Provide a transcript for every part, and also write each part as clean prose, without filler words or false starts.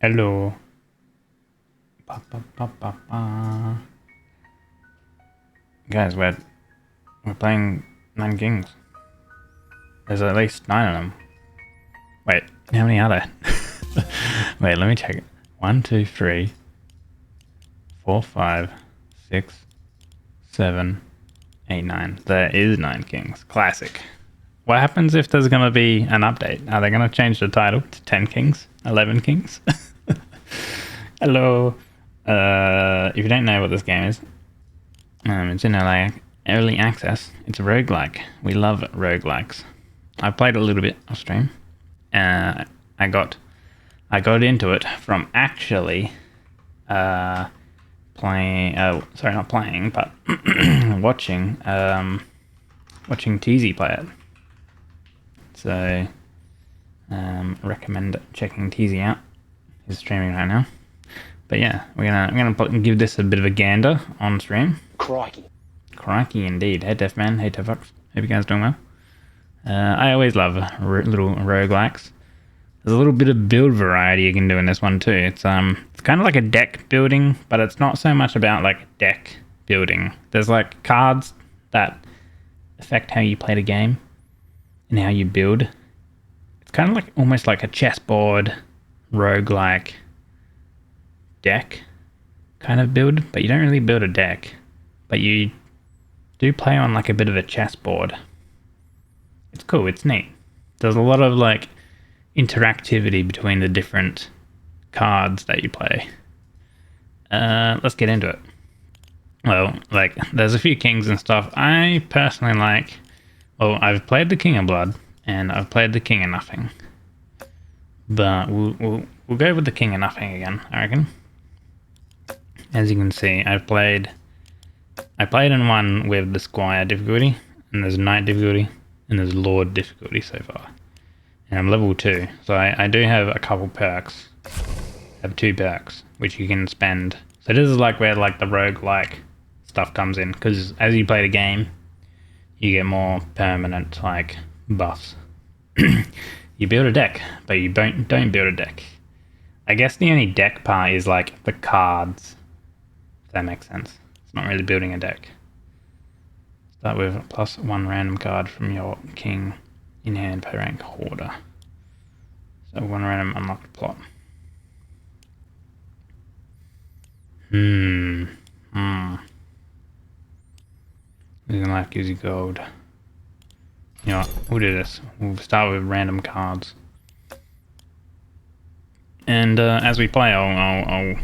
Hello. Ba, ba, ba, ba, ba. Guys, we're playing Nine Kings. There's at least 9 of them. Wait, how many are there? Wait, let me check it. 1, 2, 3, 4, 5, 6, 7, 8, 9. There is 9 Kings. Classic. What happens if there's gonna be an update? Are they gonna change the title to 10 Kings? 11 Kings? Hello. If you don't know what this game is, it's in early access. It's a roguelike. We love roguelikes. I played a little bit off stream. I got into it from actually playing. Sorry, not playing, but watching TZ play it. So recommend checking TZ out. He's streaming right now. But yeah, I'm gonna give this a bit of a gander on stream. Crikey indeed. Hey Def Man, hey Tefox. Hope you guys doing well. I always love little roguelikes. There's a little bit of build variety you can do in this one too. It's kind of like a deck building, but it's not so much about like deck building. There's like cards that affect how you play the game and how you build. It's kind of like almost like a chessboard roguelike deck kind of build, but you don't really build a deck, but you do play on like a bit of a chessboard. It's cool, it's neat. There's a lot of like interactivity between the different cards that you play. Let's get into it. Well, like there's a few kings and stuff. I personally like, well, I've played the King of Blood and I've played the King of Nothing, but we'll go with the King of Nothing again, I reckon. As you can see, I played in one with the Squire difficulty, and there's Knight difficulty, and there's Lord difficulty so far. And I'm level 2, so I do have a couple perks. I have 2 perks, which you can spend. So this is like where like the roguelike stuff comes in, because as you play the game, you get more permanent like buffs. You build a deck, but you don't build a deck. I guess the only deck part is like the cards. If that makes sense. It's not really building a deck. Start with +1 random card from your king in hand per rank hoarder. So 1 random unlocked plot. Losing life gives you gold. You know what? We'll do this. We'll start with random cards. And as we play, I'll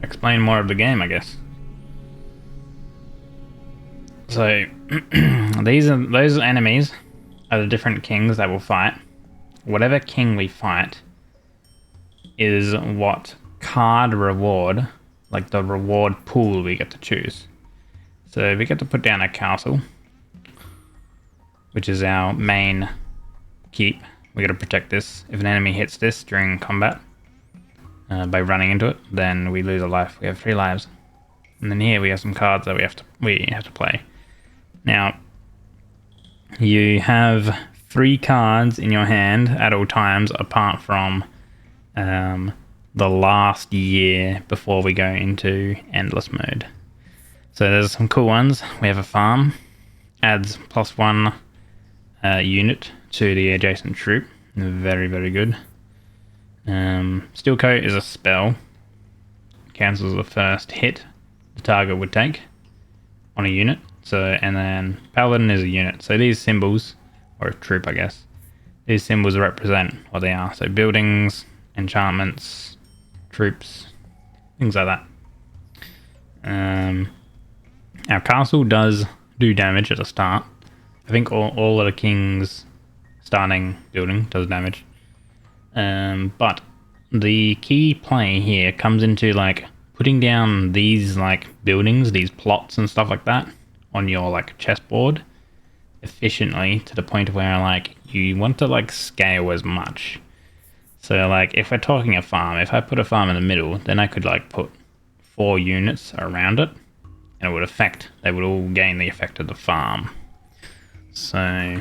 explain more of the game, I guess. So those enemies are the different kings that will fight. Whatever king we fight is what card reward, like the reward pool we get to choose. So we get to put down a castle, which is our main keep. We got to protect this. If an enemy hits this during combat by running into it, then we lose a life. We have 3 lives. And then here we have some cards that we have to play. Now, you have 3 cards in your hand at all times, apart from the last year before we go into endless mode. So there's some cool ones. We have a farm, adds +1 unit to the adjacent troop. Very, very good. Steel Coat is a spell. Cancels the first hit the target would take on a unit. So, and then Paladin is a unit. So these symbols, or a troop I guess, these symbols represent what they are. So buildings, enchantments, troops, things like that. Our castle does do damage at the start. I think all of the king's starting building does damage. But the key play here comes into like putting down these like buildings, these plots and stuff like that on your like chessboard efficiently to the point where like you want to like scale as much. So like if we're talking a farm, if I put a farm in the middle, then I could like put 4 units around it and it would affect, they would all gain the effect of the farm. So,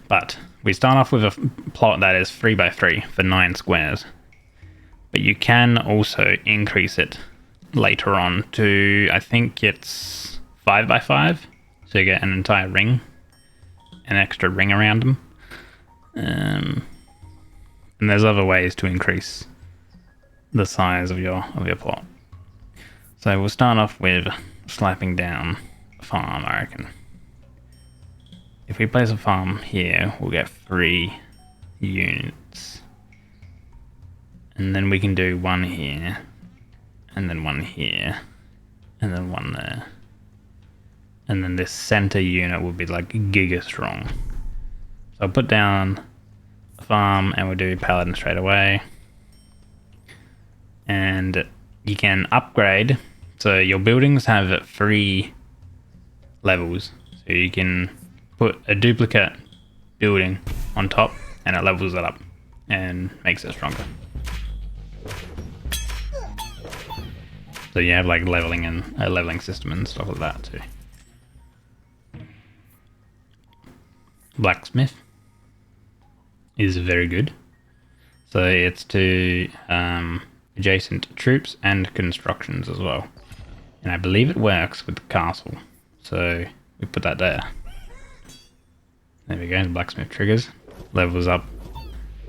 but we start off with a plot that is 3 by 3 for 9 squares. But you can also increase it later on to, I think it's 5 by 5. So you get an entire ring, an extra ring around them. And there's other ways to increase the size of your plot. So we'll start off with slapping down a farm, I reckon. If we place a farm here, we'll get 3 units. And then we can do 1 here, and then 1 here, and then 1 there. And then this center unit will be like giga strong. So I'll put down a farm and we'll do paladin straight away. And you can upgrade. So your buildings have 3 levels. So you can put a duplicate building on top and it levels it up and makes it stronger. So you have like leveling and a leveling system and stuff like that too. Blacksmith is very good. So it's to adjacent troops and constructions as well. And I believe it works with the castle. So we put that there. There we go, blacksmith triggers. Levels up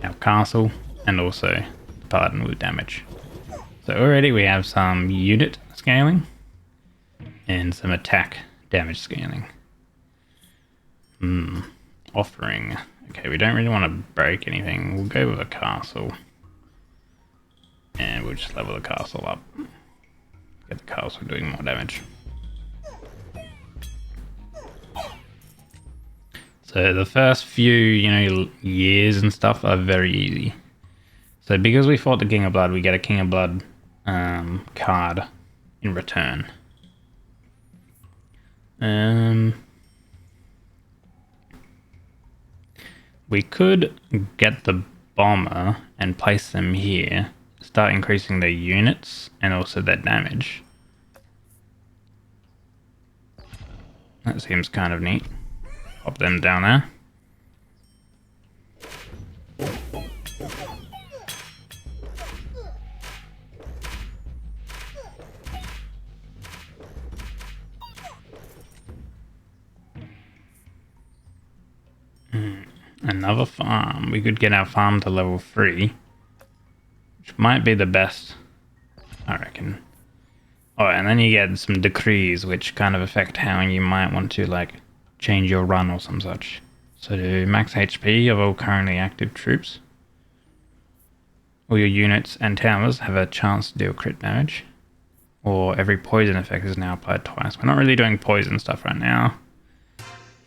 our castle and also the paladin with damage. So already we have some unit scaling and some attack damage scaling. Offering. Okay, we don't really want to break anything. We'll go with a castle. And we'll just level the castle up. Get the castle doing more damage. So the first few, years and stuff are very easy. So because we fought the King of Blood, we get a King of Blood card in return. We could get the bomber and place them here, start increasing their units and also their damage. That seems kind of neat. Pop them down there. Another farm. We could get our farm to level 3, which might be the best, I reckon. Oh, and then you get some decrees, which kind of affect how you might want to like change your run or some such. So to max HP of all currently active troops, all your units and towers have a chance to deal crit damage, or every poison effect is now applied twice. We're not really doing poison stuff right now.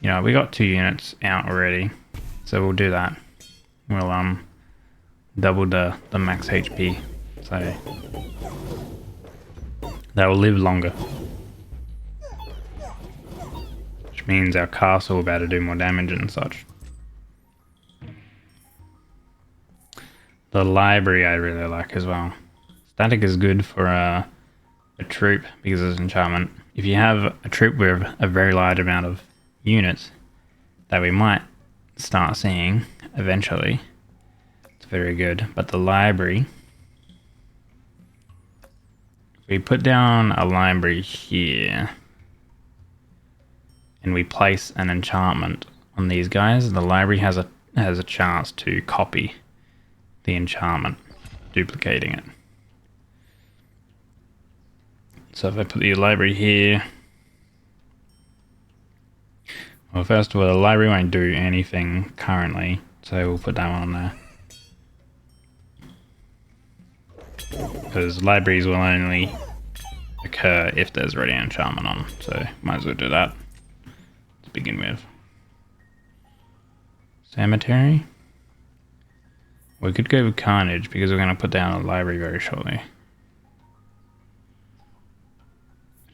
We got 2 units out already. So we'll do that. We'll double the max HP. So they will live longer. Which means our castle will be able to do more damage and such. The library I really like as well. Static is good for a troop because it's enchantment. If you have a troop with a very large amount of units that we might start seeing eventually, it's very good. But the library, if we put down a library here and we place an enchantment on these guys, the library has a chance to copy the enchantment, duplicating it. So if I put the library here, well, first of all, the library won't do anything currently, so we'll put that one on there. Because libraries will only occur if there's already an enchantment on, so might as well do that to begin with. Cemetery. We could go with Carnage because we're going to put down a library very shortly.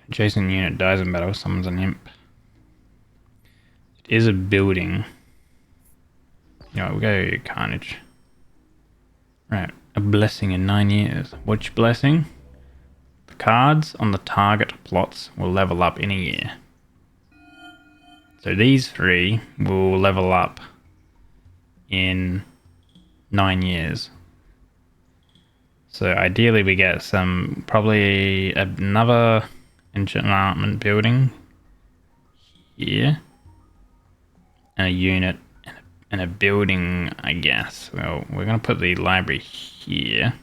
Adjacent unit dies in battle, summons an imp. It is a building. We'll go Carnage. Right, a blessing in 9 years. Which blessing? The cards on the target plots will level up in a year. So these 3 will level up in 9 years. So ideally we get probably another enchantment building here. And a unit and a building, I guess. Well, we're going to put the library here.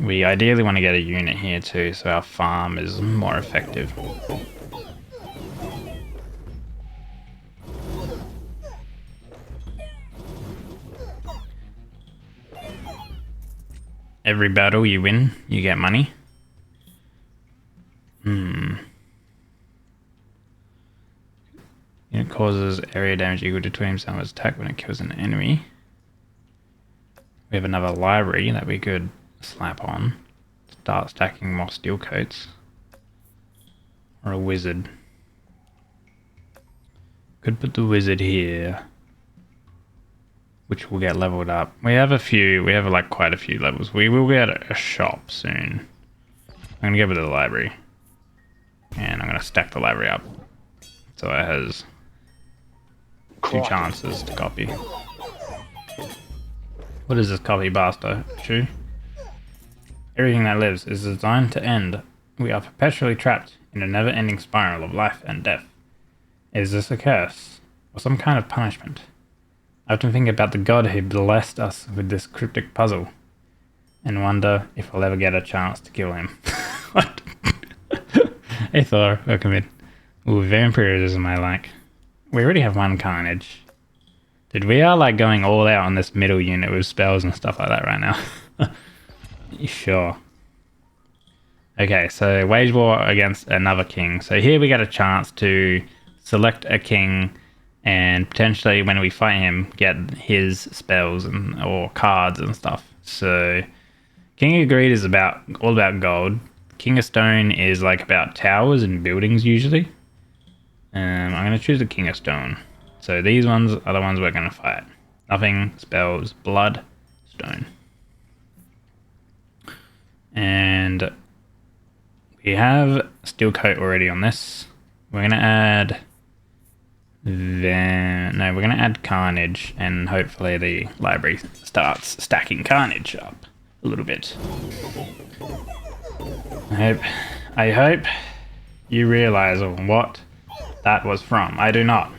We ideally want to get a unit here too, so our farm is more effective. Every battle you win, you get money. It causes area damage equal to 20% of its attack when it kills an enemy. We have another library that we could slap on. Start stacking more steel coats. Or a wizard. Could put the wizard here. Which will get leveled up. We have like quite a few levels. We will get a shop soon. I'm gonna go with the library. And I'm gonna stack the library up. So it has 2 chances to copy. What is this copy basta? True? Everything that lives is designed to end. We are perpetually trapped in a never-ending spiral of life and death. Is this a curse? Or some kind of punishment? I often think about the god who blessed us with this cryptic puzzle. And wonder if I'll ever get a chance to kill him. What? Hey Thor, welcome in. Ooh, vampirism I like. We already have 1 carnage. Dude, we are like going all out on this middle unit with spells and stuff like that right now. Sure. Okay, so wage war against another king. So here we get a chance to select a king and potentially when we fight him get his spells or cards and stuff. So King of Greed is all about gold. King of Stone is like about towers and buildings usually. I'm going to choose the King of Stone. So these ones are the ones we're going to fight. Nothing, spells, blood, stone. And we have steel coat already on this. We're going to add... we're going to add carnage and hopefully the library starts stacking carnage up a little bit. I hope you realize what that was from. I do not.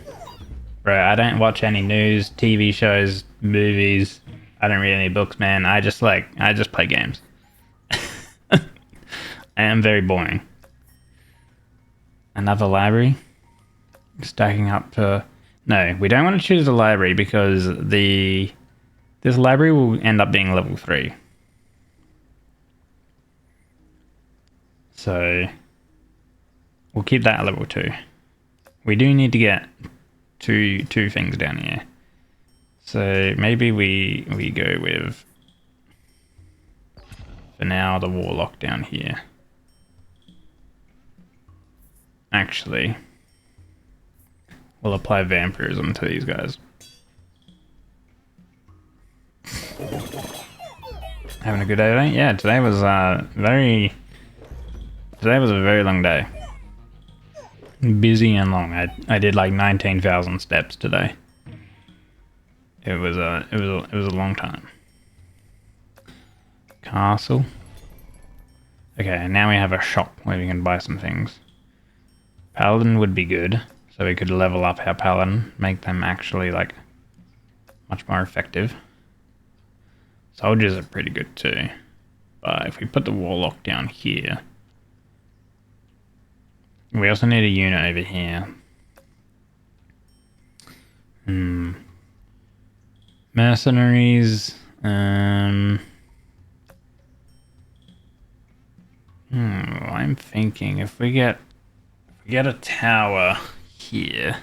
Bro, I don't watch any news, TV shows, movies. I don't read any books, man. I just play games. I am very boring. Another library. Stacking up to... No, we don't want to choose the library because this library will end up being level 3. So we'll keep that at level 2. We do need to get two things down here. So maybe we go with, for now, the warlock down here. Actually, we'll apply vampirism to these guys. Having a good day today? Yeah, today was a very long day. Busy and long. I did like 19,000 steps today. It was a long time. Castle. Okay, now we have a shop where we can buy some things. Paladin would be good, so we could level up our paladin, make them actually like much more effective. Soldiers are pretty good too. But if we put the warlock down here, we also need a unit over here. Mercenaries. I'm thinking if we get a tower here,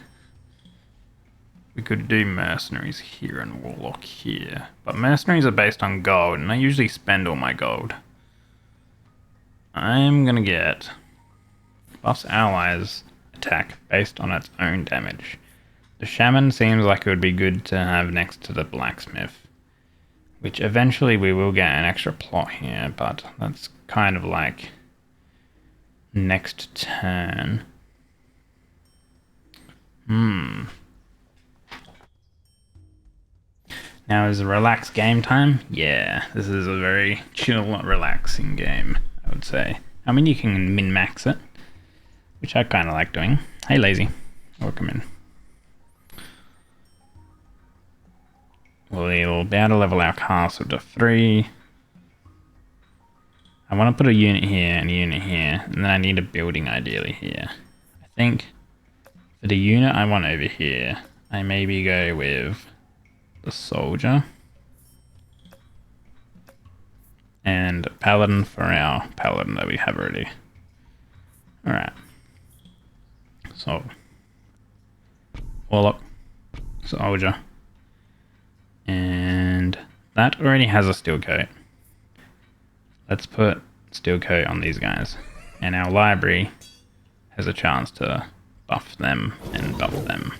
we could do mercenaries here and warlock here. But mercenaries are based on gold, and I usually spend all my gold. I'm gonna get buffs allies attack based on its own damage. The shaman seems like it would be good to have next to the blacksmith, which eventually we will get an extra plot here, but that's kind of like next turn. Now is a relaxed game time? Yeah, this is a very chill, relaxing game, I would say. I mean, you can min-max it, which I kind of like doing. Hey, Lazy. Welcome in. We'll be able to level our castle to 3. I want to put a unit here and a unit here, and then I need a building ideally here. I think for the unit I want over here, I maybe go with the soldier and paladin for our paladin that we have already. Alright. So, warlock, soldier, and that already has a steel coat. Let's put steel coat on these guys, and our library has a chance to buff them and buff them.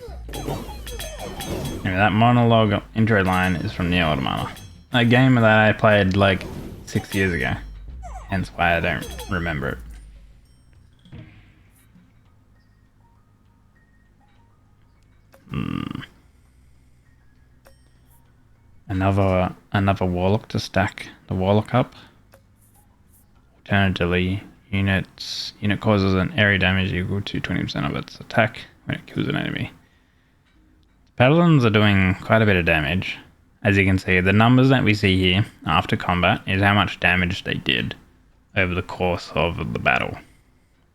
Anyway, that monologue intro line is from Nier Automata, a game that I played like 6 years ago, hence why I don't remember it. Another warlock to stack the warlock up. Alternatively, unit causes an area damage equal to 20% of its attack when it kills an enemy. Paladins are doing quite a bit of damage. As you can see, the numbers that we see here after combat is how much damage they did over the course of the battle.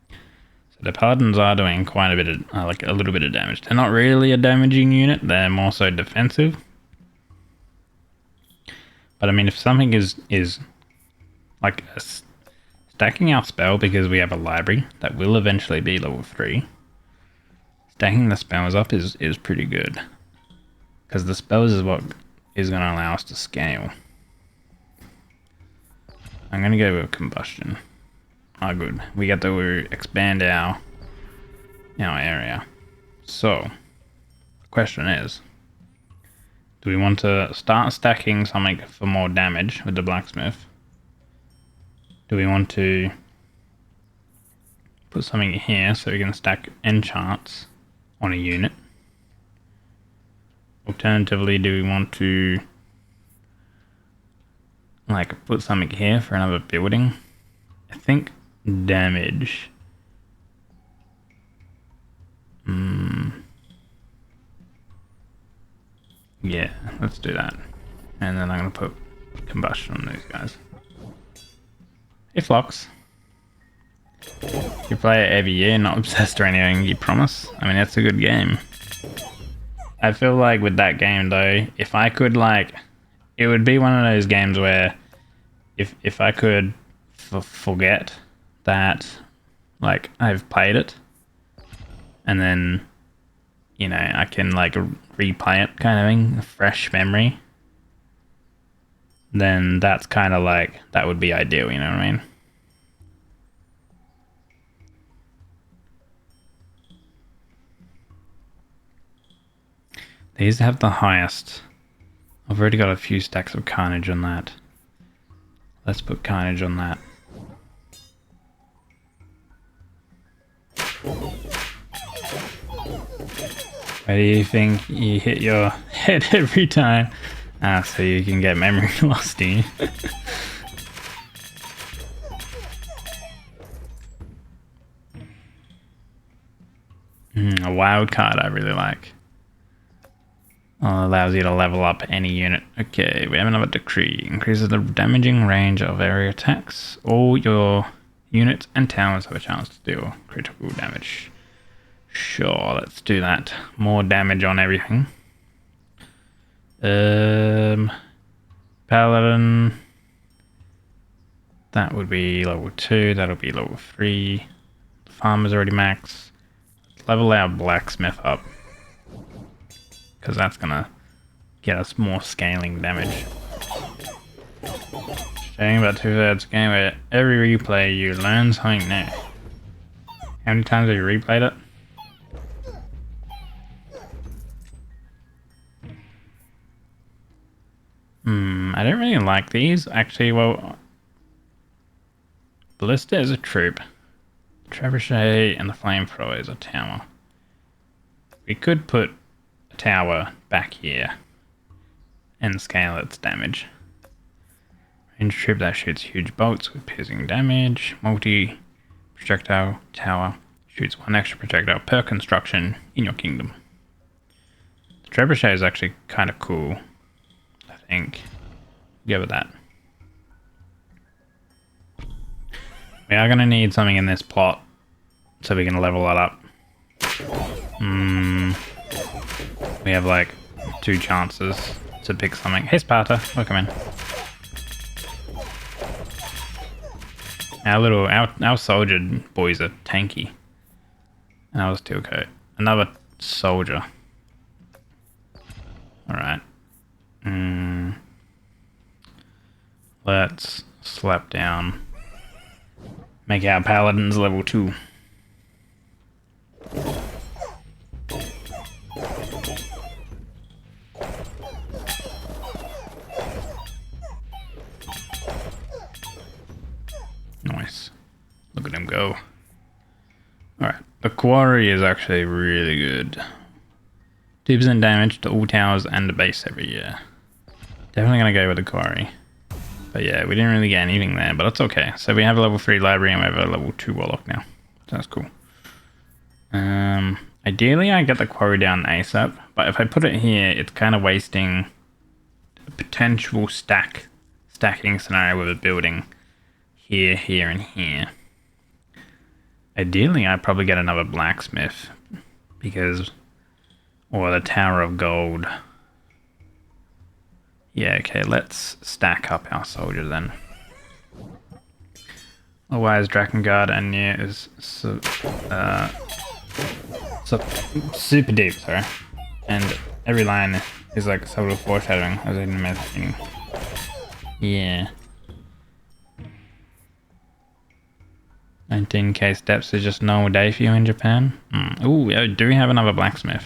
So the paladins are doing quite a bit of, like a little bit of damage. They're not really a damaging unit, they're more so defensive. But I mean, if something is like stacking our spell, because we have a library that will eventually be level 3, stacking the spells up is pretty good. Because the spells is what is going to allow us to scale. I'm going to go with combustion. Oh good, we get to expand our area. So, the question is, do we want to start stacking something for more damage with the blacksmith? Do we want to put something here so we can stack enchants on a unit? Alternatively, do we want to like put something here for another building? I think damage. Yeah, let's do that. And then I'm going to put combustion on these guys. Hey Flox. You play it every year, not obsessed or anything, you promise? I mean, that's a good game. I feel like with that game though, if I could like, it would be one of those games where if I could forget that like I've played it, and then, you know, I can like replay it kind of thing, a fresh memory, then that's kind of like, that would be ideal, you know what I mean? These have the highest. I've already got a few stacks of carnage on that. Let's put carnage on that. Why do you think you hit your head every time? Ah, so you can get memory loss, do you? A wild card I really like. Allows you to level up any unit. Okay, we have another decree. Increases the damaging range of area attacks. All your units and towers have a chance to deal critical damage. Sure, let's do that. More damage on everything. Paladin. That would be level 2. That'll be level 3. The farmer's already max. Let's level our blacksmith up, because that's gonna get us more scaling damage. Showing about 2/3 game where every replay you learn something new. How many times have you replayed it? I don't really like these. Actually, well, Ballista is a troop. Trebuchet and the Flamethrower is a tower. We could put a tower back here and scale its damage. Range troop that shoots huge bolts with piercing damage. Multi-projectile tower shoots 1 extra projectile per construction in your kingdom. The trebuchet is actually kind of cool, I think. Go with that. We are going to need something in this plot so we can level it up. We have like 2 chances to pick something. Hey Sparta, welcome in. Our soldier boys are tanky. And that was Tilco. Another soldier. Alright. Let's slap down. Make our paladins level 2. Nice. Look at him go. Alright, the quarry is actually really good. 2% damage to all towers and the base every year. Definitely gonna go with the quarry. But yeah, we didn't really get anything there, but it's okay. So we have a level 3 library and we have a level 2 warlock now. So that's cool. Ideally I get the quarry down ASAP, but if I put it here, it's kind of wasting a potential stacking scenario with a building here, here, and here. Ideally I'd probably get another blacksmith, because, or the Tower of Gold. Yeah, okay, let's stack up our soldiers then. Otherwise, Drakengard and Nier is super deep, sorry. And every line is like sort of foreshadowing, as I didn't imagine. Yeah. 19k steps is just normal day for you in Japan? Ooh, do we have another blacksmith?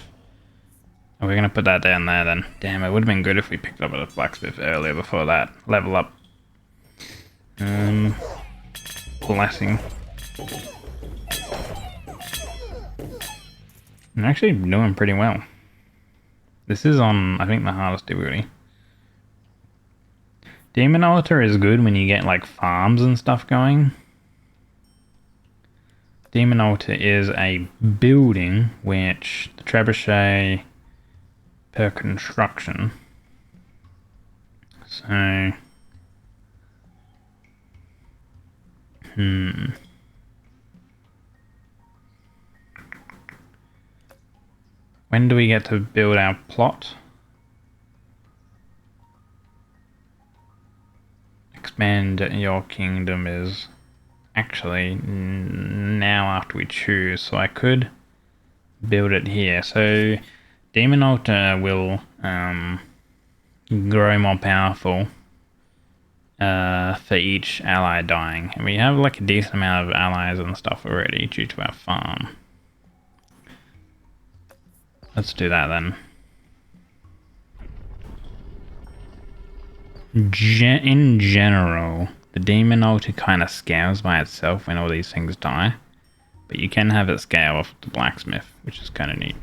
We're going to put that down there then. Damn, it would have been good if we picked up a blacksmith earlier before that. Level up. Blessing. I'm actually doing pretty well. This is on, I think, the hardest difficulty. Demon Altar is good when you get like farms and stuff going. Demon Altar is a building which the trebuchet per construction. So, when do we get to build our plot? Expand your kingdom is actually now after we choose, so I could build it here. So Demon Altar will grow more powerful for each ally dying. And we have like a decent amount of allies and stuff already due to our farm. Let's do that then. In general, the Demon Altar kind of scales by itself when all these things die. But you can have it scale off the blacksmith, which is kind of neat.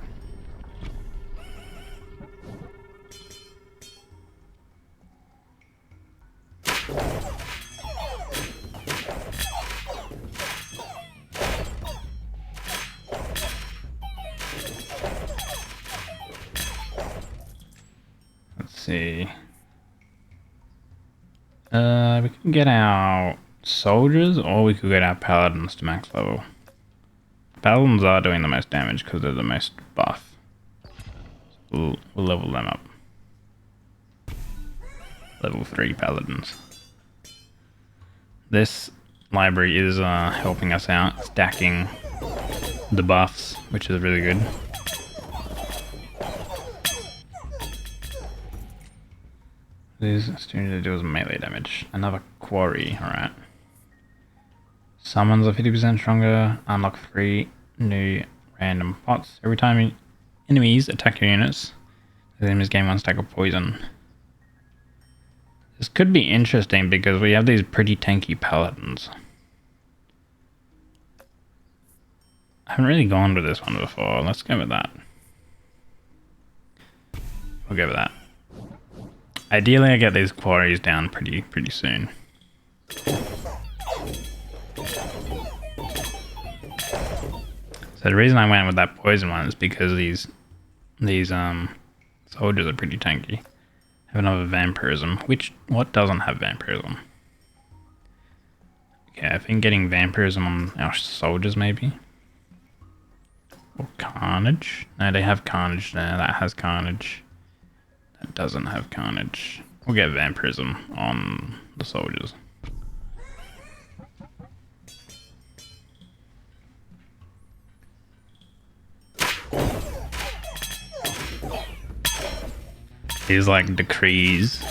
Let's see. We can get our soldiers, or we could get our paladins to max level. Paladins are doing the most damage because they're the most buff. So we'll level them up. Level 3 paladins. This library is helping us out, stacking the buffs, which is really good. These students deals melee damage. Another quarry, alright. Summons are 50% stronger. Unlock 3 new random pots. Every time enemies attack your units, the enemies gain 1 stack of poison. This could be interesting because we have these pretty tanky paladins. I haven't really gone with this one before. Let's go with that. We'll go with that. Ideally, I get these quarries down pretty soon. So the reason I went with that poison one is because these soldiers are pretty tanky. Have another vampirism. What doesn't have vampirism? Okay, I think getting vampirism on our soldiers maybe. Or carnage. No, they have carnage there. That has carnage. That doesn't have carnage. We'll get vampirism on the soldiers. These like decrees.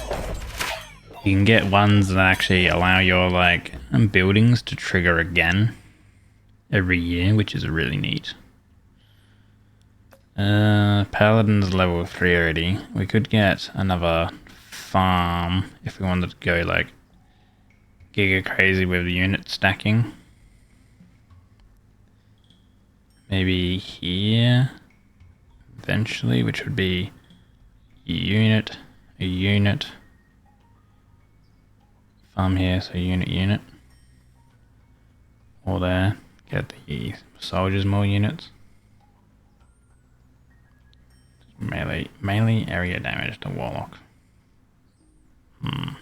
You can get ones that actually allow your like buildings to trigger again every year, which is really neat. Paladin's level 3 already. We could get another farm if we wanted to go like giga crazy with unit stacking. Maybe here eventually, which would be a unit. Farm here, so unit. Or there, get the soldiers more units. Melee area damage to warlock. The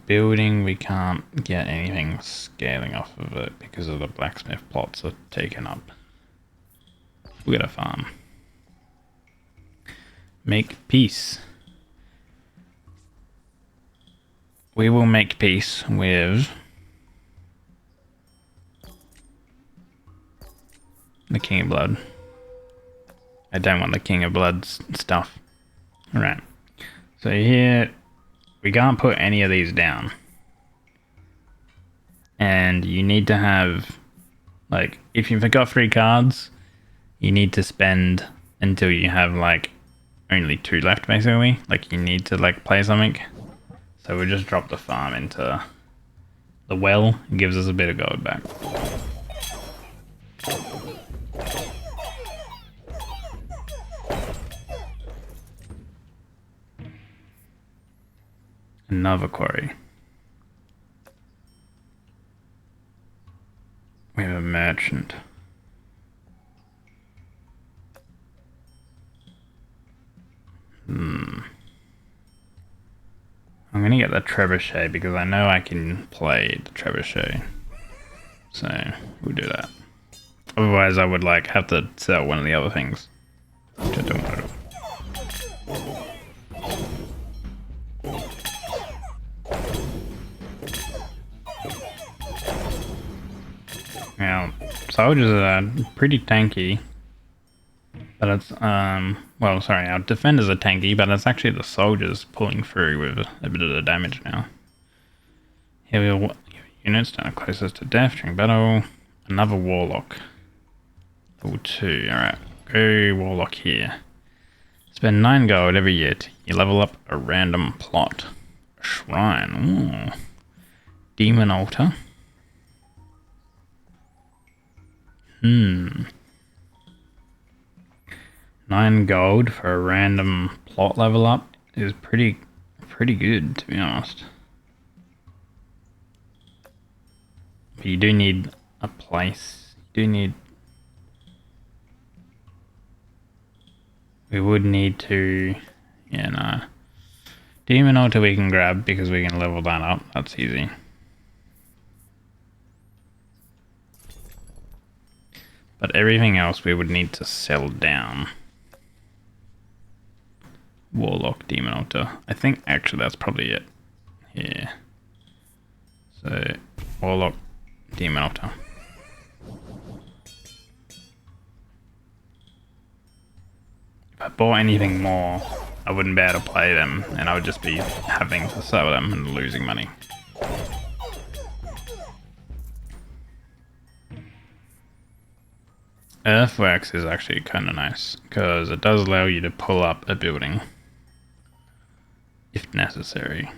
building, we can't get anything scaling off of it because of the blacksmith plots are taken up. We got a farm. Make peace. We will make peace with the King of Blood. I don't want the King of Blood's stuff. Alright. So here, we can't put any of these down. And you need to have, like, if you've got 3 cards, you need to spend until you have, like, only 2 left, basically. Like, you need to, like, play something. So we'll just drop the farm into the well. It gives us a bit of gold back. Another quarry. We have a merchant. I'm gonna get the trebuchet because I know I can play the trebuchet. So we'll do that. Otherwise I would like have to sell one of the other things, which I don't want to do. Now, soldiers are pretty tanky, but it's, well, sorry, our defenders are tanky, but it's actually the soldiers pulling through with a bit of the damage now. Here we'll give units down closest to death during battle. Another warlock. Level 2, alright. Go warlock here. Spend 9 gold every year till you level up a random plot. A shrine, ooh. Demon altar. 9 gold for a random plot level up is pretty good, to be honest. But you do need a place. We would need to, yeah, no. Demon altar we can grab because we can level that up. That's easy. But everything else we would need to sell down. Warlock, demon altar. I think actually that's probably it. Yeah. So, warlock, demon altar. If I bought anything more, I wouldn't be able to play them, and I would just be having to sell them and losing money. Earthworks is actually kind of nice, because it does allow you to pull up a building, if necessary.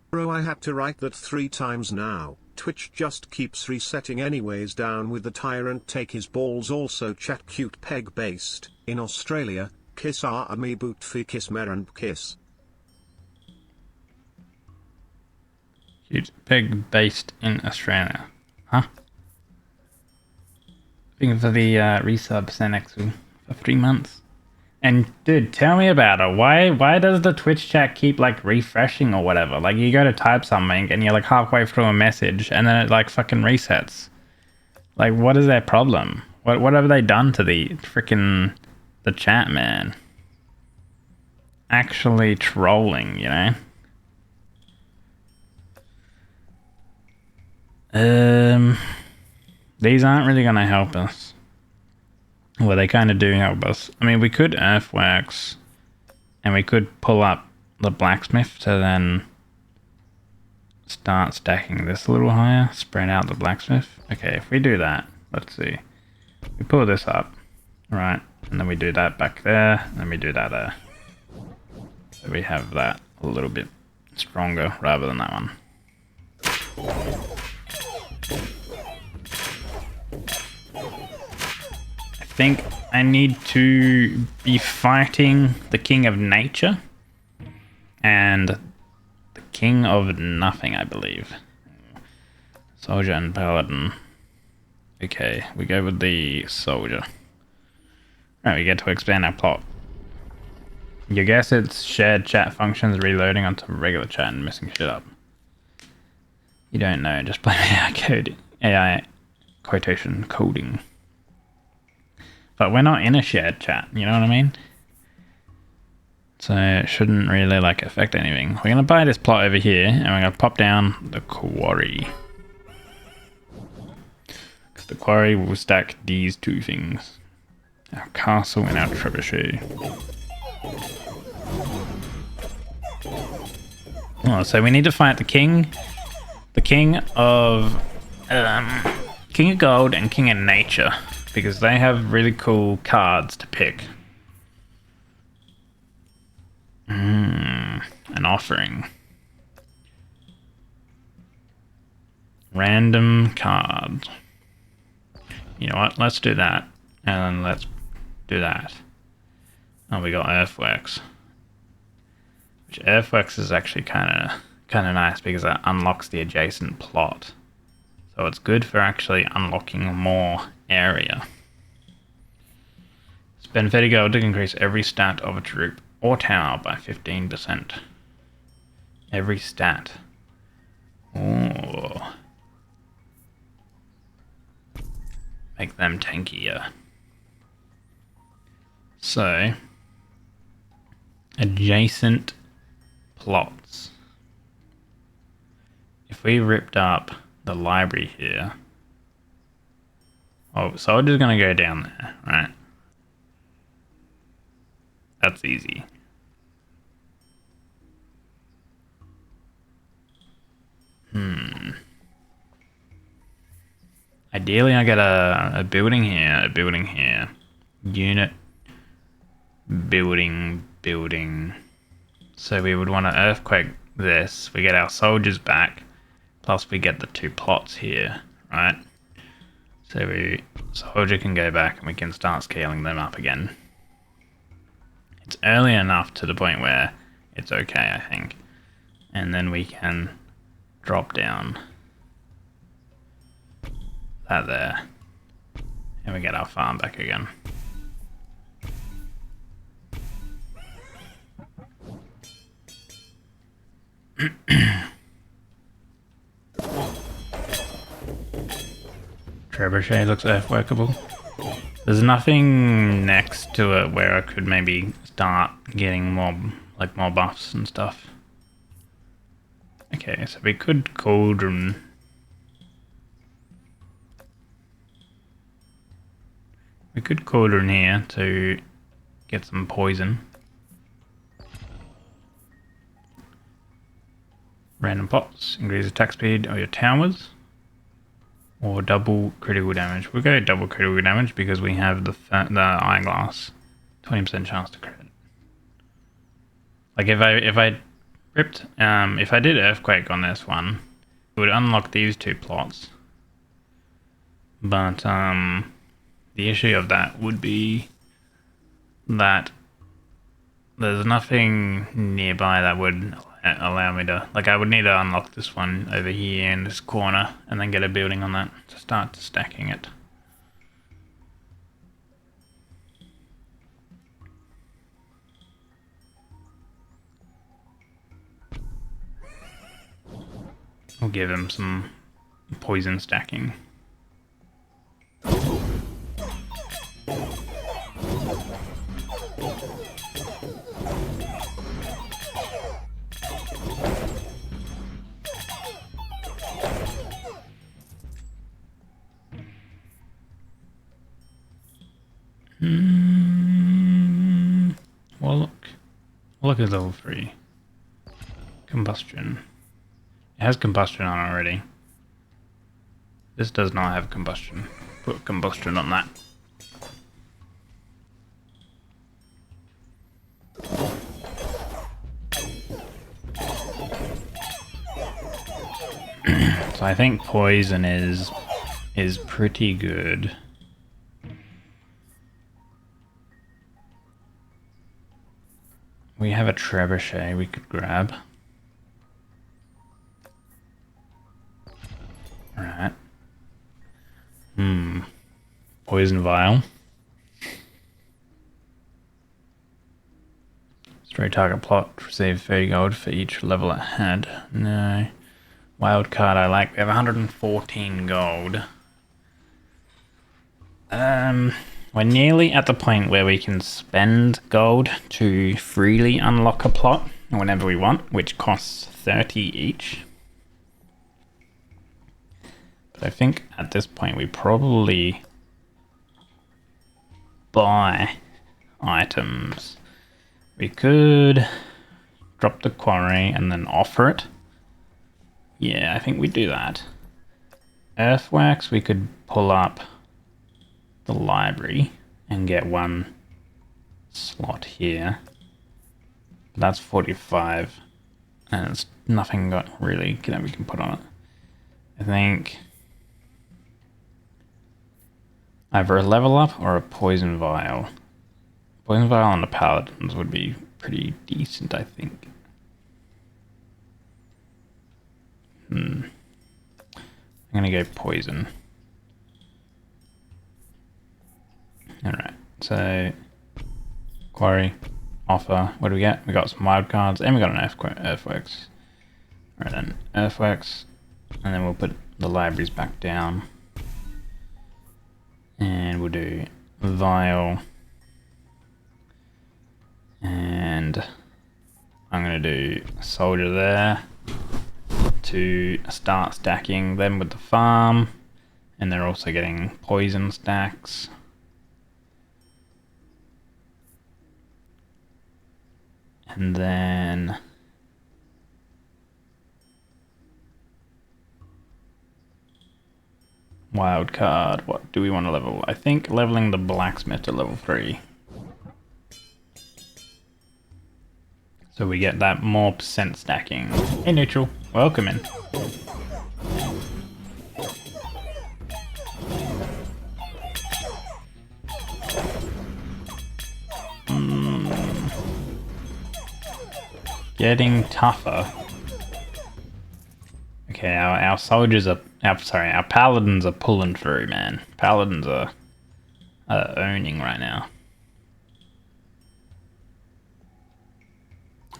Bro, I had to write that 3 times now. Twitch just keeps resetting anyways. Down with the tyrant, take his balls. Also chat cute peg based in Australia. Kiss our ami boot fi kiss meran kiss. Cute peg based in Australia. Huh? Thinking for the resub Senexu for 3 months. And dude, tell me about it. Why does the Twitch chat keep like refreshing or whatever? Like you go to type something and you're like halfway through a message and then it like fucking resets. Like what is their problem? What have they done to the freaking the chat, man? Actually trolling, you know? These aren't really gonna help us. Well, they kind of do help us. I mean, we could earthworks, and we could pull up the blacksmith to then start stacking this a little higher, spread out the blacksmith. Okay, if we do that, let's see. We pull this up, right, and then we do that back there, and then we do that there. So we have that a little bit stronger rather than that one. I think I need to be fighting the King of Nature and the King of Nothing, I believe. Soldier and Paladin. Okay, we go with the Soldier. Alright, we get to expand our plot. You guess it's shared chat functions reloading onto regular chat and messing shit up. You don't know, just blame AI code. AI quotation coding. But we're not in a shared chat, you know what I mean? So it shouldn't really like affect anything. We're going to buy this plot over here and we're going to pop down the quarry. Because the quarry will stack these two things. Our castle and our trebuchet. Oh, so we need to fight the king. The king of gold and king of nature. Because they have really cool cards to pick. An offering. Random cards. You know what? Let's do that. And then let's do that. Oh, we got Earthworks. Which Earthworks is actually kind of nice because it unlocks the adjacent plot. So it's good for actually unlocking more area. Spend 30 gold to increase every stat of a troop or tower by 15%. Every stat. Ooh. Make them tankier. So, adjacent plots. If we ripped up the library here. Oh, soldier's gonna go down there, right? That's easy. Ideally, I get a building here, a building here. Unit, building. So we would want to earthquake this. We get our soldiers back. Plus we get the two plots here, right? So soldier can go back and we can start scaling them up again. It's early enough to the point where it's okay, I think. And then we can drop down that there. And we get our farm back again. Trebuchet looks earthworkable. There's nothing next to it where I could maybe start getting more buffs and stuff. Okay, so we could cauldron. We could cauldron here to get some poison. Random pots, increase attack speed of your towers. Or double critical damage. We'll go double critical damage because we have the eyeglass. 20% chance to crit. Like if I ripped, if I did earthquake on this one, it would unlock these 2 plots. But the issue of that would be that there's nothing nearby that would allow me to, like, I would need to unlock this one over here in this corner and then get a building on that to start stacking it. We'll give him some poison stacking. Warlock is level 3. Combustion. It has combustion on already. This does not have combustion. Put combustion on that. So I think poison is pretty good. We have a trebuchet we could grab. Alright. Poison vial. Stray target plot. Receive 30 gold for each level it had. No. Wild card I like. We have 114 gold. We're nearly at the point where we can spend gold to freely unlock a plot whenever we want, which costs 30 each. But I think at this point we probably buy items. We could drop the quarry and then offer it. Yeah, I think we do that. Earthworks, we could pull up the library and get 1 slot here. That's 45, and it's nothing got really that we can put on it. I think either a level up or a poison vial. Poison vial on the paladins would be pretty decent, I think. I'm gonna go poison. Alright, so quarry, offer, what do we get? We got some wild cards and we got an earthworks. Alright then, earthworks, and then we'll put the libraries back down. And we'll do vial. And I'm gonna do a soldier there to start stacking them with the farm. And they're also getting poison stacks. And then wild card, what do we want to level? I think leveling the blacksmith to level 3. So we get that more percent stacking. Hey neutral, welcome in. Getting tougher. Okay, our soldiers are, our paladins are pulling through, man. Paladins are owning right now.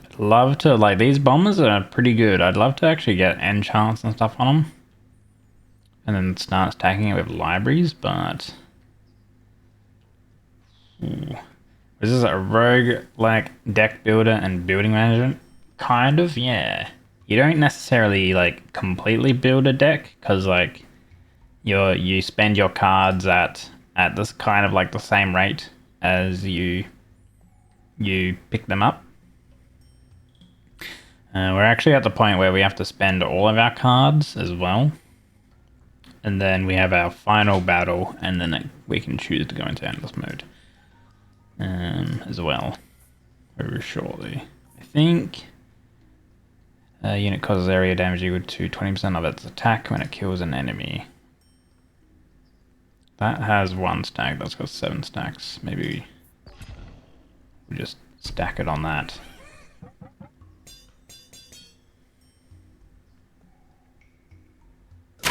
I'd love to, like, these bombers are pretty good. I'd love to actually get enchants and stuff on them. And then start stacking it with libraries, but... Ooh. This is a rogue, like, deck builder and building management. Kind of, yeah. You don't necessarily, like, completely build a deck, because, like, you spend your cards at this kind of, like, the same rate as you pick them up. We're actually at the point where we have to spend all of our cards as well. And then we have our final battle, and then we can choose to go into endless mode. As well. Very shortly. I think Unit causes area damage equal to 20% of its attack when it kills an enemy. That has 1 stack, that's got 7 stacks. Maybe we just stack it on that.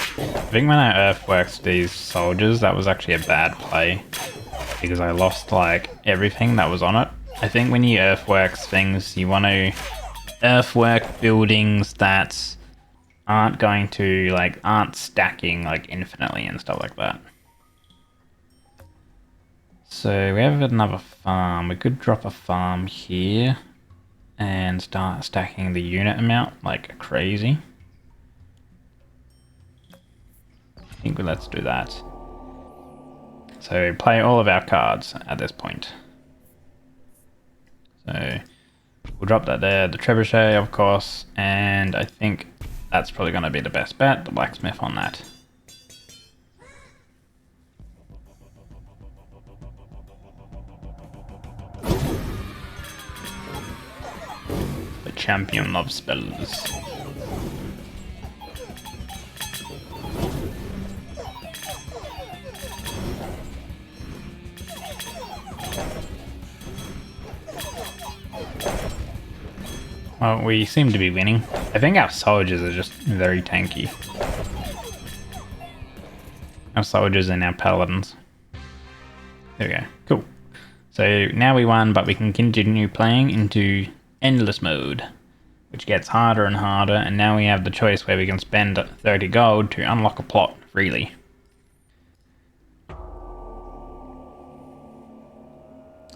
I think when I earthworked these soldiers, that was actually a bad play. Because I lost like everything that was on it. I think when you earthwork things, you want to earthwork buildings that aren't going to aren't stacking like infinitely and stuff like that. So we have another farm. We could drop a farm here and start stacking the unit amount like crazy. I think let's do that. So play all of our cards at this point. So we'll drop that there, the trebuchet of course, and I think that's probably going to be the best bet, the blacksmith on that. The champion of spells. Well, we seem to be winning. I think our soldiers are just very tanky. Our soldiers and our paladins. There we go. Cool. So now we won, but we can continue playing into endless mode, which gets harder and harder, and now we have the choice where we can spend 30 gold to unlock a plot freely.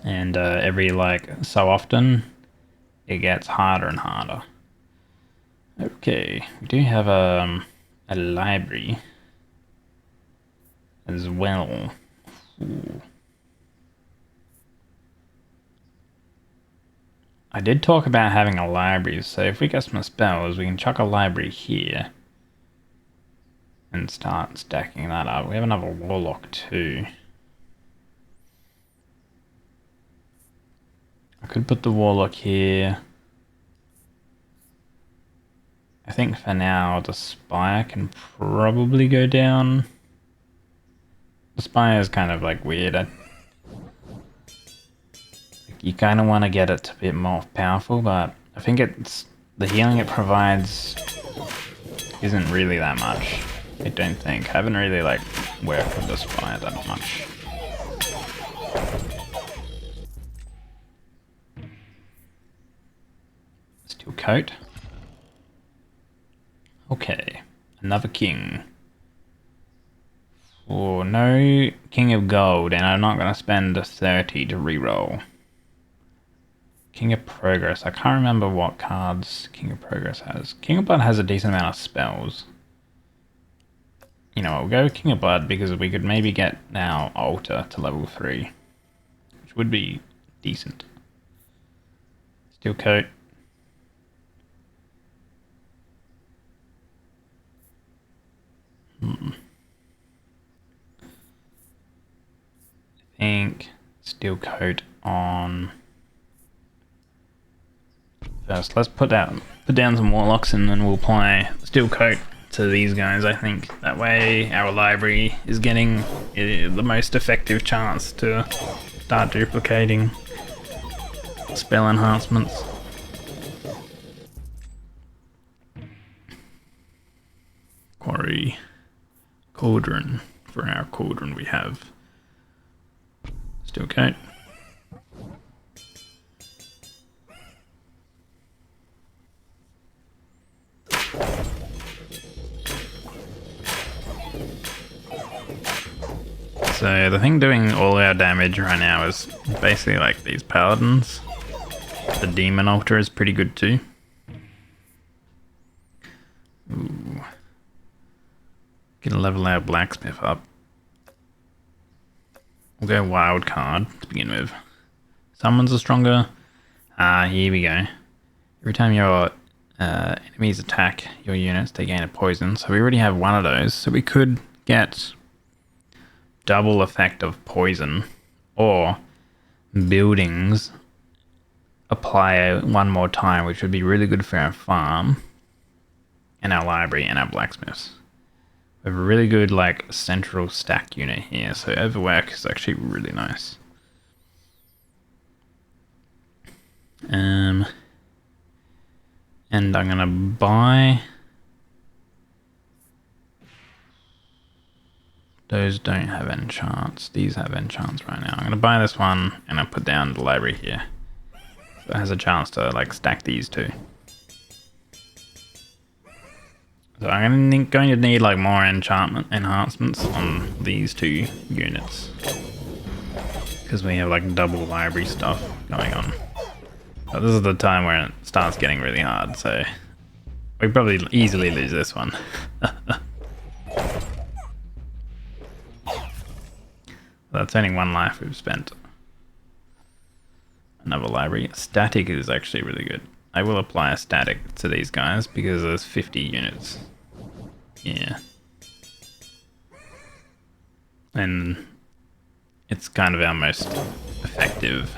And every so often, it gets harder and harder. Okay, we do have a library as well. Ooh. I did talk about having a library, so if we get some spells, we can chuck a library here and start stacking that up. We have another warlock too. I could put the warlock here. I think for now the spire can probably go down. The spire is kind of weird. You kind of want to get it to be a bit more powerful, but I think it's the healing it provides isn't really that much. I don't think. I haven't really worked with the spire that much. Steel coat. Okay, another king. Oh, no king of gold, and I'm not going to spend the 30 to reroll. King of Progress. I can't remember what cards King of Progress has. King of Blood has a decent amount of spells. You know what, we'll go King of Blood because we could maybe get our altar to level 3. Which would be decent. Steel coat. I think steel coat on first. Let's put down some warlocks and then we'll apply steel coat to these guys. I think that way our library is getting the most effective chance to start duplicating spell enhancements. Quarry. Cauldron. For our cauldron we have steel coat. So the thing doing all our damage right now is basically these paladins. The demon altar is pretty good too. Ooh. Gonna level our blacksmith up. We'll go wild card to begin with. Summons are stronger. Here we go. Every time your enemies attack your units, they gain a poison. So we already have one of those. So we could get double effect of poison, or buildings apply one more time, which would be really good for our farm. and our library and our blacksmiths. We have a really good like central stack unit here, so overwork is actually really nice. And I'm gonna buy. Those don't have enchants. These have enchants right now. I'm gonna buy this one and I'll put down the library here. So it has a chance to like stack these two. So I'm going to need like more enchantment enhancements on these two units. Because we have like double library stuff going on. But this is the time where it starts getting really hard, so we probably easily lose this one. That's only one life we've spent. Another library. Static is actually really good. I will apply a static to these guys because there's 50 units. Yeah. And it's kind of our most effective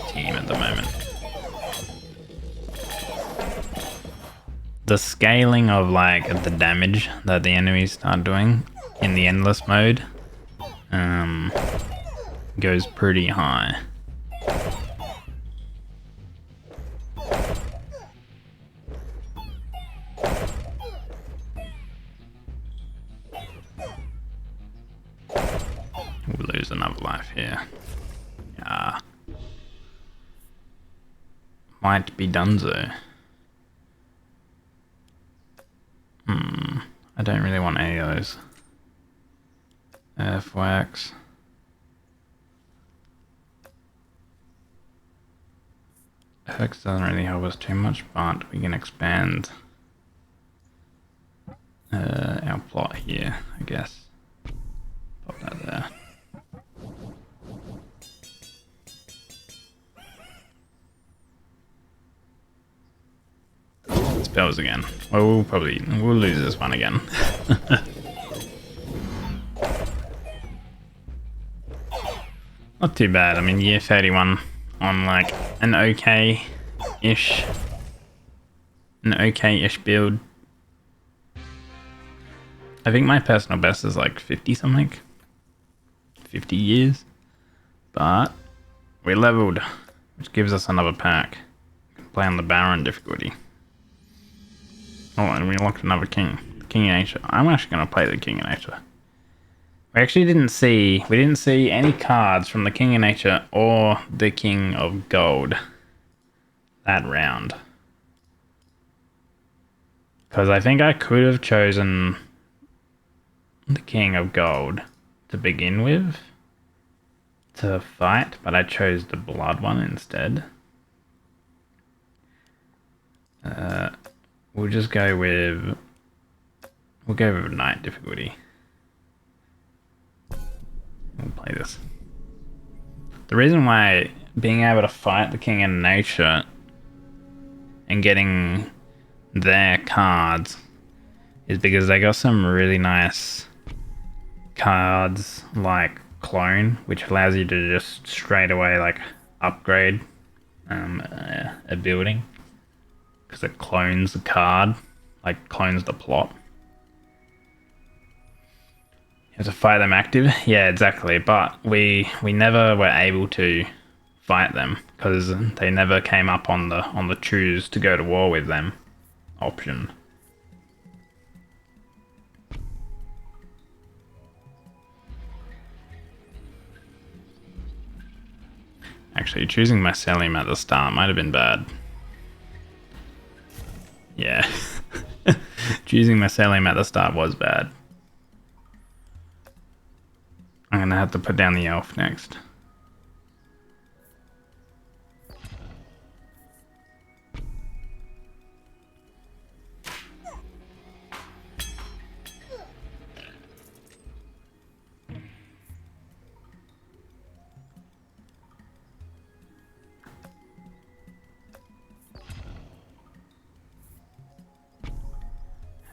team at the moment. The scaling of like the damage that the enemies start doing in the endless mode goes pretty high. We'll lose another life here. Yeah. Might be donezo. I don't really want any of those. Earthworks. Earthworks doesn't really help us too much, but we can expand our plot here, I guess. Pop that there. Spells again. Well, we'll lose this one again. Not too bad. I mean, year 31 on like an okay-ish build. I think my personal best is like 50 something. 50 years. But we leveled, which gives us another pack. We can play on the Baron difficulty. Oh, and we unlocked another king. King in Asia. I'm actually going to play the King in Asia. We actually didn't see any cards from the King in Asia or the King of Gold that round. Because I think I could have chosen the King of Gold to begin with to fight, but I chose the blood one instead. We'll go with Knight difficulty. We'll play this. The reason why being able to fight the King in Nature and getting their cards is because they got some really nice cards like Clone, which allows you to just straight away like upgrade a building. Because it clones the card, like clones the plot. You have to fight them active? Yeah, exactly. But we never were able to fight them because they never came up on the choose to go to war with them option. Actually, choosing Mycelium at the start might have been bad. Yeah. Choosing Mycelium at the start was bad. I'm gonna have to put down the elf next.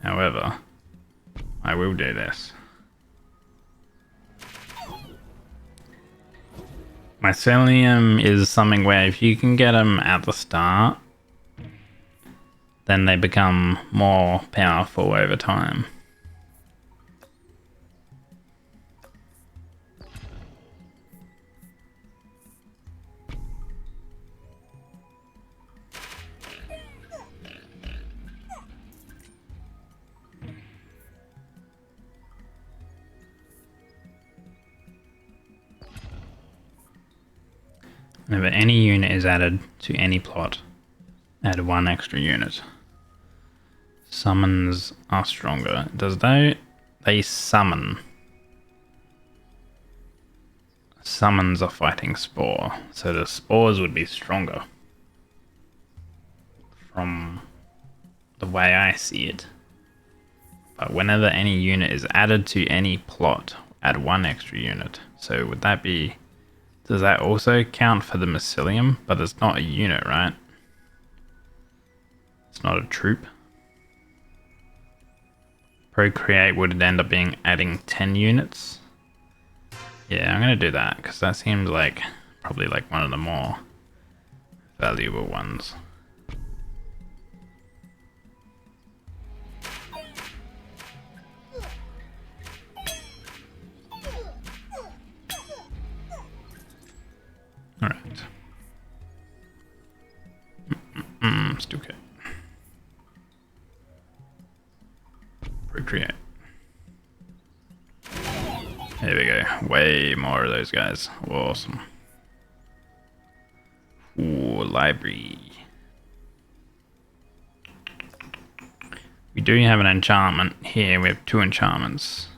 However, I will do this. Mycelium is something where if you can get them at the start, then they become more powerful over time. Whenever any unit is added to any plot, add 1 extra unit. Summons are stronger. Does they summon? Summons a fighting spore, so the spores would be stronger. From the way I see it. But whenever any unit is added to any plot, add 1 extra unit. So would that be... Does that also count for the mycelium? But it's not a unit, right? It's not a troop. Procreate would end up being adding 10 units. Yeah, I'm going to do that because that seems like probably like one of the more valuable ones. All right. Still okay. Procreate. There we go. Way more of those guys. Awesome. Ooh, library. We do have an enchantment here. We have 2 enchantments.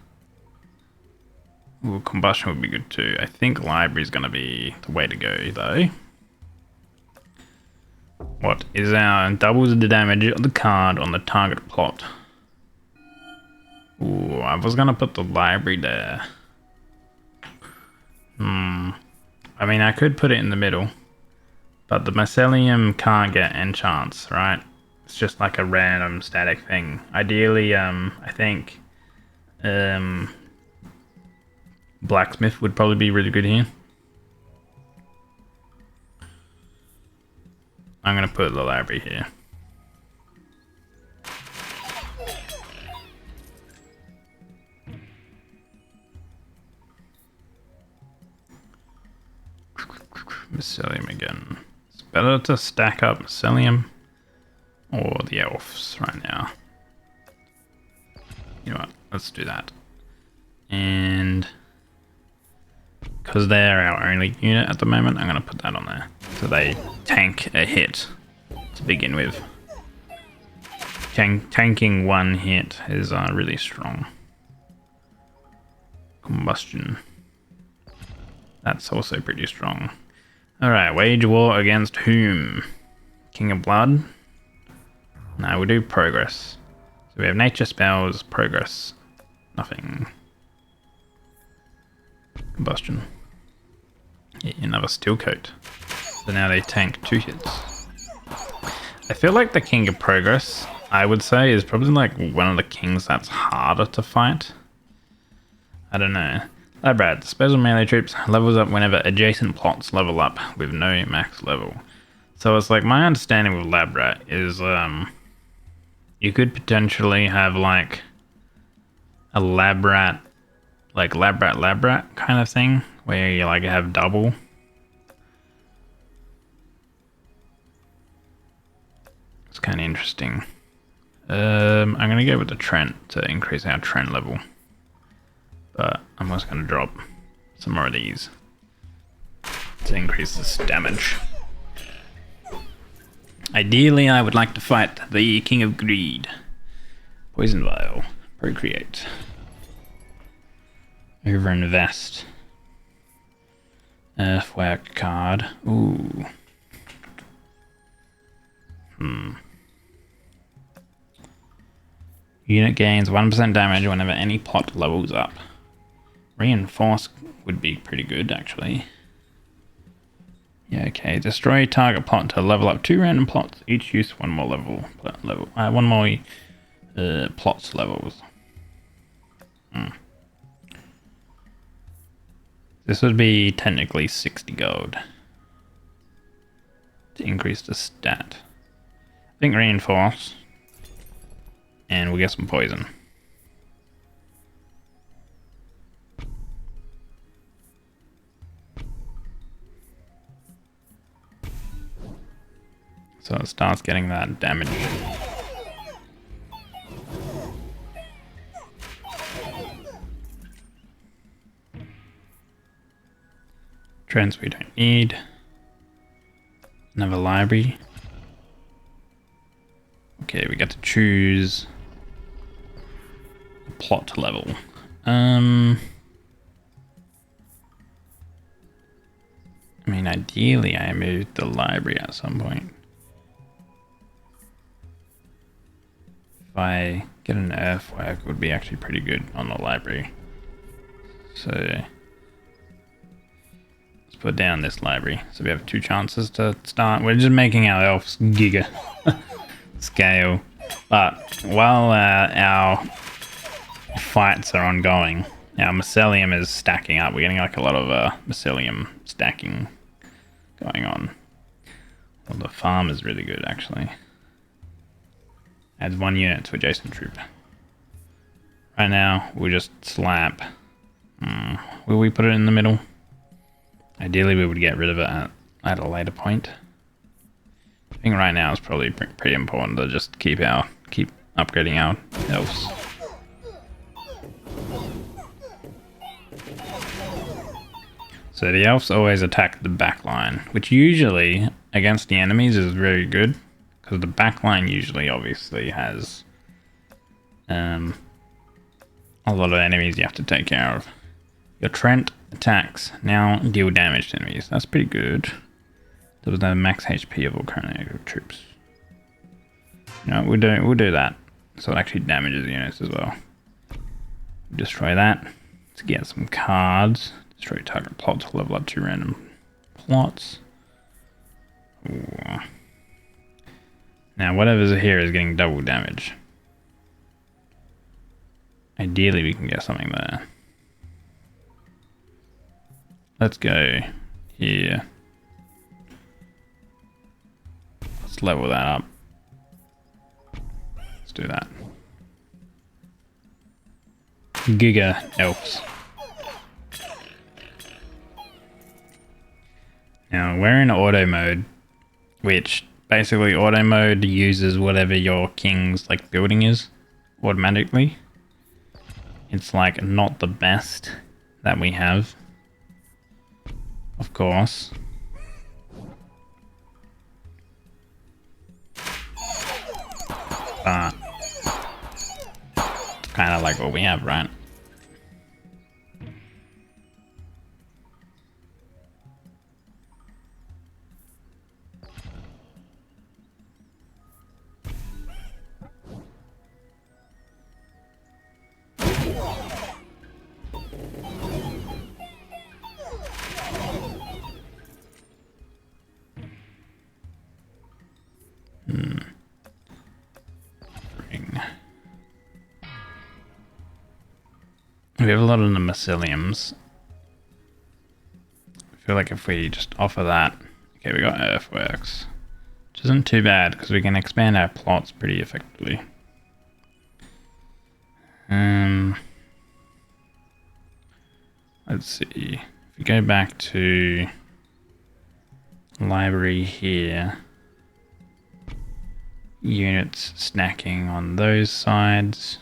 Ooh, combustion would be good too. I think library is going to be the way to go though. What is our doubles the damage of the card on the target plot? Ooh, I was going to put the library there. I mean, I could put it in the middle, but the mycelium can't get enchants, right? It's just like a random static thing. Ideally, I think blacksmith would probably be really good here. I'm gonna put the library here. Mycelium again. It's better to stack up mycelium or the elves right now. You know what? Let's do that. And because they're our only unit at the moment, I'm going to put that on there. So they tank a hit to begin with. Tanking 1 hit is really strong. Combustion. That's also pretty strong. Alright, wage war against whom? King of Blood? No, we'll do progress. So we have nature spells, progress, nothing. Combustion. Yeah, another steel coat. So now they tank 2 hits. I feel like the King of Progress, I would say, is probably like one of the kings that's harder to fight. I don't know. Labrad, special melee troops, levels up whenever adjacent plots level up with no max level. So it's like my understanding with Labrat is you could potentially have like a Labrat, like Labrat kind of thing, where you like have double. It's kind of interesting. I'm gonna go with the Trent to increase our Trent level. But I'm also going to drop some more of these to increase this damage. Ideally, I would like to fight the King of Greed. Poison Vial. Procreate. Overinvest. Earthwork card. Ooh. Unit gains 1% damage whenever any plot levels up. Reinforce would be pretty good, actually. Yeah, okay. Destroy target plot to level up 2 random plots. Each use 1 more one more plots levels. This would be technically 60 gold to increase the stat. I think reinforce and we'll get some poison. So it starts getting that damage. Trends we don't need. Another library. Okay, we get to choose a plot level. I mean, ideally I moved the library at some point. If I get an earthwork, it would be actually pretty good on the library. So let's put down this library. So we have 2 chances to start. We're just making our elves giga scale. But while our fights are ongoing, our mycelium is stacking up. We're getting like a lot of mycelium stacking going on. Well, the farm is really good actually. Adds 1 unit to adjacent troop. Right now, we'll just slap. Will we put it in the middle? Ideally, we would get rid of it at a later point. I think right now it's probably pretty important to just keep upgrading our elves. So the elves always attack the back line, which usually against the enemies is very good, because the back line usually obviously has a lot of enemies you have to take care of. Your Trent attacks now deal damage to enemies. That's pretty good. There was no max HP of all currently active troops. No, we'll do that. So it actually damages units as well. Destroy that to get some cards. Destroy target plot to level up 2 random plots. Ooh. Now whatever's here is getting double damage. Ideally we can get something there. Let's go here. Let's level that up. Let's do that. Giga elves. Now we're in auto mode, which basically auto mode uses whatever your king's like building is automatically. It's like not the best that we have, of course. But it's kind of like what we have, right? We have a lot of the myceliums. I feel like if we just offer that... Okay, we got earthworks. Which isn't too bad, because we can expand our plots pretty effectively. Let's see. If we go back to... library here... units snacking on those sides...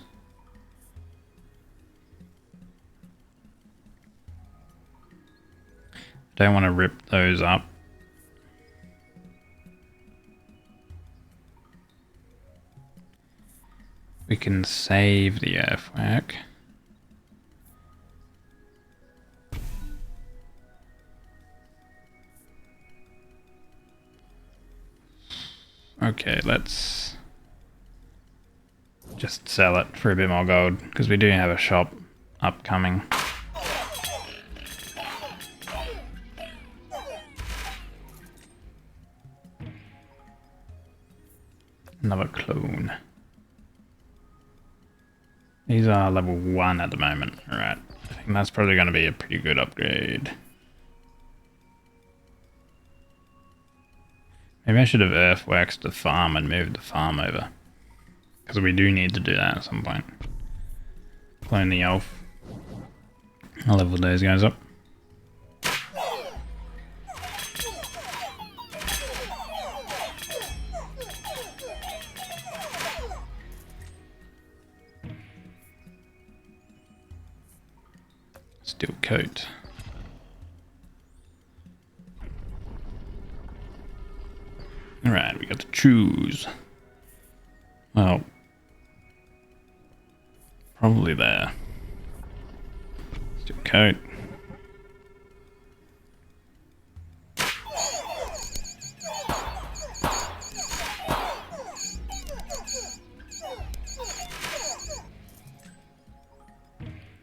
Don't want to rip those up. We can save the earthwork. Okay, let's just sell it for a bit more gold, because we do have a shop upcoming. Another clone. These are level 1 at the moment. Alright. I think that's probably going to be a pretty good upgrade. Maybe I should have earthworks the farm and moved the farm over. Because we do need to do that at some point. Clone the elf. I'll level those guys up. Steel coat. Alright, we got to choose. Well, probably there. Steel coat.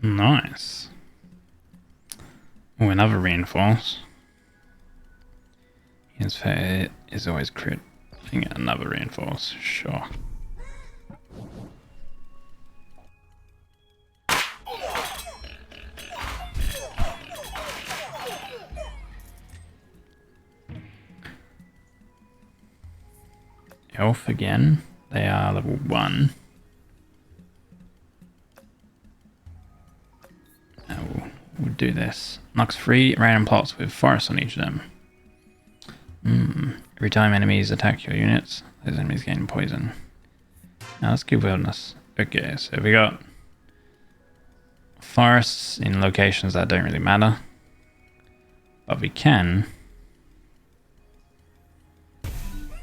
Nice. Oh, another reinforce. His fair is always crit. I think another reinforce, sure. Elf again. They are level 1. We'll do this. Knocks 3 random plots with forest on each of them. Every time enemies attack your units, those enemies gain poison. Now let's give wilderness. Okay, so we got forests in locations that don't really matter. But we can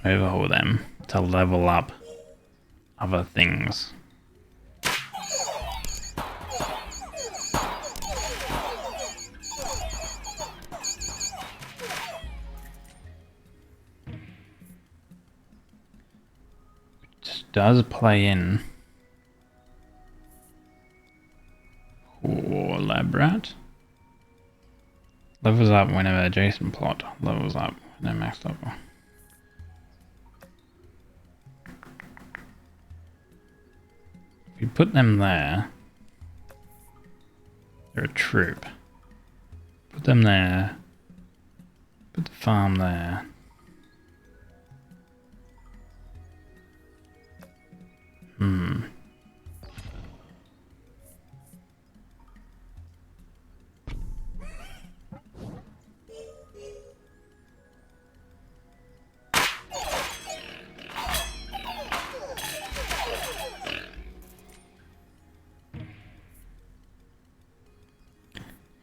overhaul them to level up other things. Does play in for Lab Rat. Levels up whenever adjacent plot levels up when they're maxed up. If we put them there, they're a troop. Put them there. Put the farm there.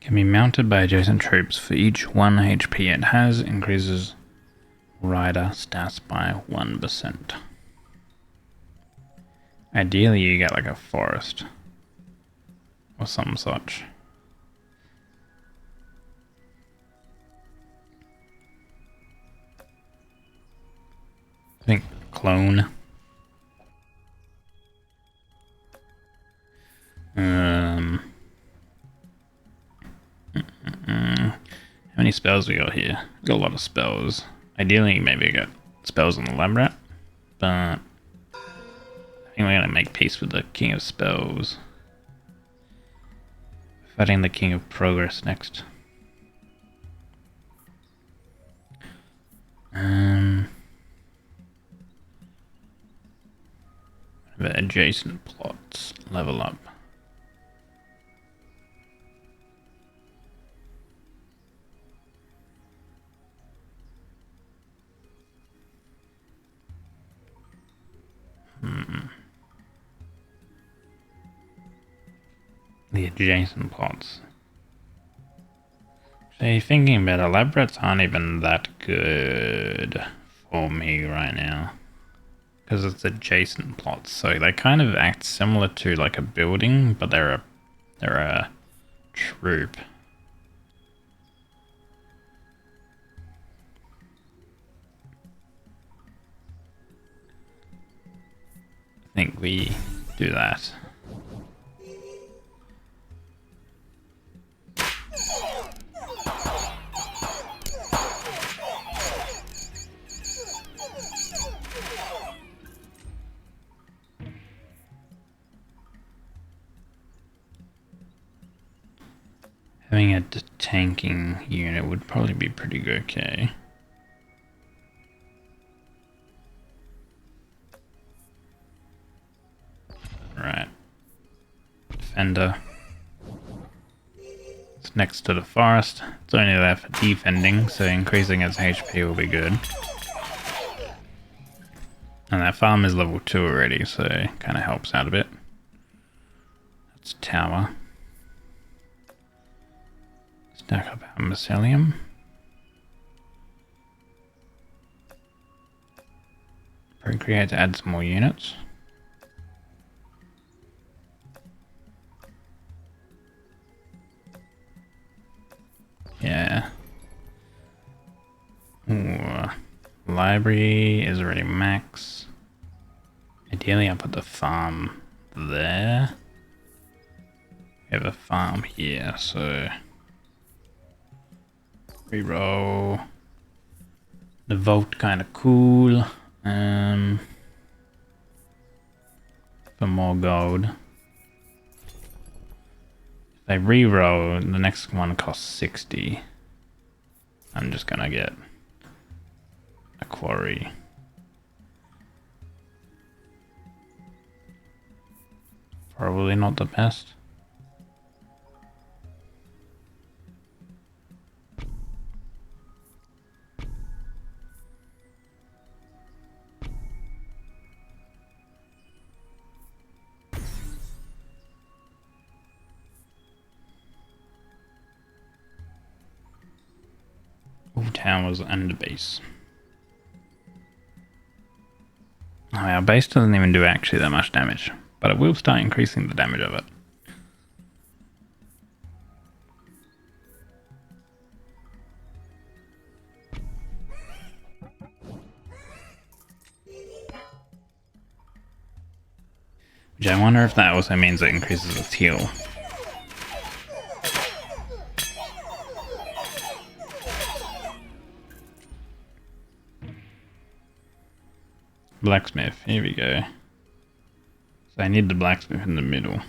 Can be mounted by adjacent troops. For each 1 HP it has, increases rider stats by 1%. Ideally you get like a forest or some such. I think clone. How many spells we got here? We got a lot of spells. Ideally maybe I got spells on the lab rat, but I think we're gonna make peace with the King of Spells. Fighting the King of Progress next. The adjacent plots level up. The adjacent plots. So thinking about it, lab rats aren't even that good for me right now. Because it's adjacent plots, so they kind of act similar to like a building, but they're a troop. I think we do that. Having a tanking unit would probably be pretty okay. defender. It's next to the forest. It's only there for defending, so increasing its HP will be good. And that farm is level 2 already, so it kind of helps out a bit. That's tower. Stack up our mycelium. Procreate to add some more units. Yeah. Ooh. Library is already max. Ideally I'll put the farm there. We have a farm here, so reroll. The vault kind of cool. For more gold. If I reroll, the next one costs 60. I'm just gonna get a quarry. Probably not the best. Towers and a base. Oh, our base doesn't even do actually that much damage, but it will start increasing the damage of it. Which I wonder if that also means it increases its heal. Blacksmith, here we go. So I need the blacksmith in the middle.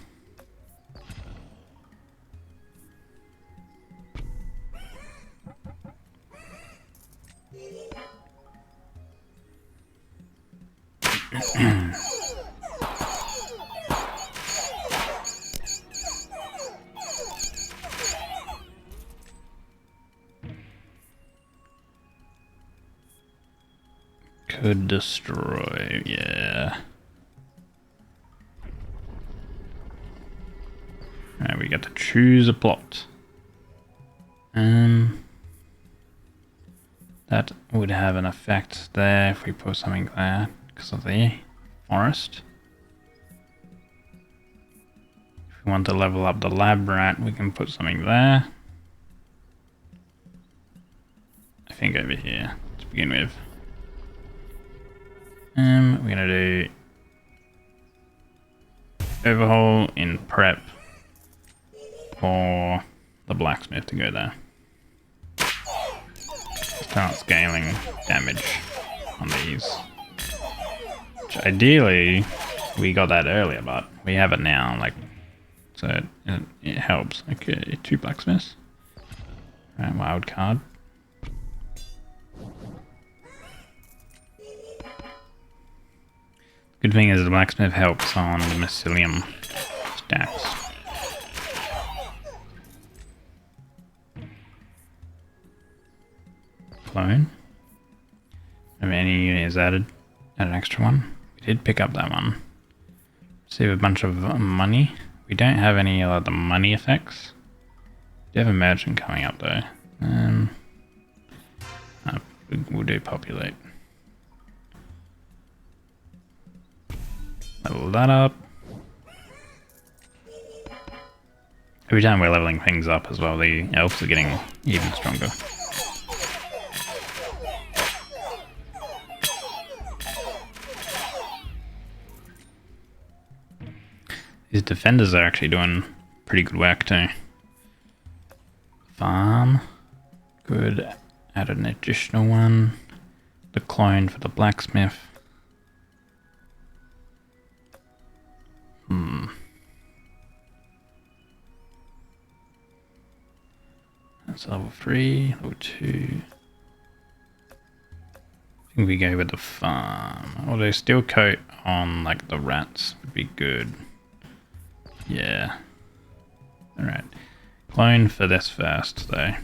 Could destroy, yeah. Alright, we got to choose a plot. That would have an effect there if we put something there because of the forest. If we want to level up the lab rat, we can put something there. I think over here to begin with. We're gonna do overhaul in prep for the blacksmith to go there. Start scaling damage on these. Which ideally we got that earlier, but we have it now, like, so it helps. Okay, 2 blacksmiths. Right, wild card. Good thing is the blacksmith helps on the mycelium stacks. Clone. If any unit is added, add an extra one. We did pick up that one. Save a bunch of money. We don't have any other money effects. We do have a merchant coming up though. We'll do populate. Level that up. Every time we're leveling things up as well, the elves are getting even stronger. These defenders are actually doing pretty good work too. Farm. Good. Add an additional one. The clone for the blacksmith. That's level 3, level 2. I think we go with the farm. Although steel coat on like the rats would be good. Yeah. Alright. Clone for this first, though.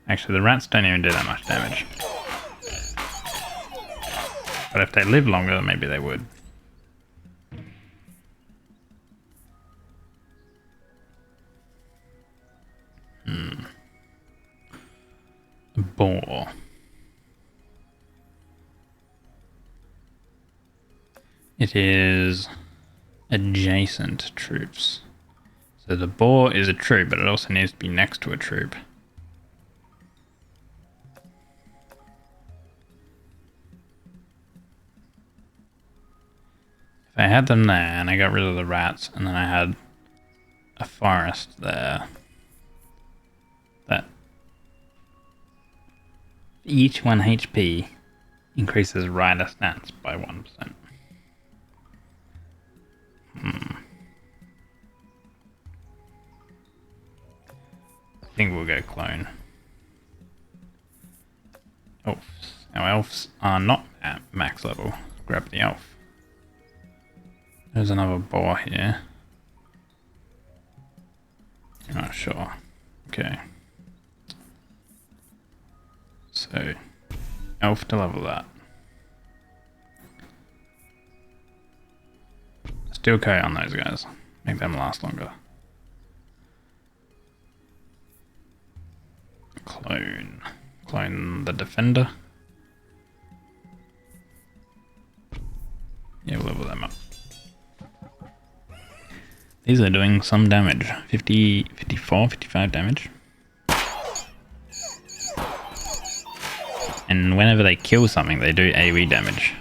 Actually, the rats don't even do that much damage. But if they live longer, maybe they would. Boar. It is adjacent troops. So the boar is a troop, but it also needs to be next to a troop. If I had them there and I got rid of the rats and then I had a forest there, that each 1 HP increases rider stats by 1%. I think we'll go clone. Elves. Our elves are not at max level. Grab the elf. There's another boar here. I'm not sure. Okay. So, elf to level that. Still carry on those guys. Make them last longer. Clone. Clone the defender. Yeah, we'll level them up. These are doing some damage. 50, 54, 55 damage. And whenever they kill something, they do AoE damage.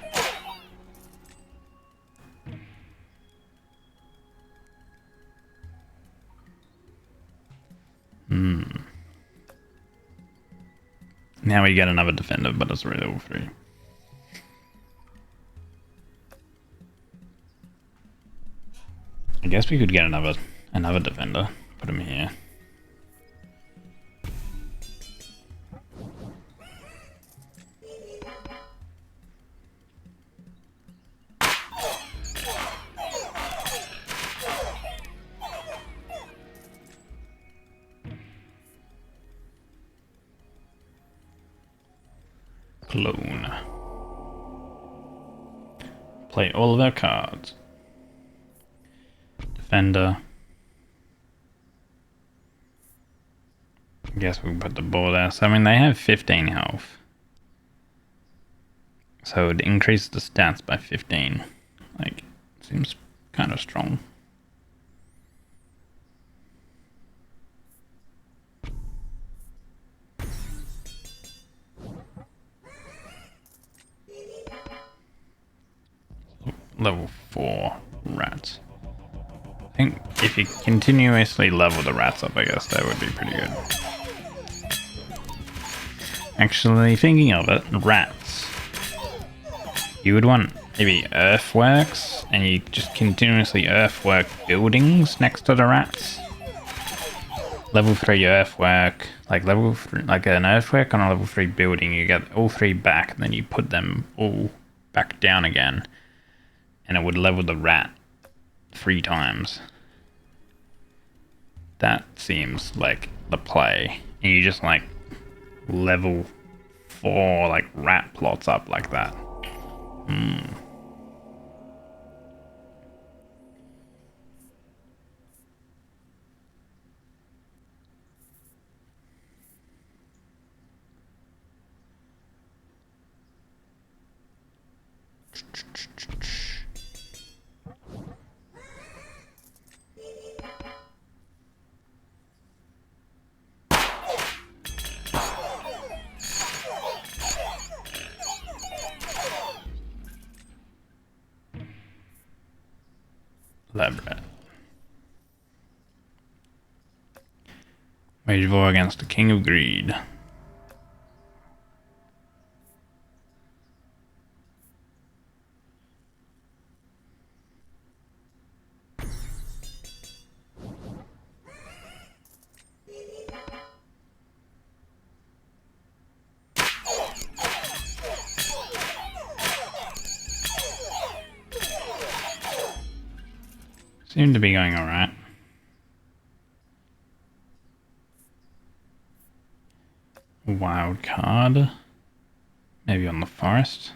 Now we get another defender, but it's already level 3. I guess we could get another defender. Put him here. Clone. Play all of our cards. Defender. I guess we can put the ball there. So I mean they have 15 health. So it increases the stats by 15. Like, seems kind of strong. Level 4 rats. I think if you continuously level the rats up, I guess that would be pretty good. Actually, thinking of it, rats. You would want maybe earthworks, and you just continuously earthwork buildings next to the rats. Level 3 earthwork, like an earthwork on a level 3 building, you get all 3 back, and then you put them all back down again. And it would level the rat 3 times. That seems like the play. And you just like level 4 like rat plots up like that. Lab rat. Wage war against the King of Greed. Seem to be going alright. Wild card. Maybe on the forest.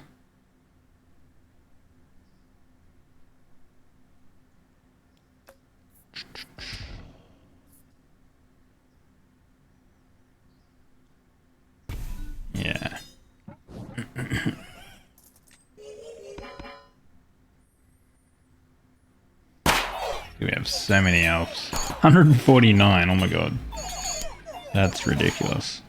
Yeah. We have so many elves. 149, oh my god. That's ridiculous.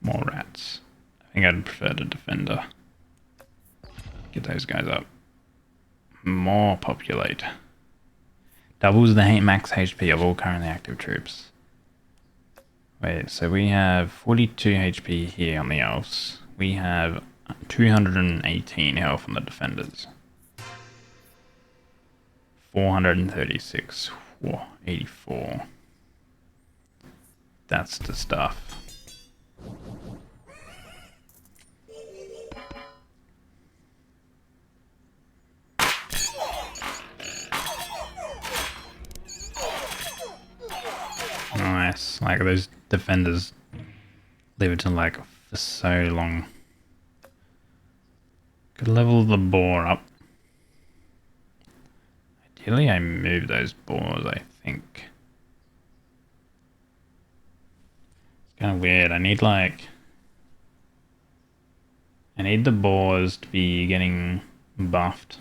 More rats. I think I'd prefer the defender. Get those guys up. More populate. Doubles the max HP of all currently active troops. Wait, so we have 42 HP here on the elves. We have 218 health on the defenders. 436. Whoa, 84. That's the stuff. Nice. Like those defenders leave it to like for so long. Could level the boar up. Ideally I move those boars, I think. It's kind of weird. I need the boars to be getting buffed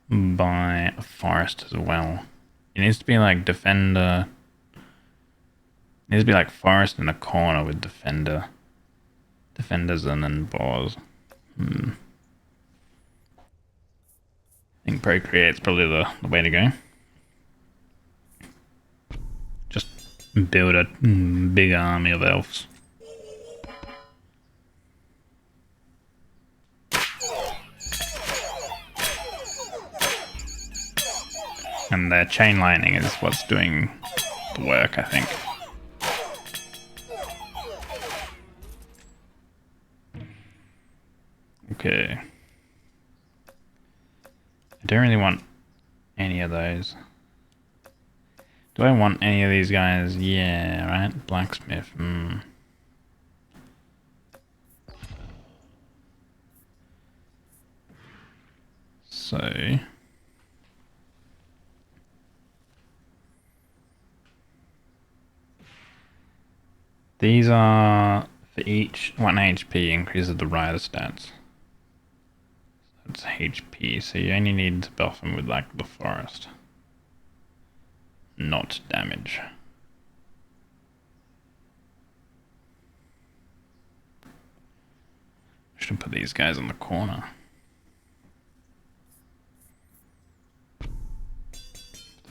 by a forest as well. It needs to be like defender. It needs to be like forest in the corner with defenders and then boars. I think Procreate's probably the way to go. Just build a big army of elves. And the chain lightning is what's doing the work, I think. Okay. I don't really want any of those. Do I want any of these guys? Yeah, right? Blacksmith. So... these are for each 1 HP increases the rider stats. That's HP, so you only need to buff them with like the forest. Not damage. Should put these guys in the corner. Put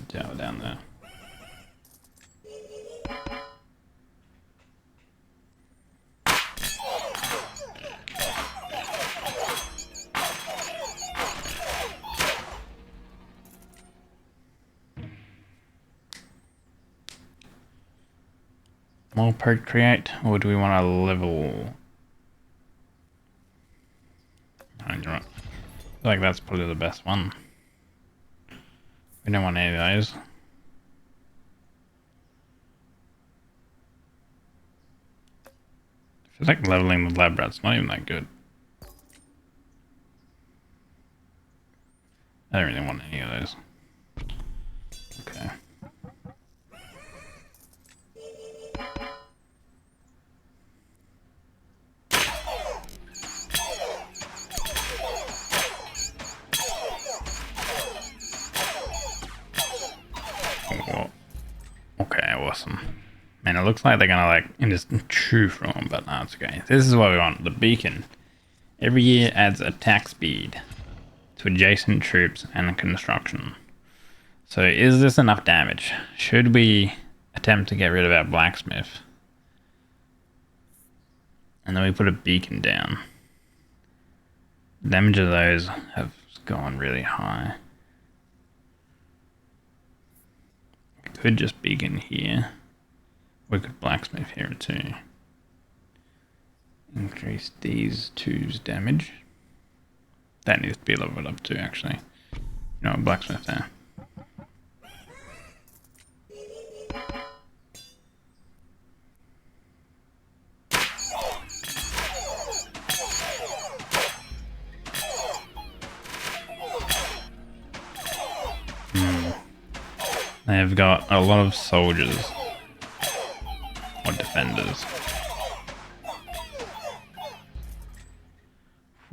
the tower down there. More Procreate, or do we want to level? Oh, you're right. I feel like that's probably the best one. We don't want any of those. I feel like leveling the lab rat's not even that good. I don't really want any of those. Okay. Okay, awesome. Man, it looks like they're gonna like just chew from them, but no, it's okay. This is what we want. The beacon. Every year adds attack speed to adjacent troops and construction. So is this enough damage? Should we attempt to get rid of our blacksmith? And then we put a beacon down. The damage of those have gone really high. We could just beacon here. We could blacksmith here too. Increase these two's damage. That needs to be leveled up too, actually. You know, blacksmith there. They've got a lot of soldiers. Or defenders.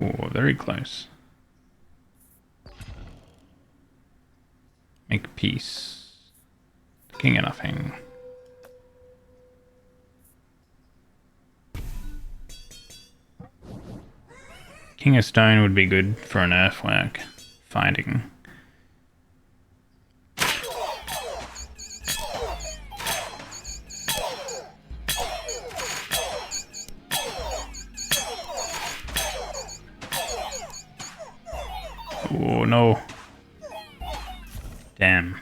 Oh, very close. Make peace. King of nothing. King of stone would be good for an earthwork fighting. Oh no. Damn.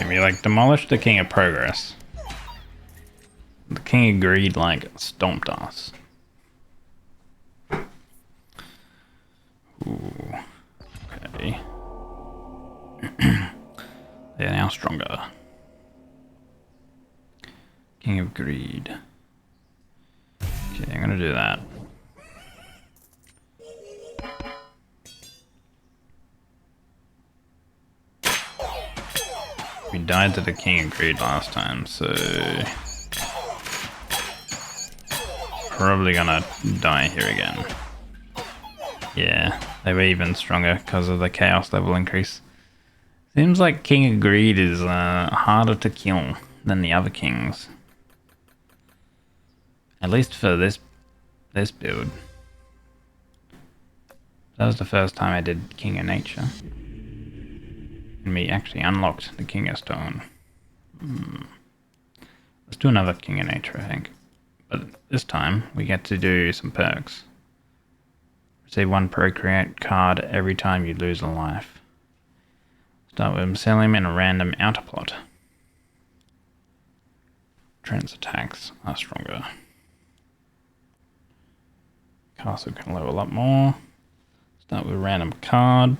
We like demolished the King of Progress. The King of Greed like stomped us. Ooh. Okay. They're now stronger. King of Greed. Okay, I'm gonna do that. We died to the King of Greed last time, so probably gonna die here again. Yeah, they were even stronger because of the chaos level increase. Seems like King of Greed is harder to kill than the other kings. At least for this build. That was the first time I did King of Nature. And we actually unlocked the King of Stone. Let's do another King of Nature, I think. But this time, we get to do some perks. Receive 1 procreate card every time you lose a life. Start with Mycelium in a random outer plot. Trent's attacks are stronger. Castle can level up more. Start with a random card.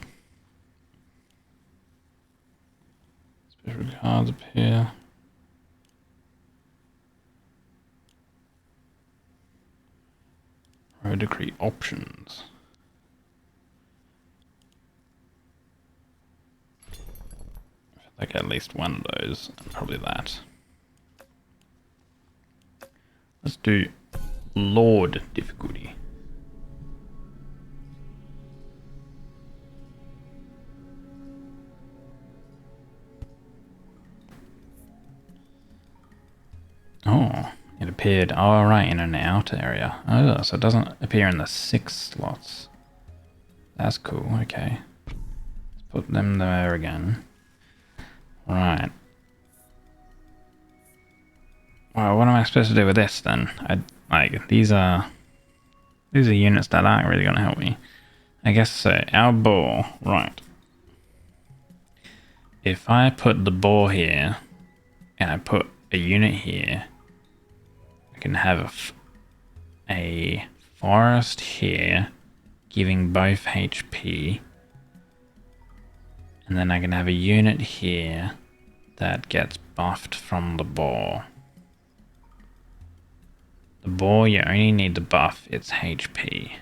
Special cards appear. Road decree options. Like at least one of those, and probably that. Let's do Lord difficulty. Oh, it appeared, oh right, in an outer area. Oh, so it doesn't appear in the 6 slots. That's cool, okay. Let's put them there again. Right. Well, what am I supposed to do with this then? These are units that aren't really gonna help me. I guess so. Our boar, right. If I put the boar here, and I put a unit here, I can have a forest here, giving both HP, and then I can have a unit here that gets buffed from the boar. The boar, you only need to buff its HP.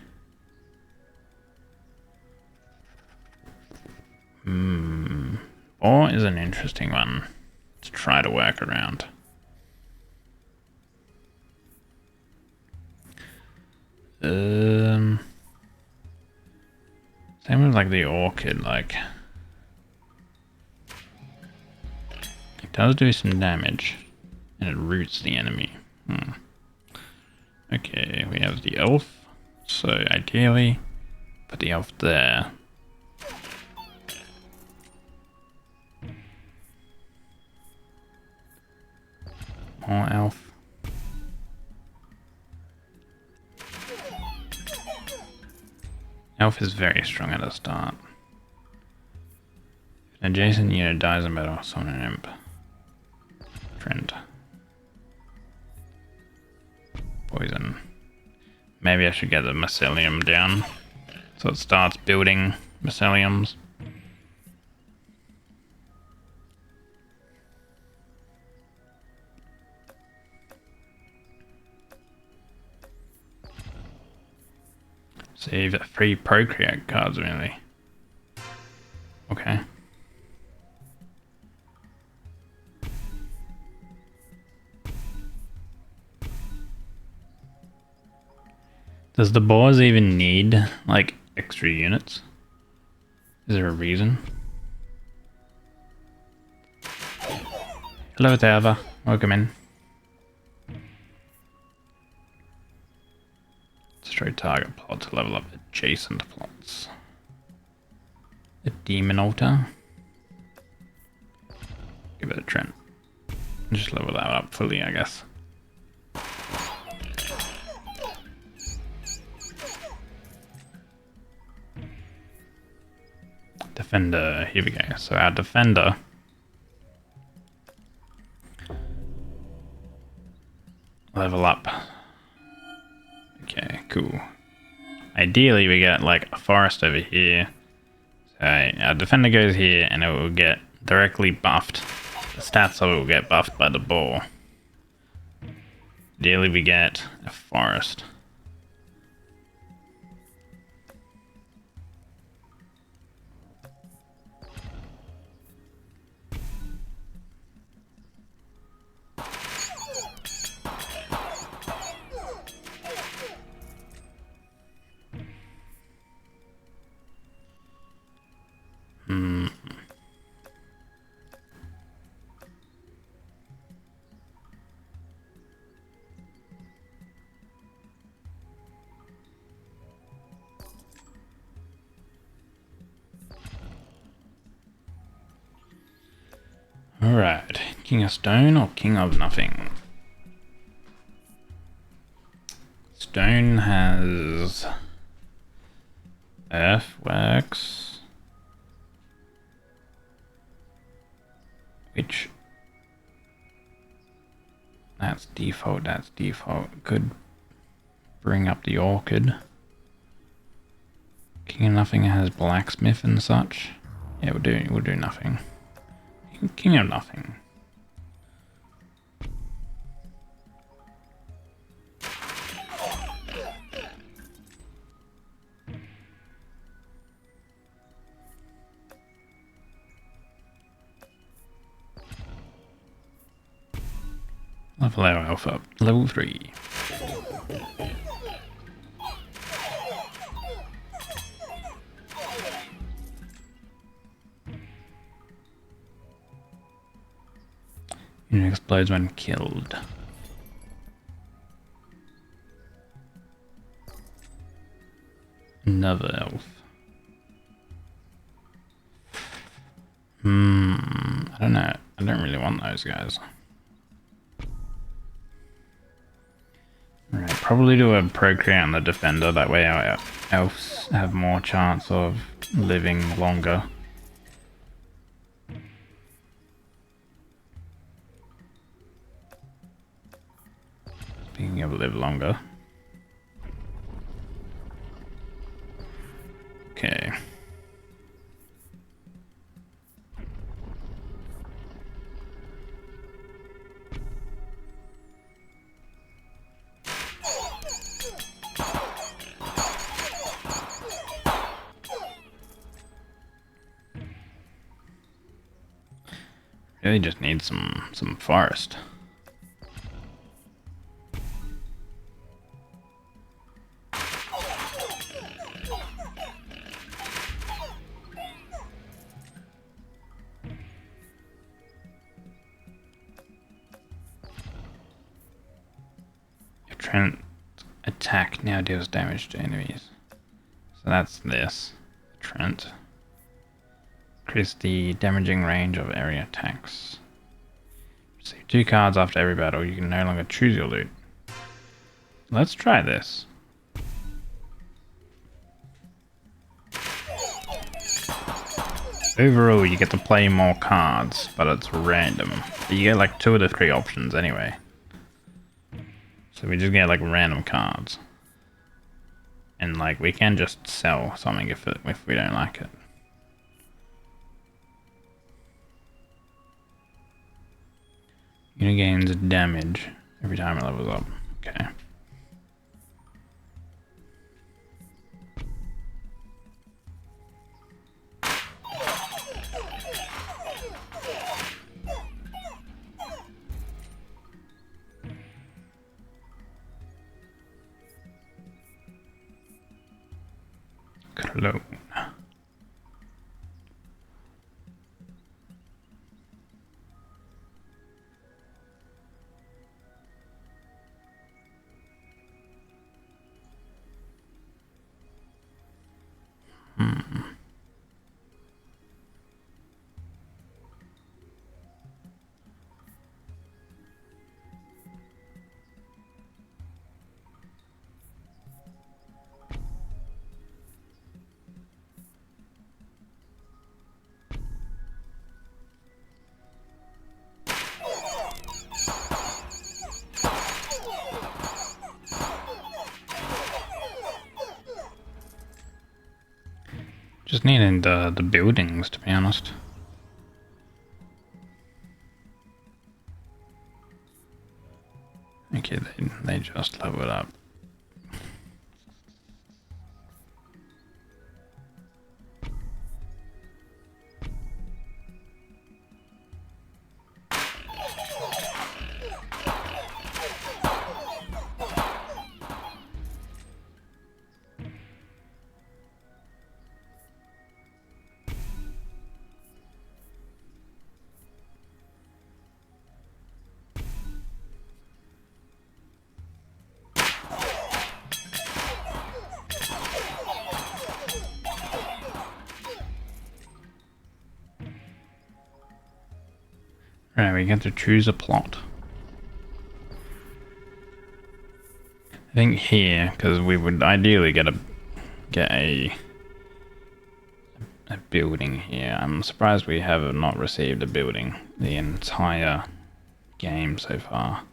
Boar is an interesting one to try to work around. Same with like the orchid, like it does do some damage and it roots the enemy. Okay, we have the elf, so ideally put the elf there. Poor elf. Elf is very strong at the start. If an adjacent unit dies in battle, summon an imp. Trent. Poison. Maybe I should get the mycelium down so it starts building myceliums. Save 3 procreate cards really. Okay. Does the boars even need like extra units? Is there a reason? Hello Tava, welcome in. Destroy target plot to level up adjacent plots. A demon altar. Give it a Trent. Just level that up fully, I guess. Defender, here we go. So our defender level up. Okay, cool. Ideally we get like a forest over here. So our defender goes here and it will get directly buffed. The stats of it will get buffed by the boar. Ideally we get a forest. Alright, King of Stone or King of Nothing? Stone has Earthworks, which that's default. Could bring up the Orchid. King of Nothing has Blacksmith and such. Yeah, we'll do Nothing. King of Nothing. Level our elf up. Level 3. Unit explodes when killed. Another elf. I don't know. I don't really want those guys. Alright, probably do a procreate on the defender, that way our elves have more chance of living longer. Speaking of live longer. Okay. Really just need some forest. Your Trent attack now deals damage to enemies. So that's this. Trent. Increase the damaging range of area attacks. Receive 2 cards after every battle. You can no longer choose your loot. Let's try this. Overall, you get to play more cards, but it's random. But you get like 2 of the 3 options anyway. So we just get like random cards. And like we can just sell something if we don't like it. Unit gains damage every time it levels up. Okay. Cologne. Just needing the buildings, to be honest. Okay, they just leveled up. Right, we get to choose a plot. I think here, because we would ideally get a building here. I'm surprised we have not received a building the entire game so far.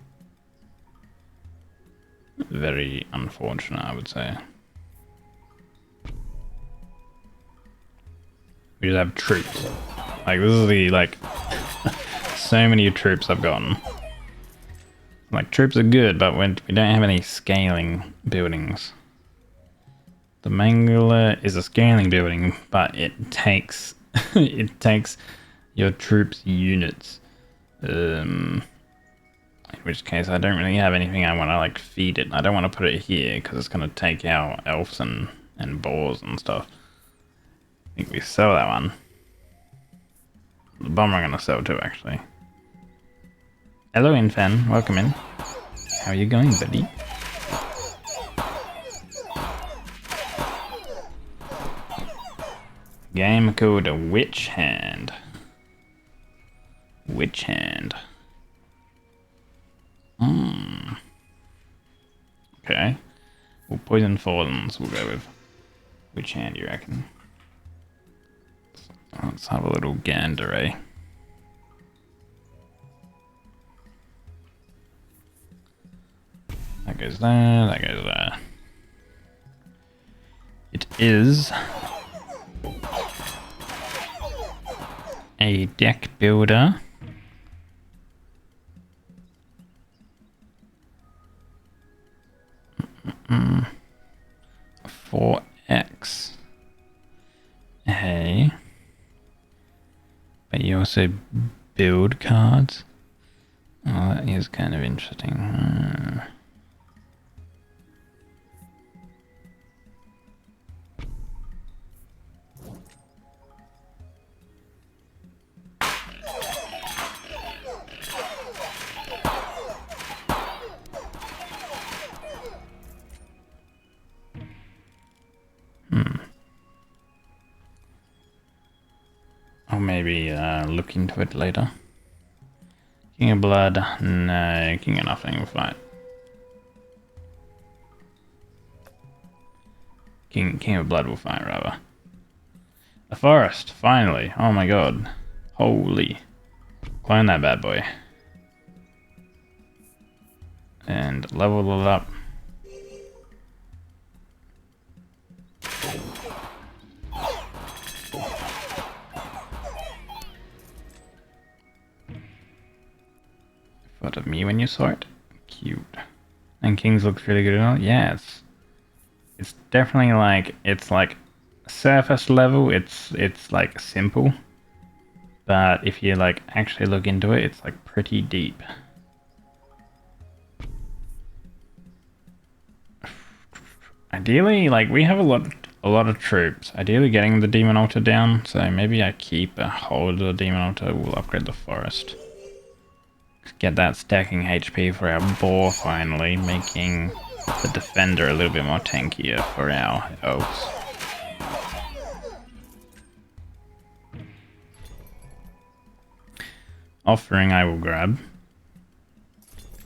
Very unfortunate, I would say. We just have troops. Like, this is the, like, so many troops I've gotten. Like, troops are good, but we don't have any scaling buildings. The Mangler is a scaling building, but it takes it takes your troops' units. In which case, I don't really have anything I want to like feed it. I don't want to put it here because it's going to take out elves and boars and stuff. I think we sell that one. The bomber I'm going to sell too, actually. Hello, Infan. Welcome in. How are you going, buddy? Game called Witch Hand. Witch Hand. Okay. Well, Poison Fallens we'll go with. Witch Hand, you reckon? Let's have a little gander, eh? That goes there, that goes there. It is a deck builder. Mm-mm. 4X. Hey. But you also build cards. Oh, that is kind of interesting. I'll maybe look into it later. King of Blood, no. King of Nothing will fight. King of Blood will fight, rather. A forest, finally. Oh my god. Holy. Clone that bad boy. And level it up. What of me when you saw it? Cute. And Kings looks really good at all. Yeah, it's definitely like, it's like surface level, it's like simple. But if you like actually look into it, it's like pretty deep. Ideally, like we have a lot of troops. Ideally getting the Demon Altar down, so maybe I keep a hold of the Demon Altar, we'll upgrade the forest. Get that stacking HP for our boar finally, making the defender a little bit more tankier for our elves. Offering I will grab.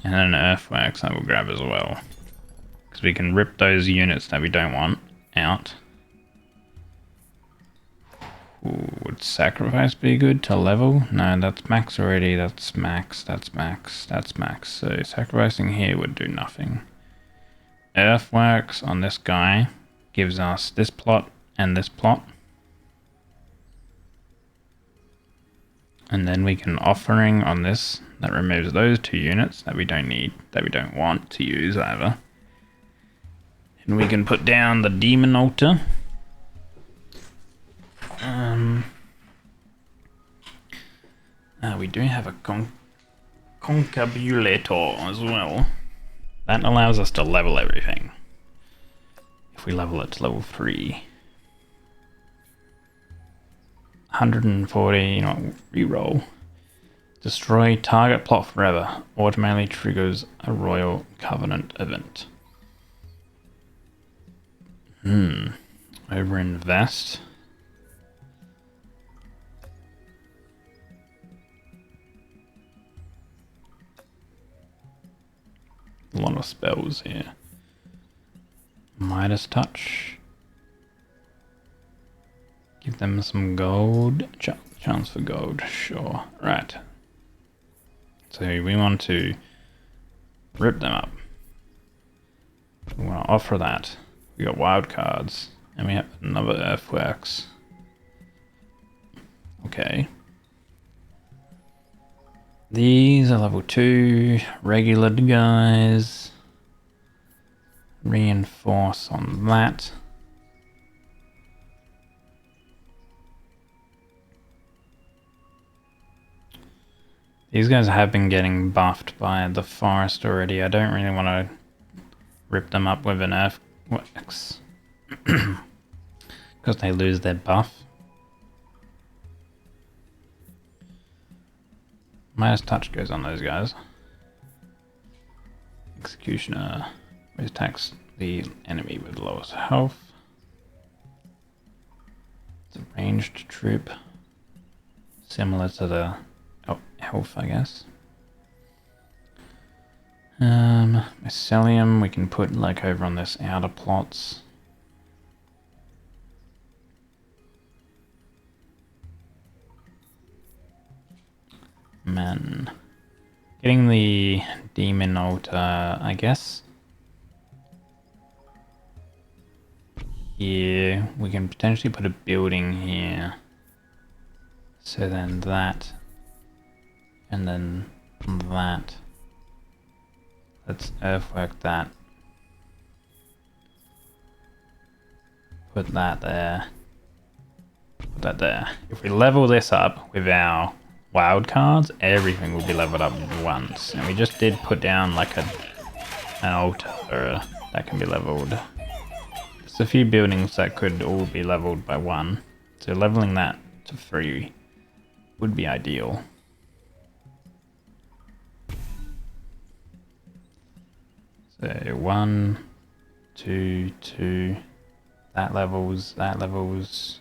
And then Earthworks I will grab as well. Because we can rip those units that we don't want out. Ooh, would Sacrifice be good to level? No, that's max already. That's max, that's max, that's max. So sacrificing here would do nothing. Earthworks on this guy gives us this plot and this plot. And then we can Offering on this. That removes those 2 units that we don't need, that we don't want to use either. And we can put down the Demon Altar. We do have a Concabulator as well. That allows us to level everything. If we level it to level 3. 140, you know, reroll. Destroy target plot forever. Automatically triggers a Royal Covenant event. Overinvest. A lot of spells here. Midas Touch. Give them some gold. Chance for gold, sure. Right. So we want to rip them up. We want to offer that. We got wild cards. And we have another Earthworks. Okay. These are level 2. Regular guys. Reinforce on that. These guys have been getting buffed by the forest already. I don't really want to rip them up with an Earthworks. Because they lose their buff. Midas Touch goes on those guys. Executioner attacks the enemy with lowest health. It's a ranged troop. Similar to the health, I guess. Mycelium we can put like over on this outer plots. Man. Getting the Demon Altar, I guess. Here, we can potentially put a building here. So then that. And then that. Let's Earthwork that. Put that there. Put that there. If we level this up with our wild cards, everything will be leveled up once. And we just did put down like an altar that can be leveled. There's a few buildings that could all be leveled by 1. So leveling that to 3 would be ideal. So 1, 2, 2. That levels, that levels.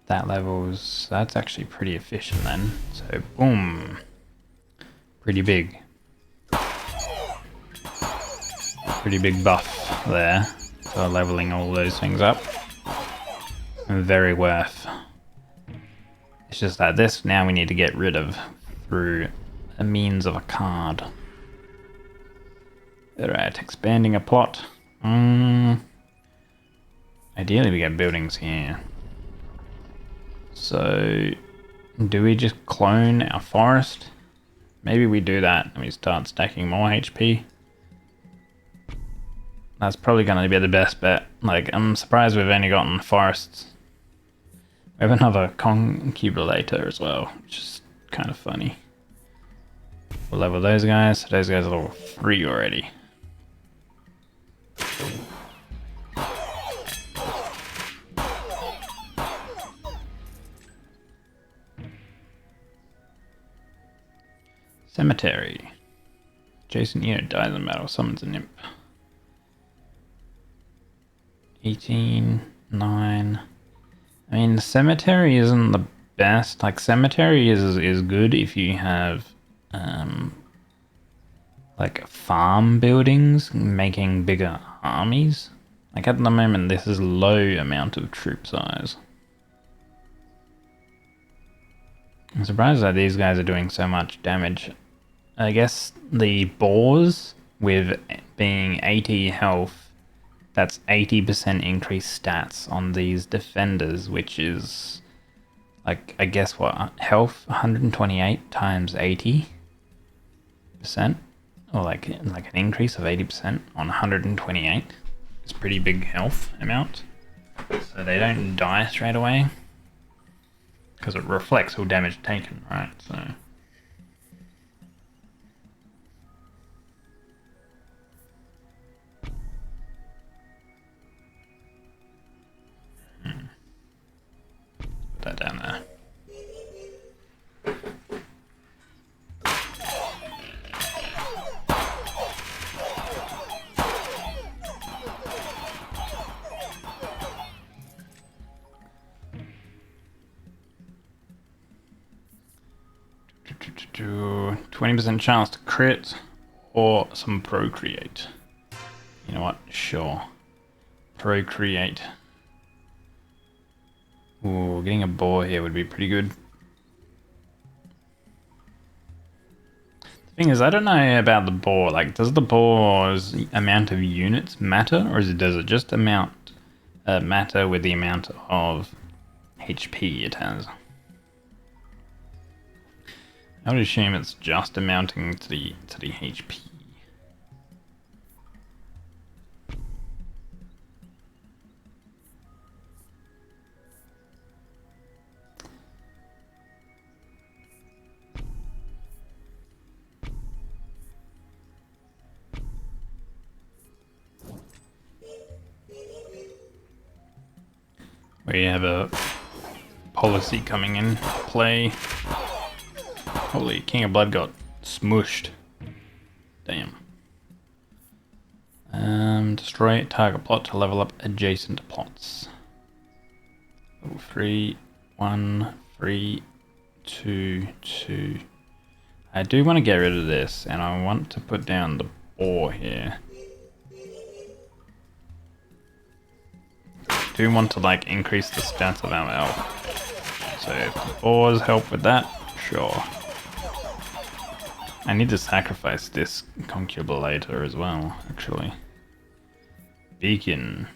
That levels, that's actually pretty efficient then. So boom. pretty big. Pretty big buff there. So leveling all those things up. Very worth. It's just that this now we need to get rid of through a means of a card. Alright, expanding a plot. Ideally we get buildings here. So, do we just clone our forest? Maybe we do that and we start stacking more HP. That's probably going to be the best bet. Like, I'm surprised we've only gotten forests. We have another concubulator as well, which is kind of funny. We'll level those guys. Those guys are level 3 already. Cemetery. Adjacent unit dies in battle, summons an imp. 18, 9. I mean, the cemetery isn't the best. Like, cemetery is good if you have, like, farm buildings making bigger armies. Like, at the moment, this is low amount of troop size. I'm surprised that these guys are doing so much damage. I guess the boars, with being 80 health, that's 80% increased stats on these defenders, which is, like, I guess what, health 128 times 80%? Or like an increase of 80% on 128. It's a pretty big health amount. So they don't die straight away. Because it reflects all damage taken, right? So... Put that down there. Do 20% chance to crit or some procreate. You know what? Sure. Procreate. Ooh, getting a boar here would be pretty good. The thing is, I don't know about the boar. Like, does the boar's amount of units matter, or does it just matter with the amount of HP it has? I would assume it's just amounting to the HP. We have a policy coming in play. Holy, King of Blood got smushed. Damn. Destroy target plot to level up adjacent plots. Level 3, 1, 3, 2, 2. I do want to get rid of this, and I want to put down the boar here. I do want to, like, increase the stats of our elf. So if the boars help with that, sure. I need to sacrifice this concubulator as well, actually. Beacon.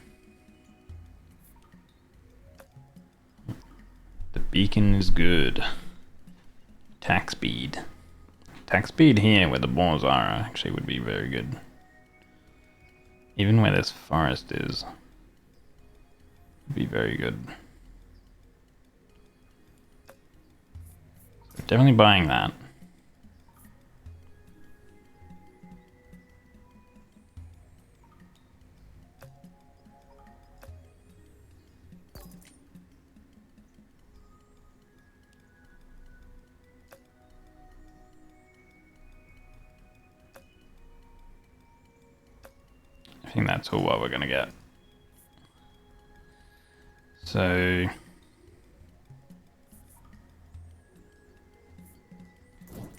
The beacon is good. Attack speed. Attack speed here where the boars are actually would be very good. Even where this forest is. Would be very good. So definitely buying that. I think that's all what we're gonna get. So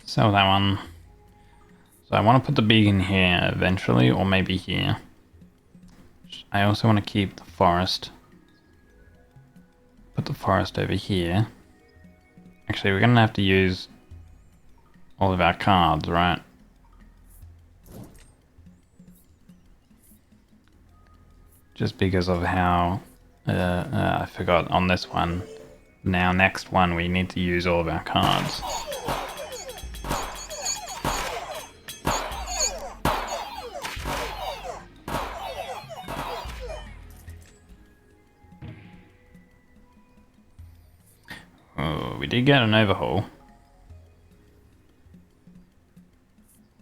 sell that one. So I want to put the beacon here eventually, or maybe here. I also want to keep the forest. Put the forest over here. Actually, we're going to have to use all of our cards, right? Just because of how... I forgot on this one. Now, next one, we need to use all of our cards. Oh, we did get an overhaul.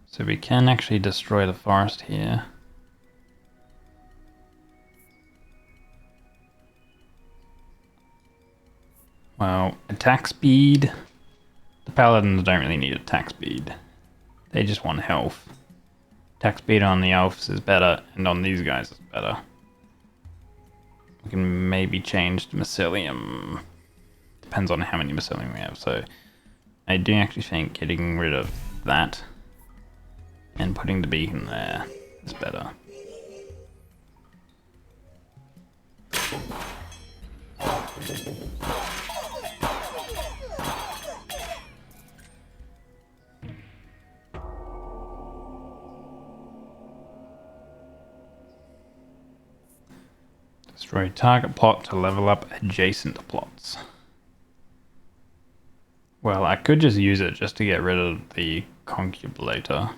So we can actually destroy the forest here. Well, attack speed. The paladins don't really need attack speed. They just want health. Attack speed on the elves is better, and on these guys is better. We can maybe change to mycelium. Depends on how many mycelium we have. So I do actually think getting rid of that and putting the beacon there is better. Destroy target plot to level up adjacent plots. Well, I could just use it just to get rid of the concubulator.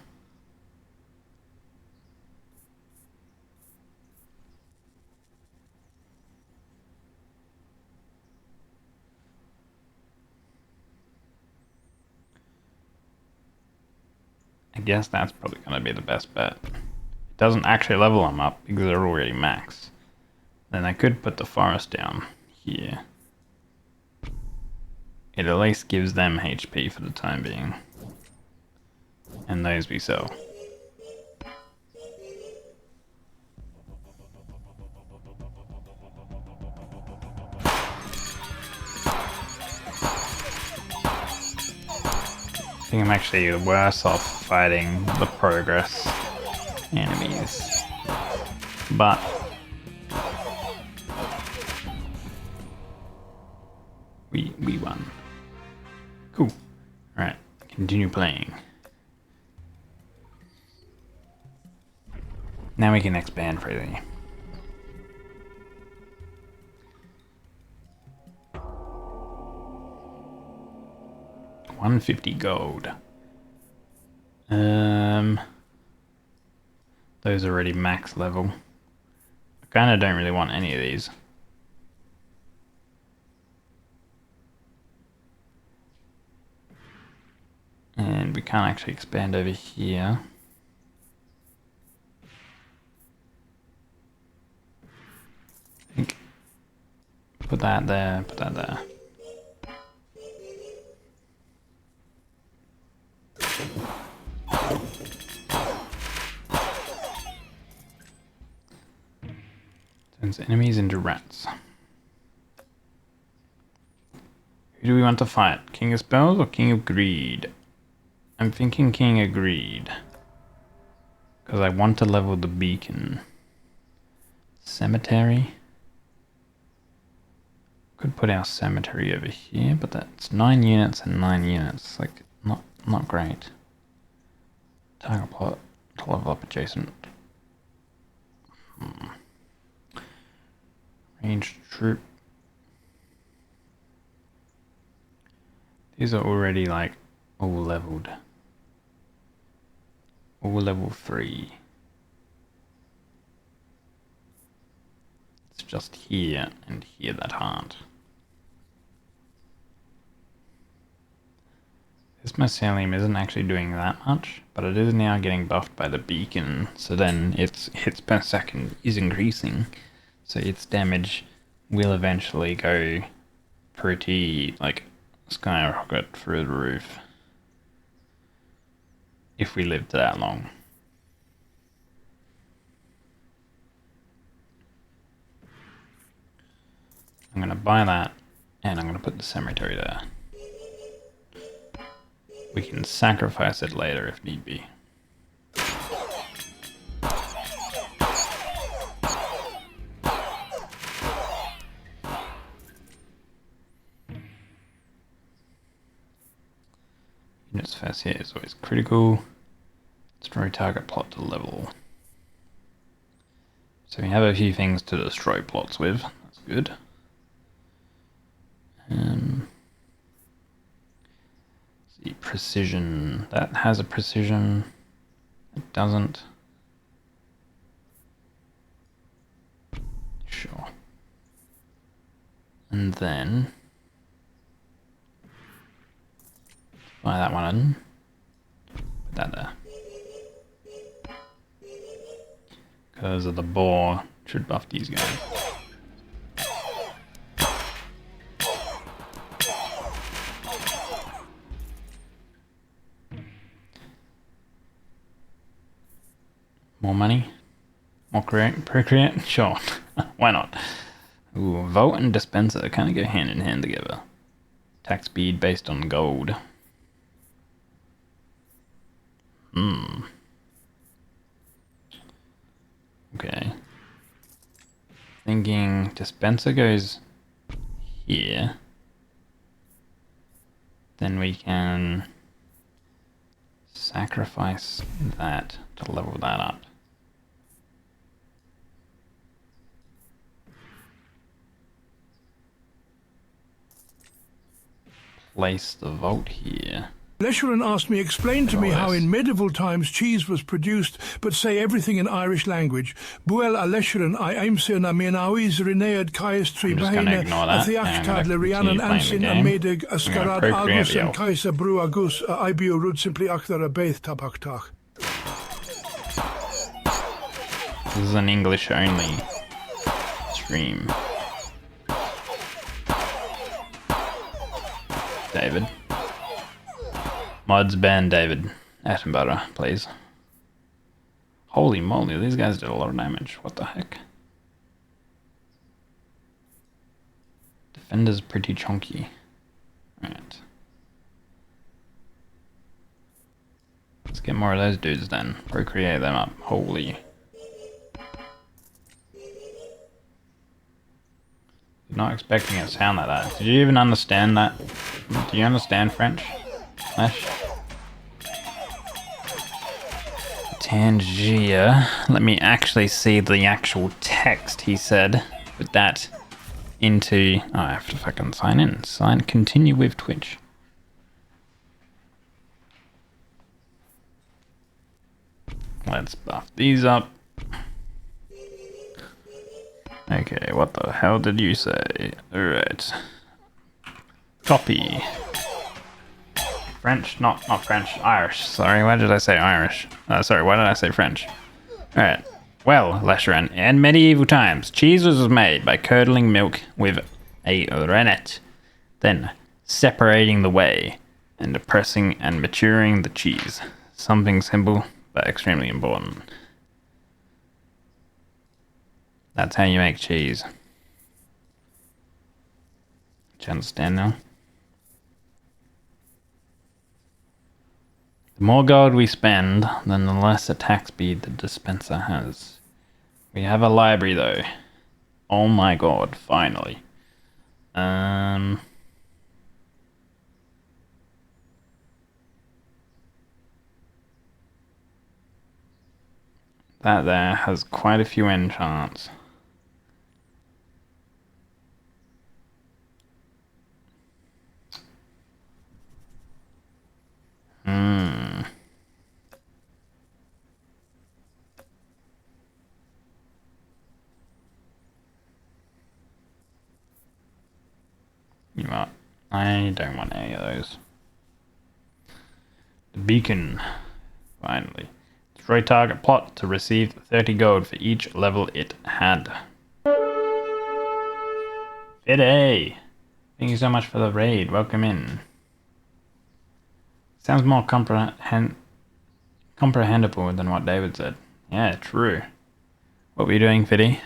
I guess that's probably going to be the best bet. It doesn't actually level them up because they're already max. Then I could put the forest down here. It at least gives them HP for the time being. And those we sell. I think I'm actually worse off fighting the progress enemies. But we won. Cool. Alright, continue playing. Now we can expand freely. $150 gold. Those are already max level. I kinda don't really want any of these. And we can't actually expand over here. I think put that there, put that there. Turns enemies into rats. Who do we want to fight? King of Spells or King of Greed? I'm thinking King of Greed. Because I want to level the beacon. Cemetery. Could put our cemetery over here, but that's 9 units and 9 units. Like, not great. Target plot to level up adjacent. Ranged troop. These are already like all leveled. All level 3. It's just here and here that aren't. This mycelium isn't actually doing that much, but it is now getting buffed by the beacon, so then its hits per second is increasing, so its damage will eventually go pretty, like, skyrocket through the roof. If we lived that long. I'm gonna buy that, and I'm gonna put the cemetery there. We can sacrifice it later if need be. first hit is always critical. Destroy target plot to level. So we have a few things to destroy plots with. That's good. See, precision. That has a precision. It doesn't. Sure. And then fire that one in. Put that there. Because of the boar, should buff these guys. More money? More procreate? Sure. Why not? Ooh, Vault and Dispenser kind of go hand in hand together. Attack speed based on gold. Okay. Thinking Dispenser goes here. Then we can sacrifice that to level that up. Place the Vault here. Leshuran asked me, explain to me how in medieval times cheese was produced, but say everything in Irish language. Buel a Leshuran I aimse na menawiz rinead kais tri bahina a theachtad le Rhiannon Ansin a medig a scarad agus and kaisa bru agus a ibio rud simply akthar a beth tabaktach. This is an English only stream. David. Mods ban David Attenborough, please. Holy moly, these guys did a lot of damage. What the heck? Defender's pretty chunky. Alright. Let's get more of those dudes then. Procreate them up. Holy. Not expecting it to sound like that. Did you even understand that? Do you understand French? Ash? Tangia. Let me actually see the actual text he said. Put that into... Oh, I have to fucking sign in. Continue with Twitch. Let's buff these up. Okay, what the hell did you say? Alright. Copy. French, not French, Irish. Sorry, why did I say Irish? Sorry, why did I say French? Alright. Well, Leshuran, in medieval times, cheese was made by curdling milk with a rennet, then separating the whey, and pressing and maturing the cheese. Something simple, but extremely important. That's how you make cheese. Do you understand now? The more gold we spend, then the less attack speed the dispenser has. We have a library though. Oh my god, finally. That there has quite a few enchants. You know what? I don't want any of those. The beacon. Finally. Destroy target plot to receive 30 gold for each level it had. Fide! Thank you so much for the raid. Welcome in. Sounds more comprehensible than what David said. Yeah, true. What were you doing, Fiddy?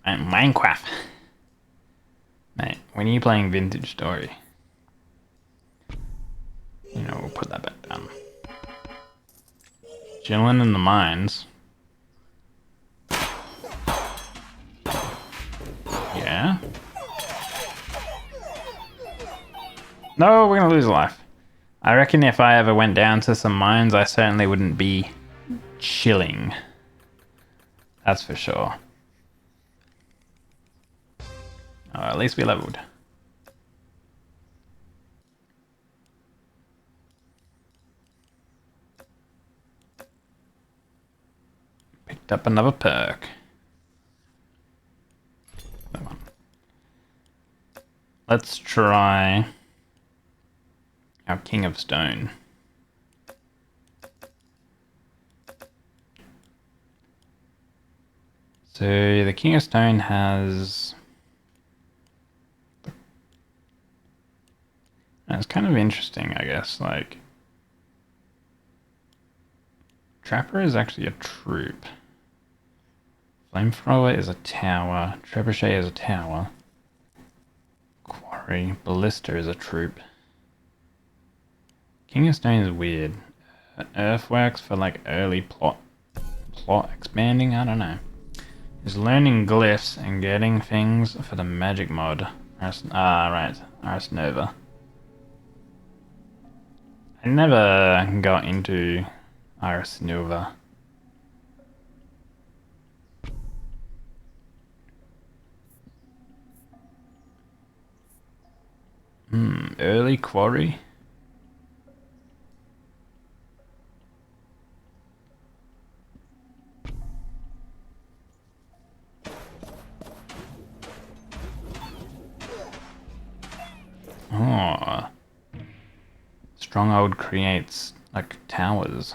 Minecraft. Mate, when are you playing Vintage Story? You know, we'll put that back down. Chilling in the mines. No, we're gonna lose a life. I reckon if I ever went down to some mines, I certainly wouldn't be chilling. That's for sure. Oh, at least we leveled. Picked up another perk. Come on. Let's try our King of Stone. So the King of Stone has... It's kind of interesting, I guess, like... Trapper is actually a troop. Flamethrower is a tower. Trebuchet is a tower. Quarry. Ballista is a troop. King of Stone is weird. Earthworks for like early plot expanding, I don't know. Is learning glyphs and getting things for the magic mod. Right. Ars Nova. I never got into Ars Nova. Early quarry. Oh. Stronghold creates like towers.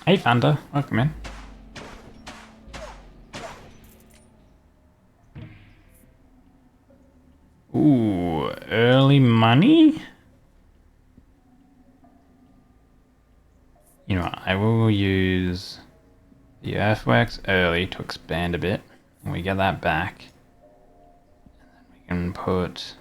Hey Thunder, welcome in. Ooh, early money? You know what, I will use the Earthworks early to expand a bit. And we get that back. And then we can put...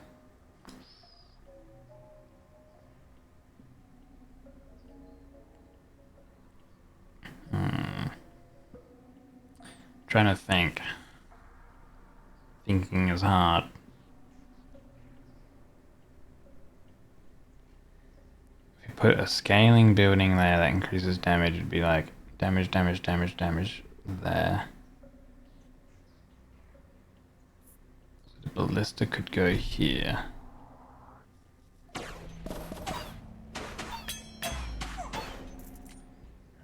Trying to think. Thinking is hard. If we put a scaling building there that increases damage, it'd be like damage there. So the ballista could go here.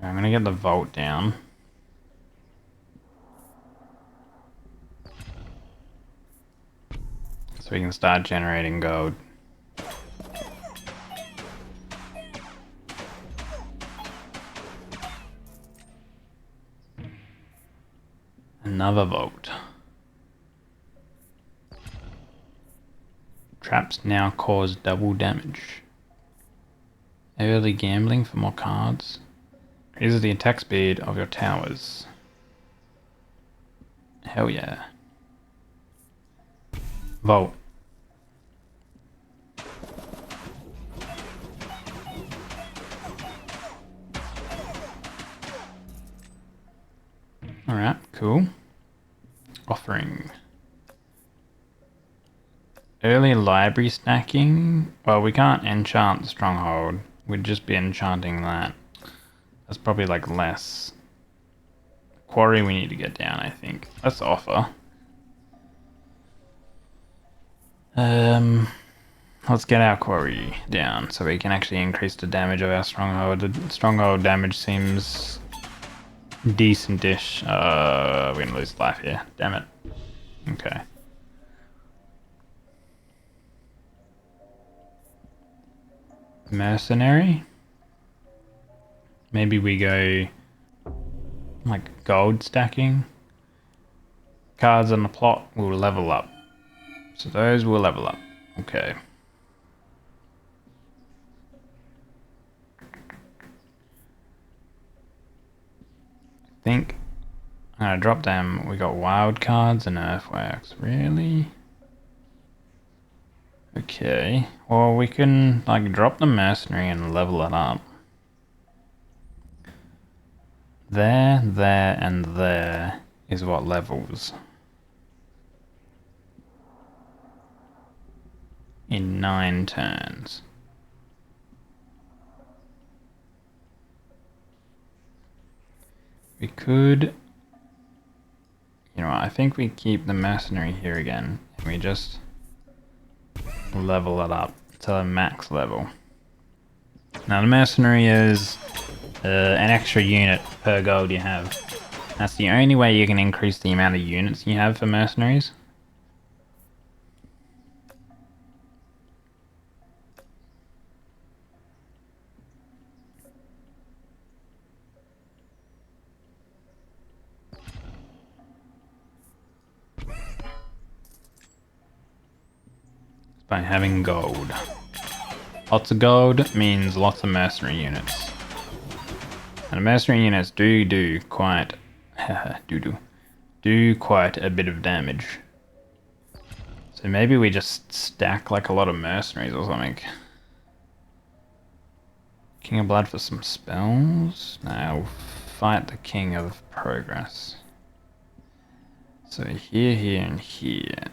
I'm gonna get the vault down. So we can start generating gold. Another vault. Traps now cause double damage. Early gambling for more cards. Increases the attack speed of your towers. Hell yeah. Vault. Alright, cool. Offering. Early library stacking. Well, we can't enchant the stronghold. We'd just be enchanting that. That's probably like less. Quarry we need to get down, I think. Let's offer. Let's get our quarry down so we can actually increase the damage of our stronghold. The stronghold damage seems decent-ish. We're gonna lose life here. Damn it. Okay. Mercenary? Maybe we go like gold stacking. Cards on the plot will level up. So those will level up. Okay. I think I'm gonna drop them. We got wild cards and earthworks. Really? Okay, well we can like drop the mercenary and level it up. There, there, and there is what levels. In 9 turns. We could, you know, I think we keep the mercenary here again, and we just level it up to the max level. Now the mercenary is an extra unit per gold you have. That's the only way you can increase the amount of units you have for mercenaries. By having gold. Lots of gold means lots of mercenary units. And mercenary units do quite a bit of damage. So maybe we just stack like a lot of mercenaries or something. King of Blood for some spells? Now we'll fight the King of Progress. So here, here, and here.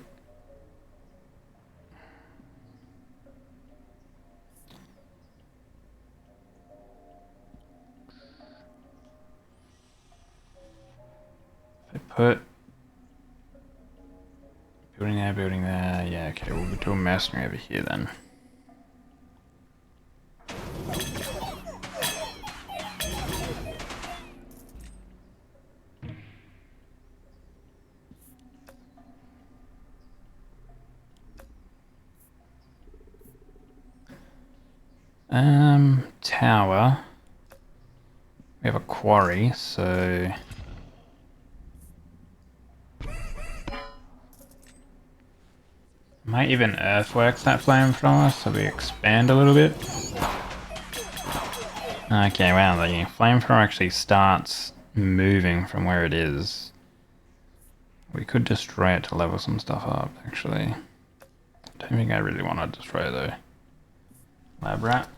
Put building there, yeah, okay, we'll do a mercenary over here then. Tower. We have a quarry, so might even earthworks that flamethrower so we expand a little bit. Okay, wow, the flamethrower actually starts moving from where it is. We could destroy it to level some stuff up, actually. Don't think I really want to destroy it though. Lab rat.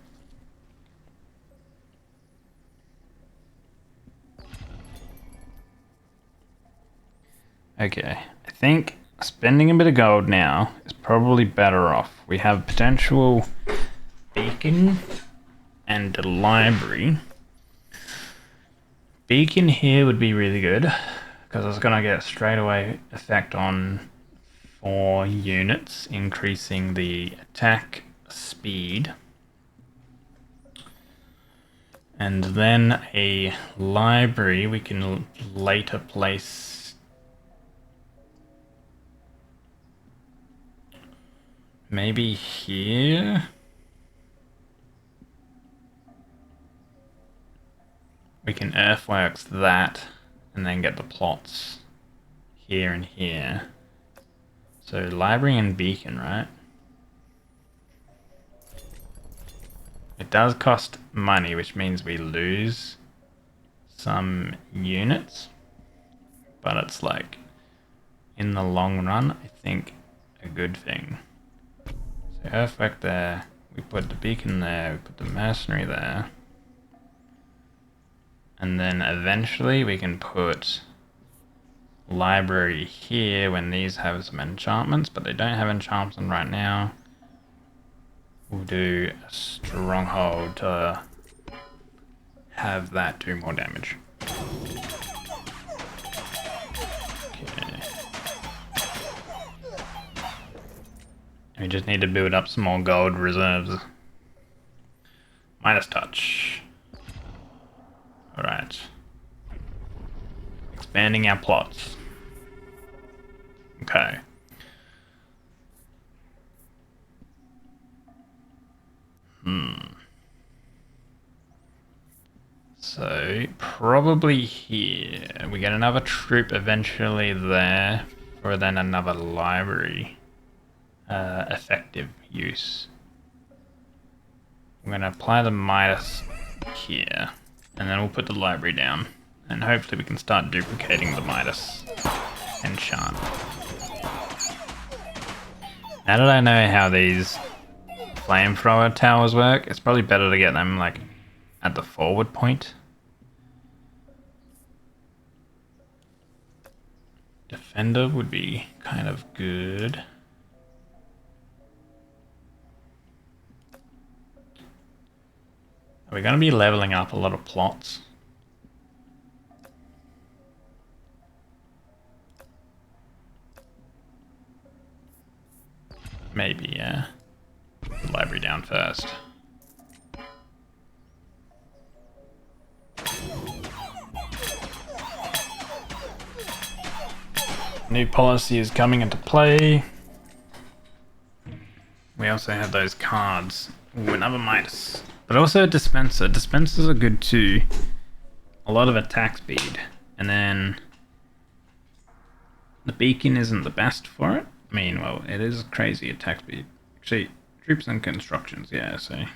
Okay, I think spending a bit of gold now is probably better off. We have potential beacon and a library. Beacon here would be really good because it's going to get straight away effect on 4 units, increasing the attack speed. And then a library we can later place. Maybe here? We can earthworks that and then get the plots here and here. So library and beacon, right? It does cost money, which means we lose some units. But it's like, in the long run, I think a good thing. So earthwork there, we put the beacon there, we put the mercenary there. And then eventually we can put library here when these have some enchantments, but they don't have enchantments right now. We'll do a stronghold to have that do more damage. We just need to build up some more gold reserves. Midas touch. Alright. Expanding our plots. Okay. So, probably here. We get another troop eventually there, or then another library. Effective use. I'm going to apply the Midas here, and then we'll put the library down, and hopefully we can start duplicating the Midas enchant. How did I know how these flamethrower towers work? It's probably better to get them like at the forward point. Defender would be kind of good. Are we going to be leveling up a lot of plots? Maybe, yeah. The library down first. New policy is coming into play. We also have those cards. Ooh, another Midas. But also a dispenser. Dispensers are good too. A lot of attack speed. And then the beacon isn't the best for it. I mean, well, it is crazy attack speed. Actually, troops and constructions, yeah, so it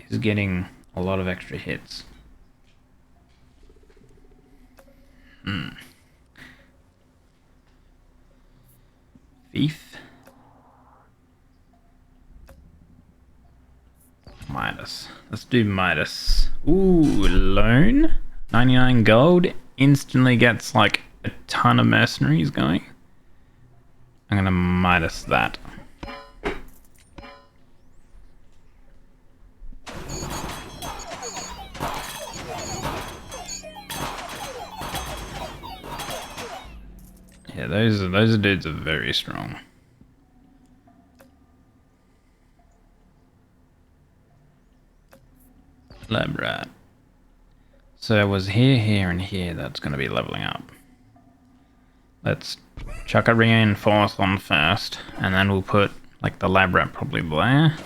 is getting a lot of extra hits. Thief. Midas. Let's do Midas. Ooh, loan. 99 gold. Instantly gets like a ton of mercenaries going. I'm gonna Midas that. Yeah, those dudes are very strong. Lab rat. So it was here, here, and here that's going to be leveling up. Let's chuck a reinforce on first, and then we'll put like the lab rat probably there.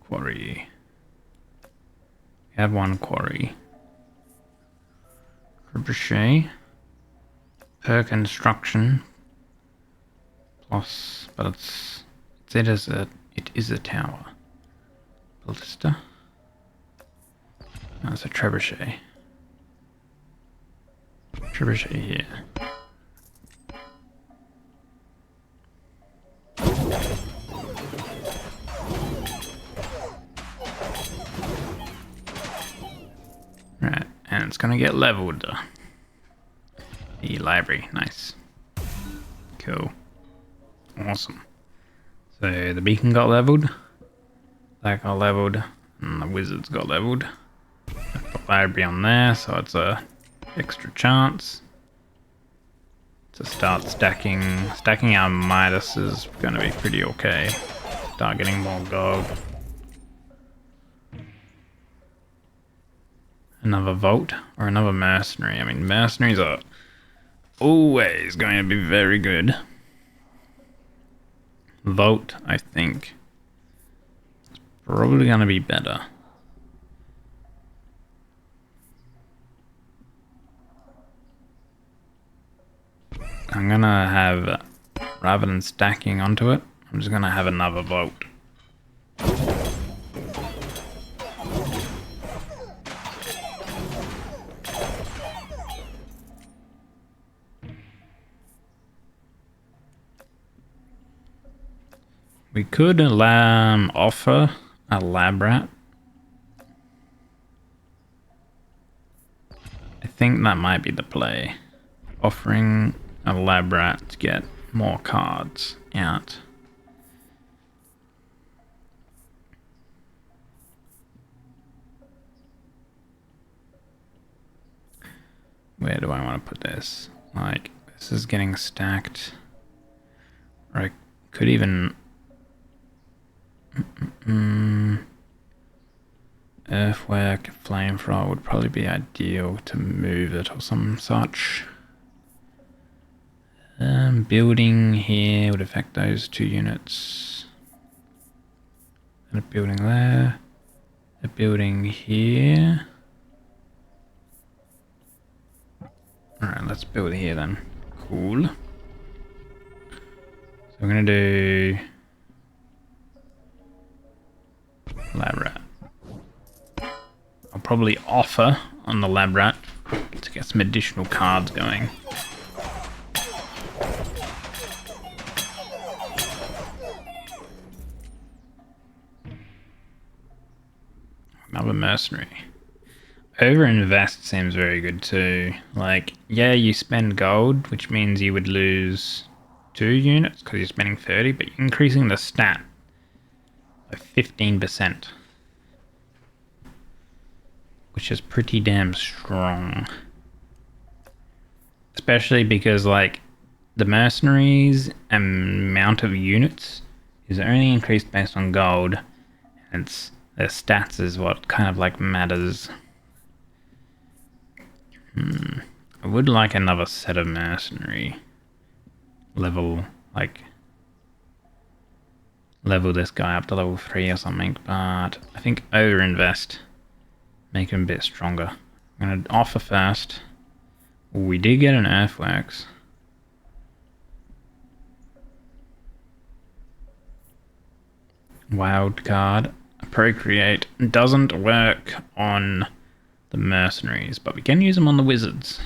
Quarry. We have one quarry. Trebuchet. Per construction. Plus, but it is a tower. Ballista. That's a trebuchet. Trebuchet here. Right, and it's gonna get leveled. The library, nice. Cool. Awesome. So the beacon got leveled, that got leveled, and the wizards got leveled. Put the library on there, so it's a extra chance to start stacking. Stacking our Midas is going to be pretty okay. Start getting more gold. Another vault or another mercenary. I mean, mercenaries are always going to be very good. Vault, I think, is probably going to be better. I'm going to have, rather than stacking onto it, I'm just going to have another vault. We could offer a lab rat. I think that might be the play. Offering a lab rat to get more cards out. Where do I want to put this? Like, this is getting stacked. Or I could even... Earthwork, flamethrower would probably be ideal to move it or some such. Building here would affect those 2 units. And a building there. A building here. Alright, let's build here then. Cool. So we're gonna do lab rat. probably offer on the lab rat to get some additional cards going. Another mercenary. Overinvest seems very good too. Like, yeah, you spend gold, which means you would lose 2 units because you're spending 30, but you're increasing the stat by 15%. Which is pretty damn strong. Especially because, like, the mercenaries amount of units is only increased based on gold, and it's their stats is what kind of like matters. I would like another set of mercenary level, like level this guy up to level 3 or something, but I think overinvest, make him a bit stronger. I'm gonna offer first. We did get an earthworks. Wild card. Procreate doesn't work on the mercenaries, but we can use them on the wizards.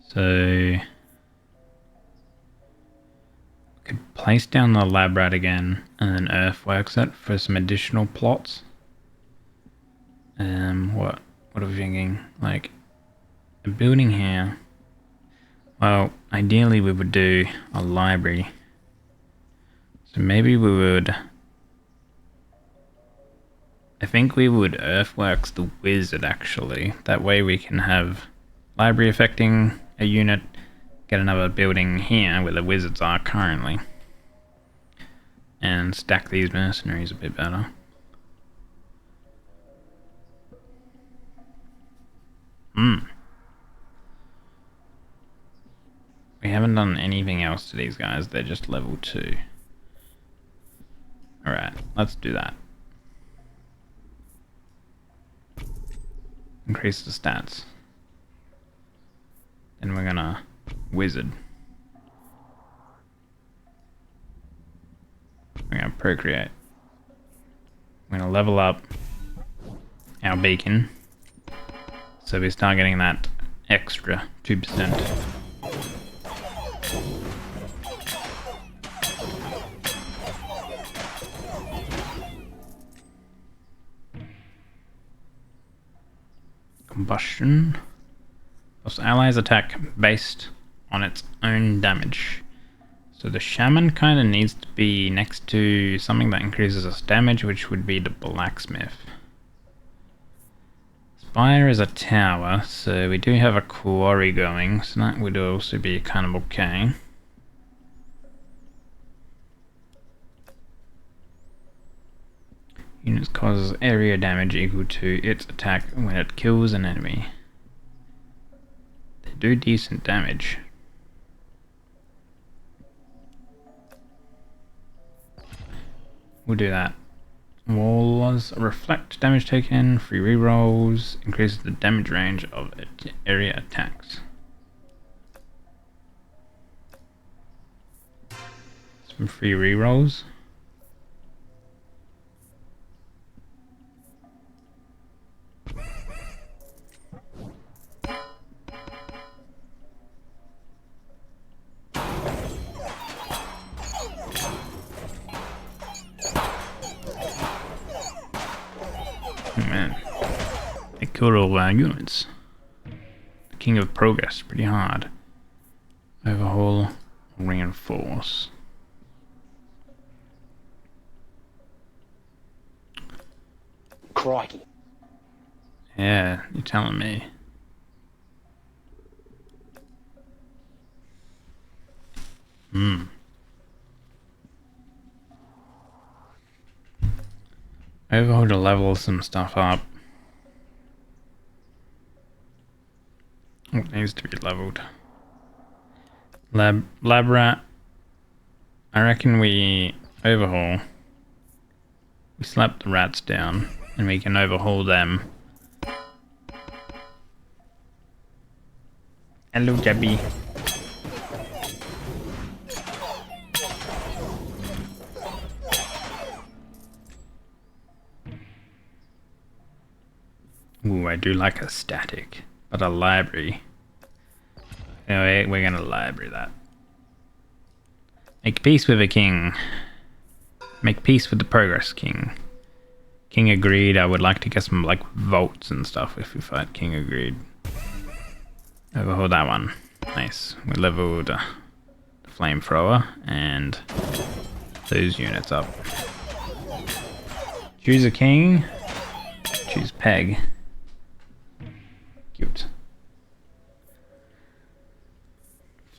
So could place down the lab rat again and then earthworks it for some additional plots. What are we thinking? Like a building here. Well, ideally we would do a library. So maybe we would, I think we would earthworks the wizard actually. That way we can have library affecting a unit, get another building here where the wizards are currently, and stack these mercenaries a bit better. We haven't done anything else to these guys, they're just level 2. Alright, let's do that. Increase the stats. Then we're gonna wizard. We're gonna procreate. We're gonna level up our beacon so we start getting that extra 2%. Combustion. Plus allies attack based on its own damage. So the shaman kind of needs to be next to something that increases its damage, which would be the blacksmith. Spire is a tower, so we do have a quarry going, so that would also be kind of okay. Units causes area damage equal to its attack when it kills an enemy. They do decent damage. We'll do that. Walls reflect damage taken, free rerolls, increases the damage range of area attacks. Some free rerolls. Killed all our units. The King of Progress, pretty hard. Overhaul, reinforce. Crikey. Yeah, you're telling me. Overhaul to level some stuff up. What needs to be leveled? Lab rat. I reckon we overhaul. We slap the rats down and we can overhaul them. Hello, Jabby. Ooh, I do like a static, but a library. Anyway, we're gonna library that. Make peace with a king. Make peace with the progress king. King agreed. I would like to get some like votes and stuff if we fight. King agreed. Overhaul that one. Nice. We leveled the flamethrower and those units up. Choose a king. Choose Peg. Cute.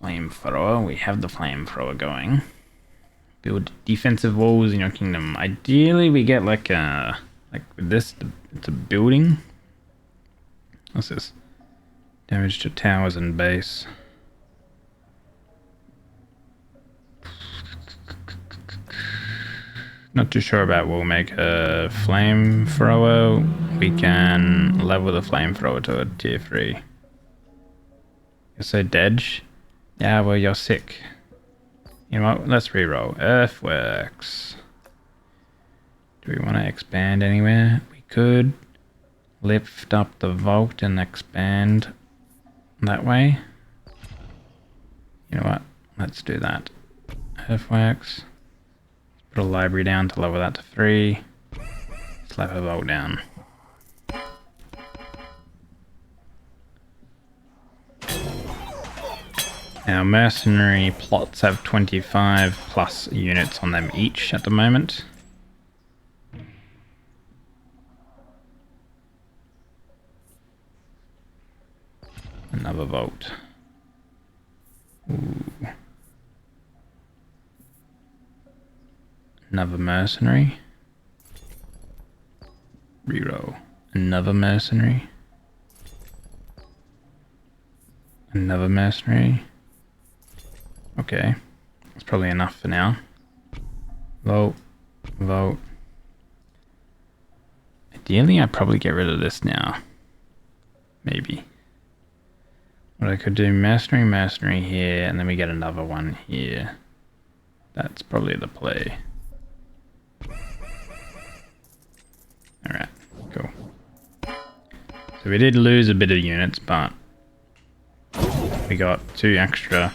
Flamethrower. We have the flamethrower going. Build defensive walls in your kingdom. Ideally, we get like with this. It's a building. What's this? Damage to towers and base. Not too sure about. We'll make a flamethrower. We can level the flamethrower to a tier 3. You're so dead. Yeah, well, you're sick. You know what? Let's reroll. Earthworks. Do we want to expand anywhere? We could lift up the vault and expand that way. You know what? Let's do that. Earthworks. Put a library down to lower that to 3. Slap a vault down. Our mercenary plots have 25 plus units on them each at the moment. Another vault. Ooh. Another mercenary. Reroll. Another mercenary. Another mercenary. Okay. That's probably enough for now. Vote. Vote. Ideally, I'd probably get rid of this now. Maybe. What I could do, mercenary here, and then we get another one here. That's probably the play. Alright, cool. So we did lose a bit of units, but we got 2 extra.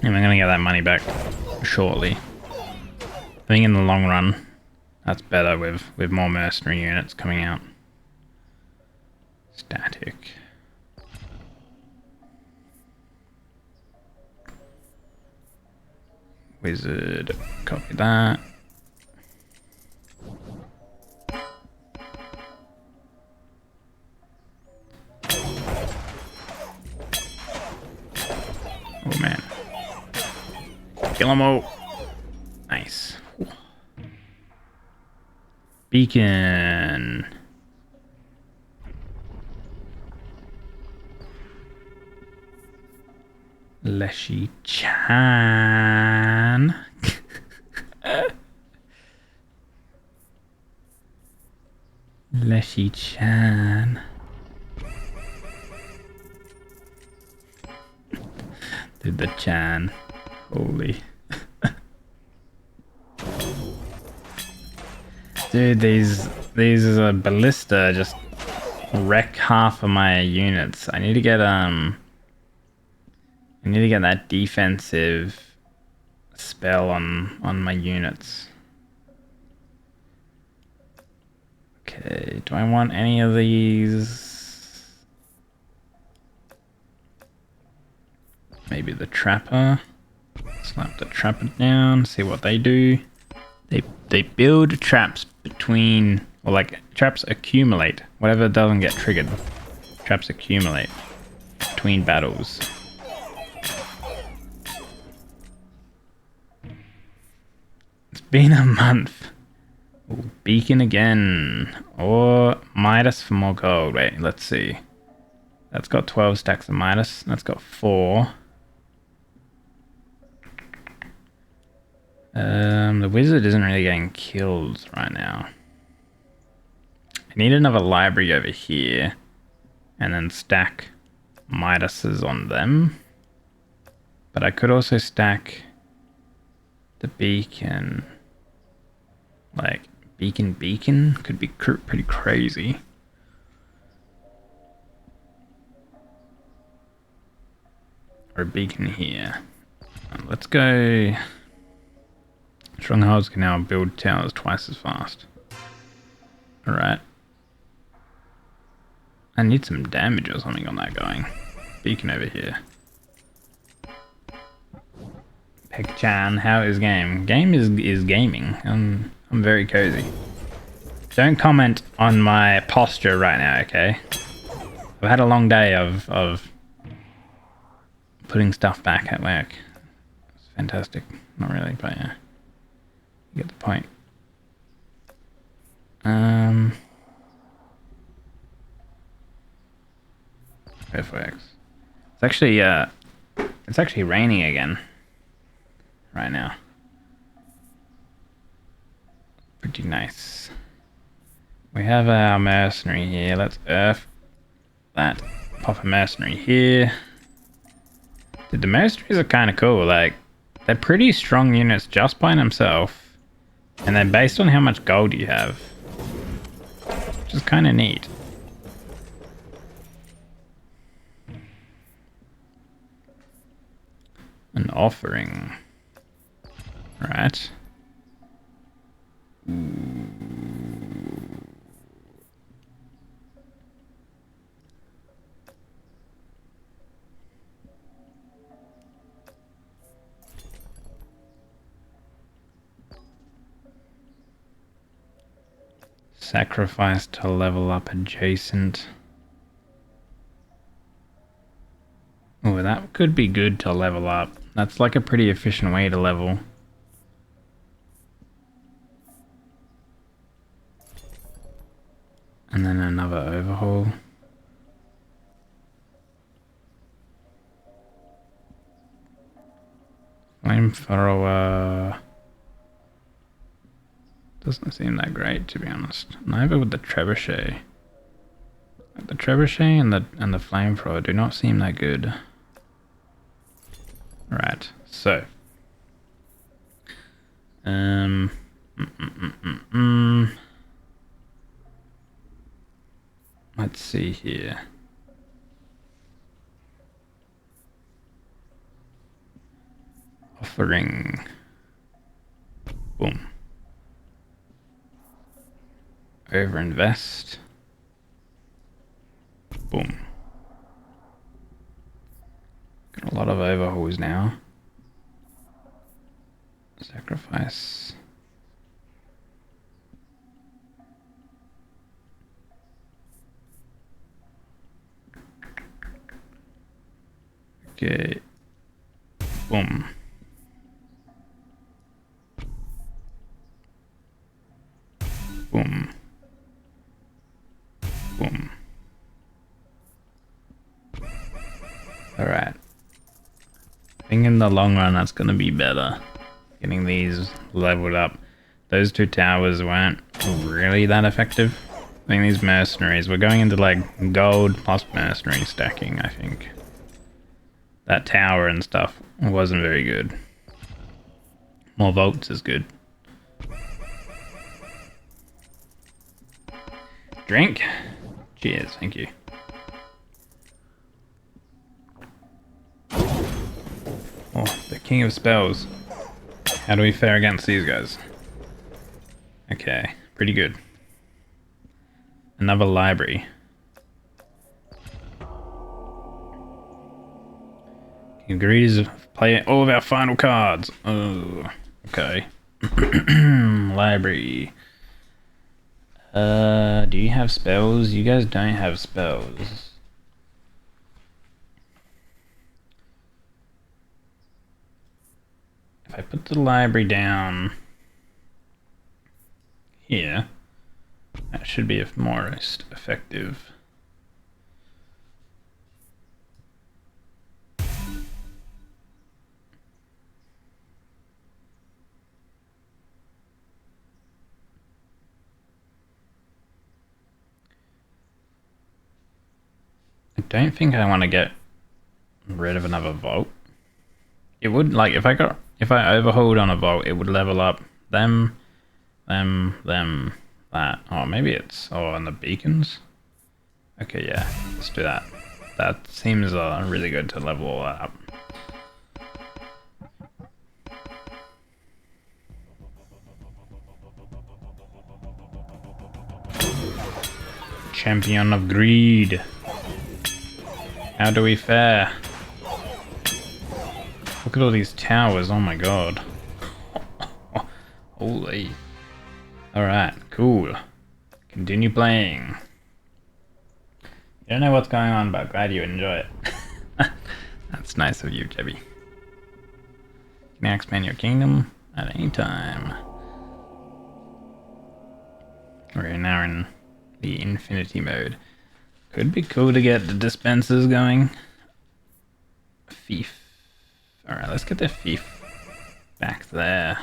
And we're going to get that money back shortly. I think in the long run, that's better with more mercenary units coming out. Static. Wizard, copy that. Oh man. Kill them all. Nice. Ooh. Beacon. Leshy Chan. Leshy Chan. Did the Chan. Holy. Dude, these ballista just wreck half of my units. I need to get that defensive spell on my units. Okay, do I want any of these? Maybe the trapper. Slap the trapper down, see what they do. They build traps between, or like traps accumulate. Whatever doesn't get triggered, traps accumulate between battles. It's been a month. Ooh, beacon again. Or Midas for more gold. Wait, let's see. That's got 12 stacks of Midas. That's got 4. The wizard isn't really getting killed right now. I need another library over here. And then stack Midases on them. But I could also stack the beacon. Like, Beacon could be pretty crazy. Or a beacon here. Let's go. Strongholds can now build towers twice as fast. Alright. I need some damage or something on that going. Beacon over here. Peg-chan, how is game? Game is gaming. I'm very cozy. Don't comment on my posture right now, okay? I've had a long day of putting stuff back at work. It's fantastic. Not really, but yeah. You get the point. Earthworks. It's actually raining again. Right now. Pretty nice. We have our mercenary here. Let's earth that. Pop a mercenary here. Dude, the mercenaries are kind of cool. Like, they're pretty strong units just by themselves. And they're based on how much gold you have. Which is kind of neat. An offering. Right. Sacrifice to level up adjacent. Oh, that could be good to level up. That's like a pretty efficient way to level. And then another overhaul. Flamethrower doesn't seem that great, to be honest. Neither with the trebuchet. The trebuchet and the flamethrower do not seem that good. Right, so let's see here. Offering. Boom. Overinvest. Boom. Got a lot of overhauls now. Sacrifice. Okay. Boom. Boom. Boom. Alright. I think in the long run that's going to be better. Getting these leveled up. Those two towers weren't really that effective. I think these mercenaries, we're going into like gold plus mercenary stacking, I think. That tower and stuff wasn't very good. More volts is good. Drink. Cheers, thank you. Oh, the king of spells. How do we fare against these guys? Okay, pretty good. Another library. King agrees to play all of our final cards. Oh, okay. Library. Do you have spells? You guys don't have spells. If I put the library down here, that should be more effective. I don't think I want to get rid of another vault. It would, like, if I overhauled on a vault, it would level up them them, that. Oh, maybe it's... Oh, and the beacons? Okay, yeah. Let's do that. That seems really good to level all that up. Champion of Greed. How do we fare? Look at all these towers, oh my god. Holy. Alright, cool. Continue playing. You don't know what's going on, but glad you enjoy it. That's nice of you, Jebby. You can now expand your kingdom at any time. We're now in the infinity mode. Could be cool to get the dispensers going. Fief. Alright, let's get the fief back there.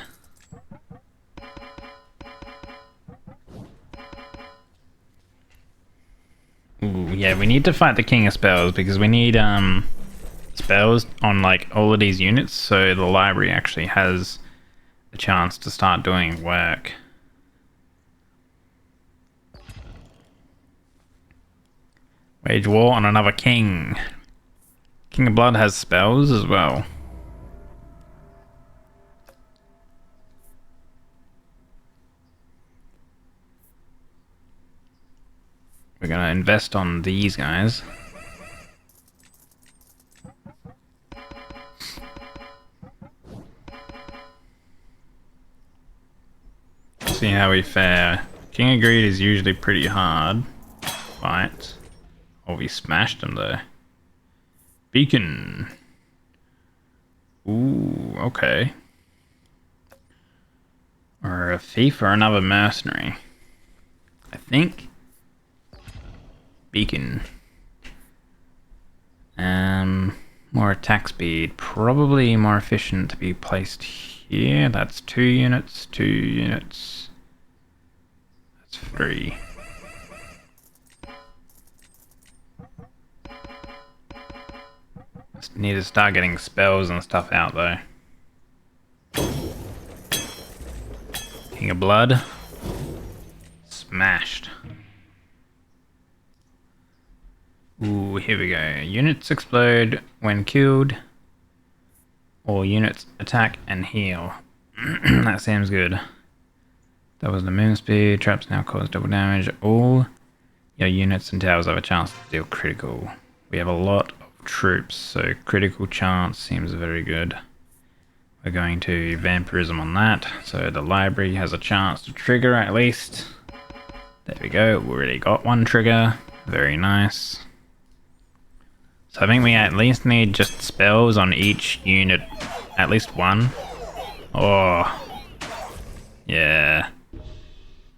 Ooh, yeah, we need to fight the King of Spells because we need spells on like all of these units so the library actually has a chance to start doing work. Wage war on another king. King of Blood has spells as well. We're gonna invest on these guys. See how we fare. King of Greed is usually pretty hard. Fight. Oh, we smashed him though. Beacon. Ooh, okay. Or a thief or another mercenary. I think. Beacon. More attack speed. Probably more efficient to be placed here. That's 2 units, 2 units. That's 3. Just need to start getting spells and stuff out though. King of Blood. Smashed. Ooh, here we go. Units explode when killed. Or units attack and heal. That seems good. That was the moon speed. Traps now cause double damage. All your units and towers have a chance to deal critical. We have a lot of troops, so critical chance seems very good. We're going to vampirism on that, so the library has a chance to trigger at least. There we go. We already got 1 trigger. Very nice. So I think we at least need just spells on each unit, at least 1. Oh, yeah.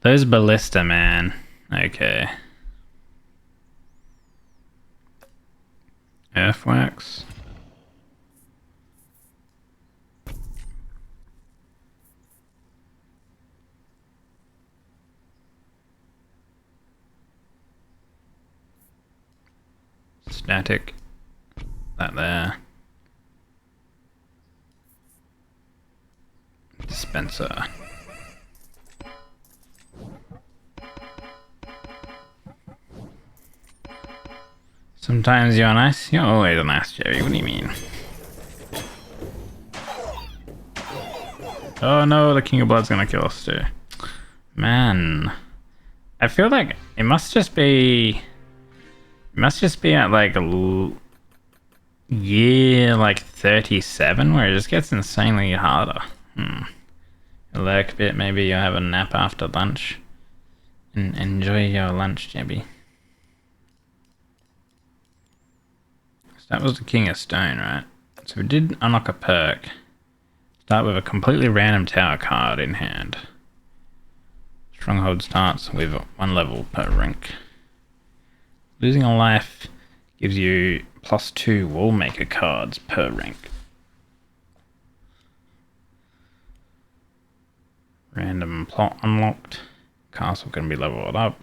Those ballista, man. Okay. Earthworks. Static. That there. Dispenser. Sometimes you're nice. You're always a nice, Jerry. What do you mean? Oh no, the King of Blood's gonna kill us too. Man. I feel like it must just be... It must just be at like year like 37 where it just gets insanely harder. You lurk a bit, maybe you'll have a nap after lunch. And enjoy your lunch, Jebby. So that was the King of Stone, right? So we did unlock a perk. Start with a completely random tower card in hand. Stronghold starts with 1 level per rank. Losing a life gives you +2 Wallmaker cards per rank. Random plot unlocked. Castle can be leveled up.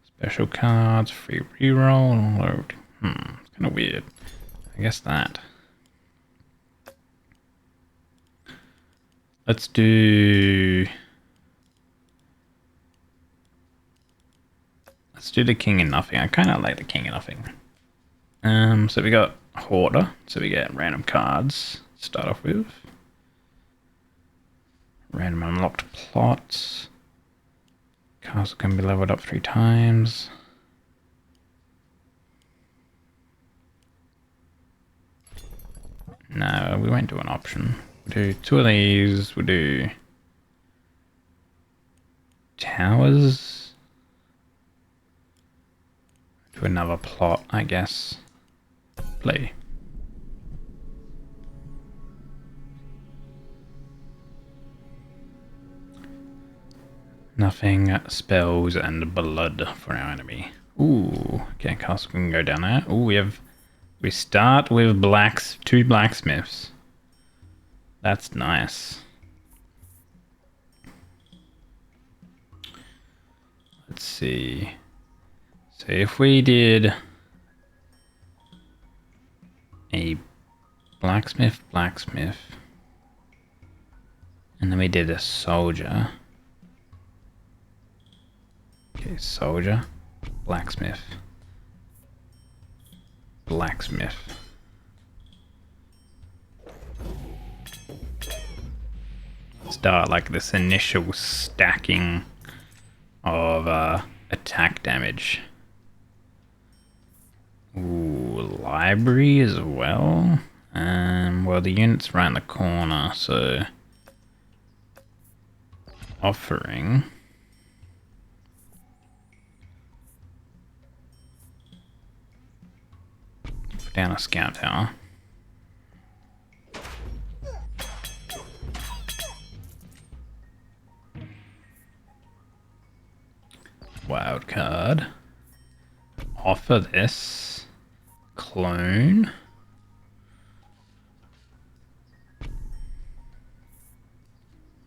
Special cards, free reroll, load. It's kind of weird. I guess that. Let's do... Let's do the king and nothing. I kind of like the king and nothing. So we got Hoarder. So we get random cards to start off with. Random unlocked plots. Castle can be leveled up 3 times. No, we won't do an option. We'll do 2 of these. We'll do towers. Do another plot, I guess. Play. Nothing, spells, and blood for our enemy. Ooh, okay, castle can go down there. Ooh, we start with 2 blacksmiths. That's nice. Let's see. So if we did a blacksmith, and then we did a soldier. Okay, soldier, blacksmith. Start like this initial stacking of attack damage. Ooh, library as well. Well, the unit's right in the corner, so offering. Put down a scout tower. Wild card. Offer this. Clone.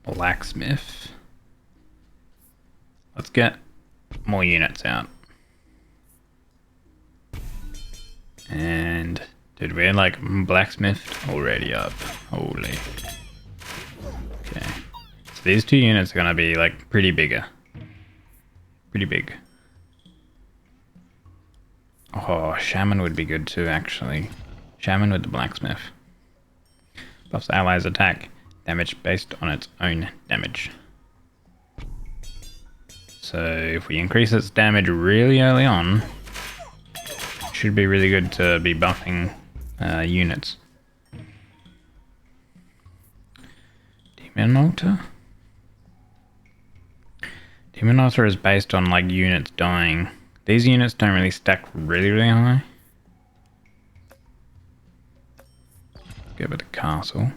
Blacksmith. Let's get more units out. And did we like blacksmith already up? Holy. Okay. So these 2 units are gonna be like pretty bigger. Pretty big. Oh, shaman would be good too, actually. Shaman with the blacksmith. Buffs allies attack damage based on its own damage. So if we increase its damage really early on, it should be really good to be buffing units. Demon Altar? Demon Altar is based on like units dying. These units don't really stack really high. Go with the castle.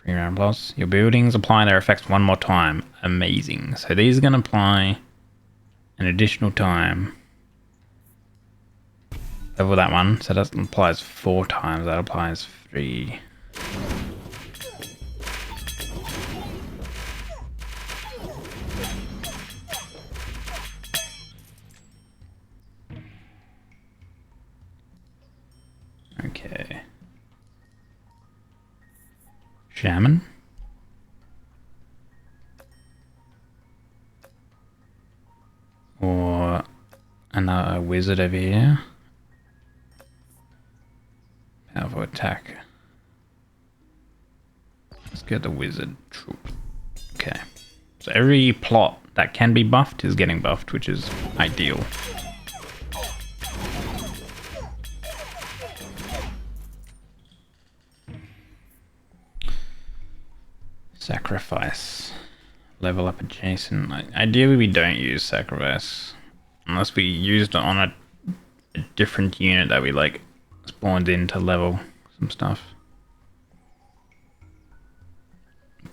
3 round plus. Your buildings apply their effects 1 more time. Amazing. So these are going to apply an additional time. Level that one. So that applies 4 times. That applies 3. Okay. Shaman. Or another wizard over here. Powerful attack. Let's get the wizard. Okay. So every plot that can be buffed is getting buffed, which is ideal. Sacrifice. Level up adjacent. Ideally we don't use sacrifice. Unless we used it on a different unit that we like spawned in to level some stuff.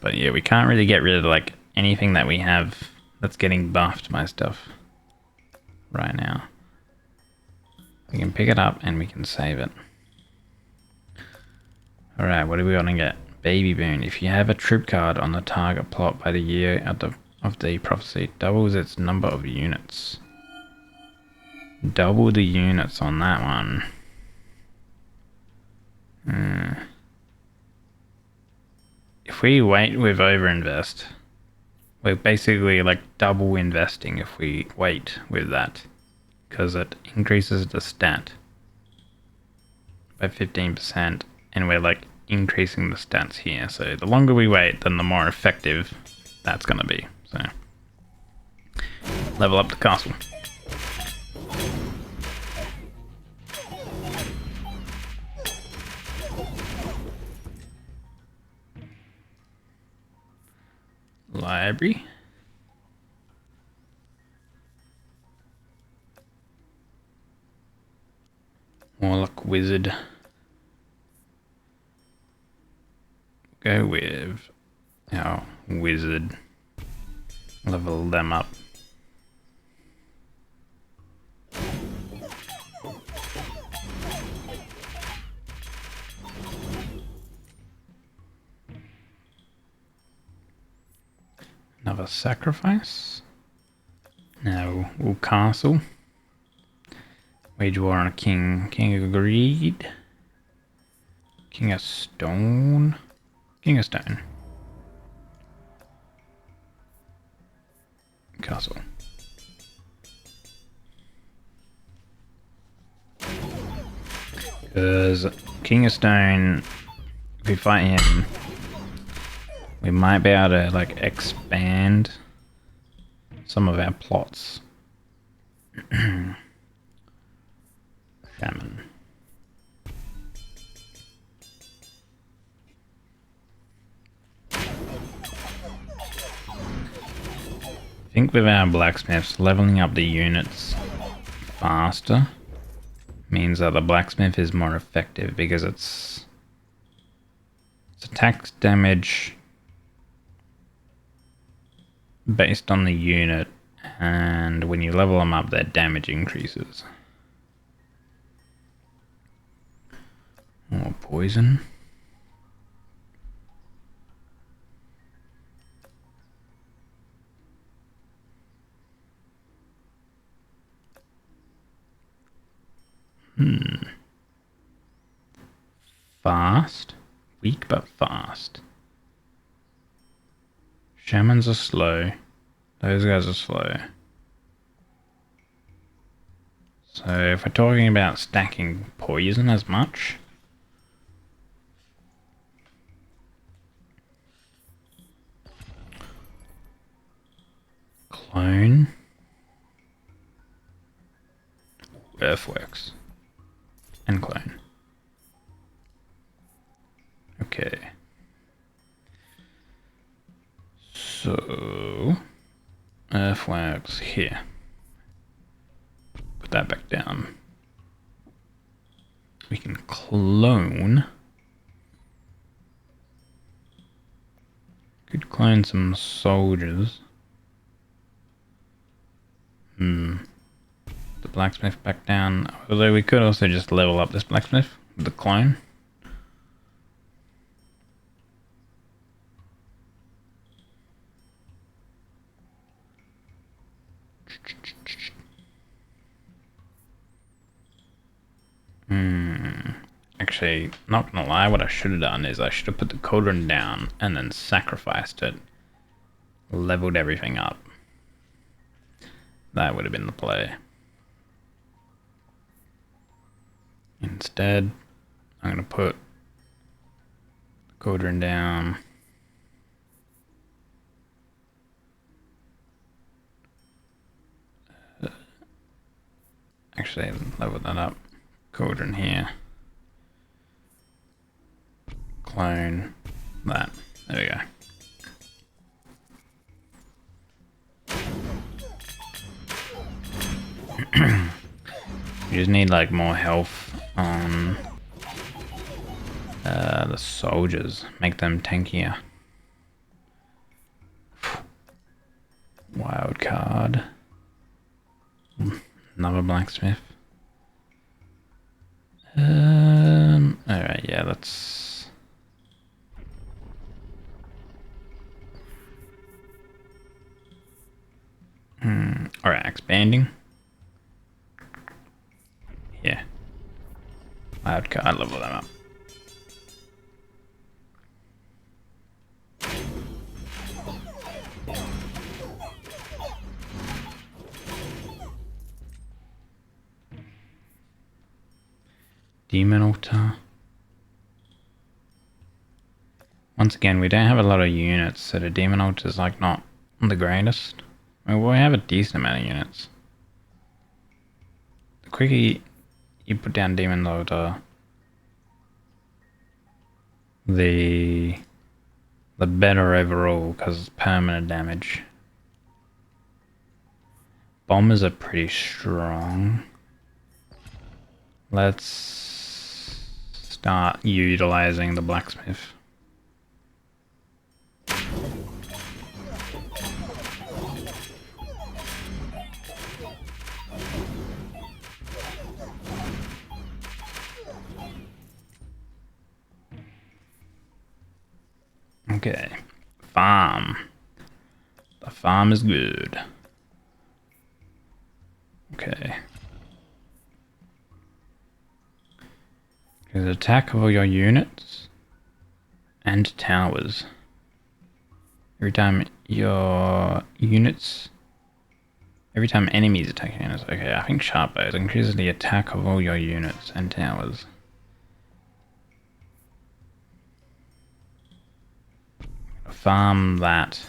But yeah, we can't really get rid of like anything that we have that's getting buffed by stuff right now. We can pick it up and we can save it. Alright, what do we want to get? Baby Boon. If you have a troop card on the target plot by the year of the prophecy, doubles its number of units. Double the units on that one. if we wait with overinvest, we're basically like double investing if we wait with that, because it increases the stat by 15%, and we're like increasing the stats here. So the longer we wait, then the more effective that's gonna be. So level up the castle. Library. Warlock Wizard. Go with our wizard. Level them up. Another sacrifice. Now we'll castle. Wage war on a king. King of greed. King of stone. King of stone. Castle. Because King of Stone, if we fight him, we might be able to like expand some of our plots. Shaman. I think with our blacksmiths, leveling up the units faster means that the blacksmith is more effective because it's attack damage based on the unit, and when you level them up, their damage increases. More poison. Fast. Weak but fast. Shamans are slow. Those guys are slow. So if we're talking about stacking poison as much, clone, earthworks, and clone. Okay. So earthworks here. Put that back down. We can clone. Could clone some soldiers. The blacksmith back down. Although we could also just level up this blacksmith with the clone. Actually, not gonna lie, what I should have done is I should have put the cauldron down and then sacrificed it. Leveled everything up. That would have been the play. Instead, I'm gonna put the cauldron down. Actually, level that up. Cauldron here. Clone that. There we go. You just need like more health on the soldiers. Make them tankier. Wild card. Another blacksmith. Alright, yeah, let's... Alright, expanding. Yeah. Wild card, level them up. Demon Altar. Once again, we don't have a lot of units, so the Demon Altar is like not the greatest. I mean, we have a decent amount of units. The quicker you put down Demon Altar, the better overall, because it's permanent damage. Bombers are pretty strong. Let's start utilizing the blacksmith. Okay, farm. The farm is good. Okay. There's attack of all your units and towers. Every time enemies attack units. Okay, I think sharp bows increases the attack of all your units and towers. Farm that.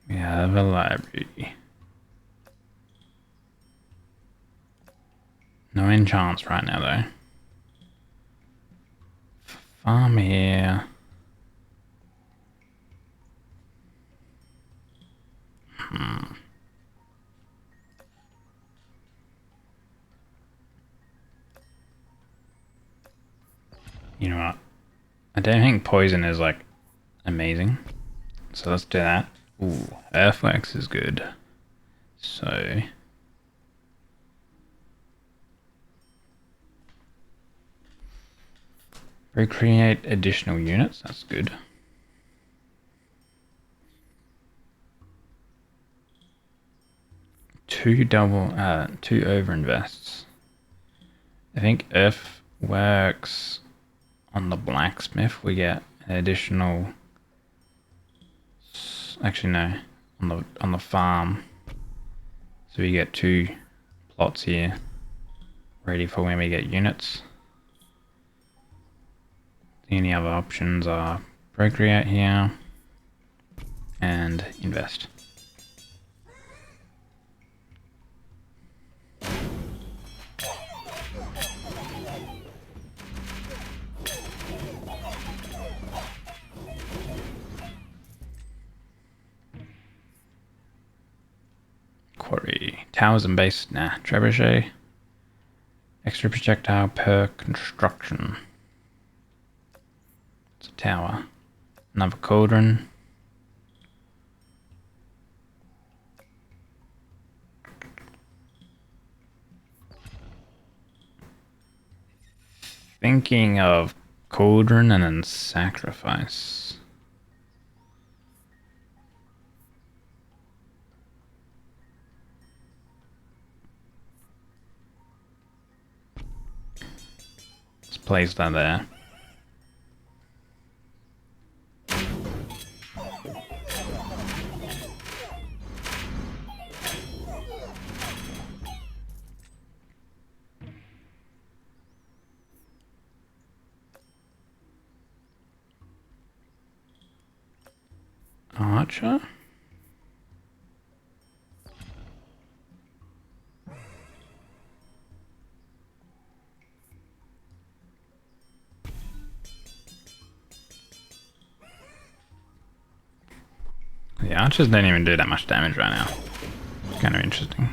We have a library. No enchants right now though. Farm here. You know what? I don't think poison is like amazing. So let's do that. Ooh, Earthworks is good. So recreate additional units, that's good. Two overinvests. I think Earthworks on the blacksmith we get an additional. Actually no, on the farm. So we get 2 plots here ready for when we get units. The only other options are procreate here and invest. Quarry. Towers and base. Nah. Trebuchet. Extra projectile per construction. It's a tower. Another cauldron. Thinking of cauldron and then sacrifice. Let's place that there. Archer? The archers don't even do that much damage right now. Kind of interesting.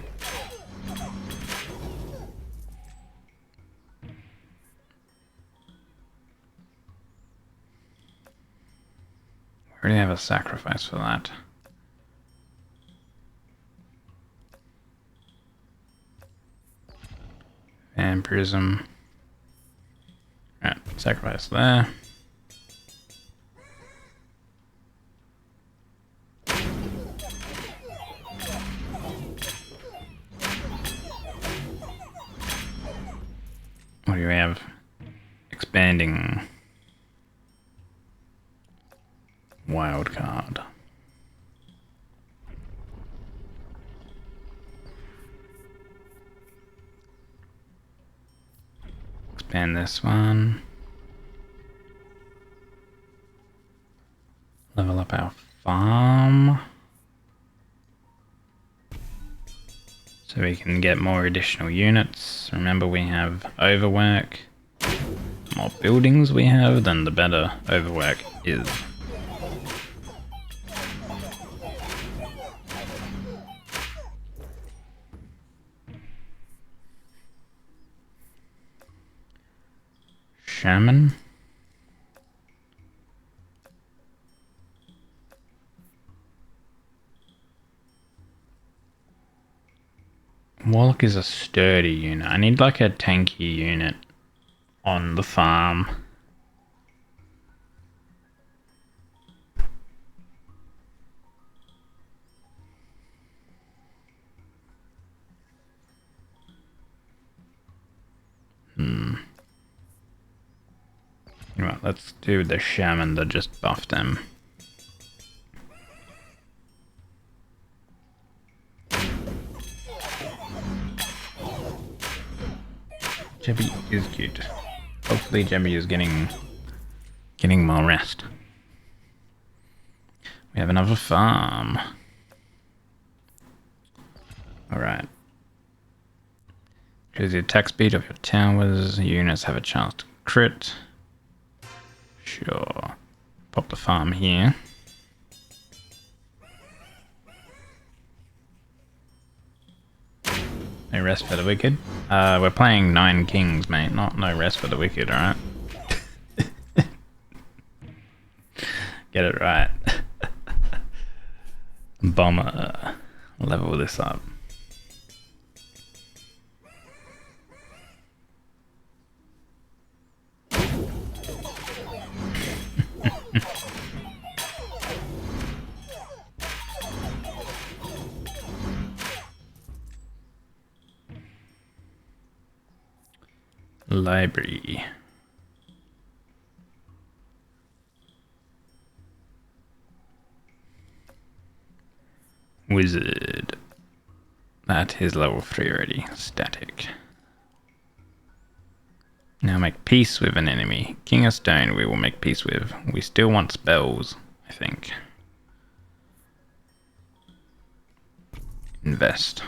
We already have a sacrifice for that. Vampirism. Right, sacrifice there. we have? Expanding. Wildcard. Expand this one. Level up our farm. So we can get more additional units. Remember, we have overwork. The more buildings we have, then the better overwork is. Shaman. Warlock is a sturdy unit. I need like a tanky unit on the farm. Right, let's do the shaman that just buffed him. Jebby is cute. Hopefully Jebby is getting more rest. We have another farm. Alright. Increase the attack speed of your towers. Units have a chance to crit. Sure. Pop the farm here. No rest for the wicked. We're playing 9 kings, mate. Not no rest for the wicked, alright? Get it right. Bomber. Level this up. Library. Wizard. That is level 3 already. Static. Now make peace with an enemy. King of Stone we will make peace with. We still want spells, I think. Invest.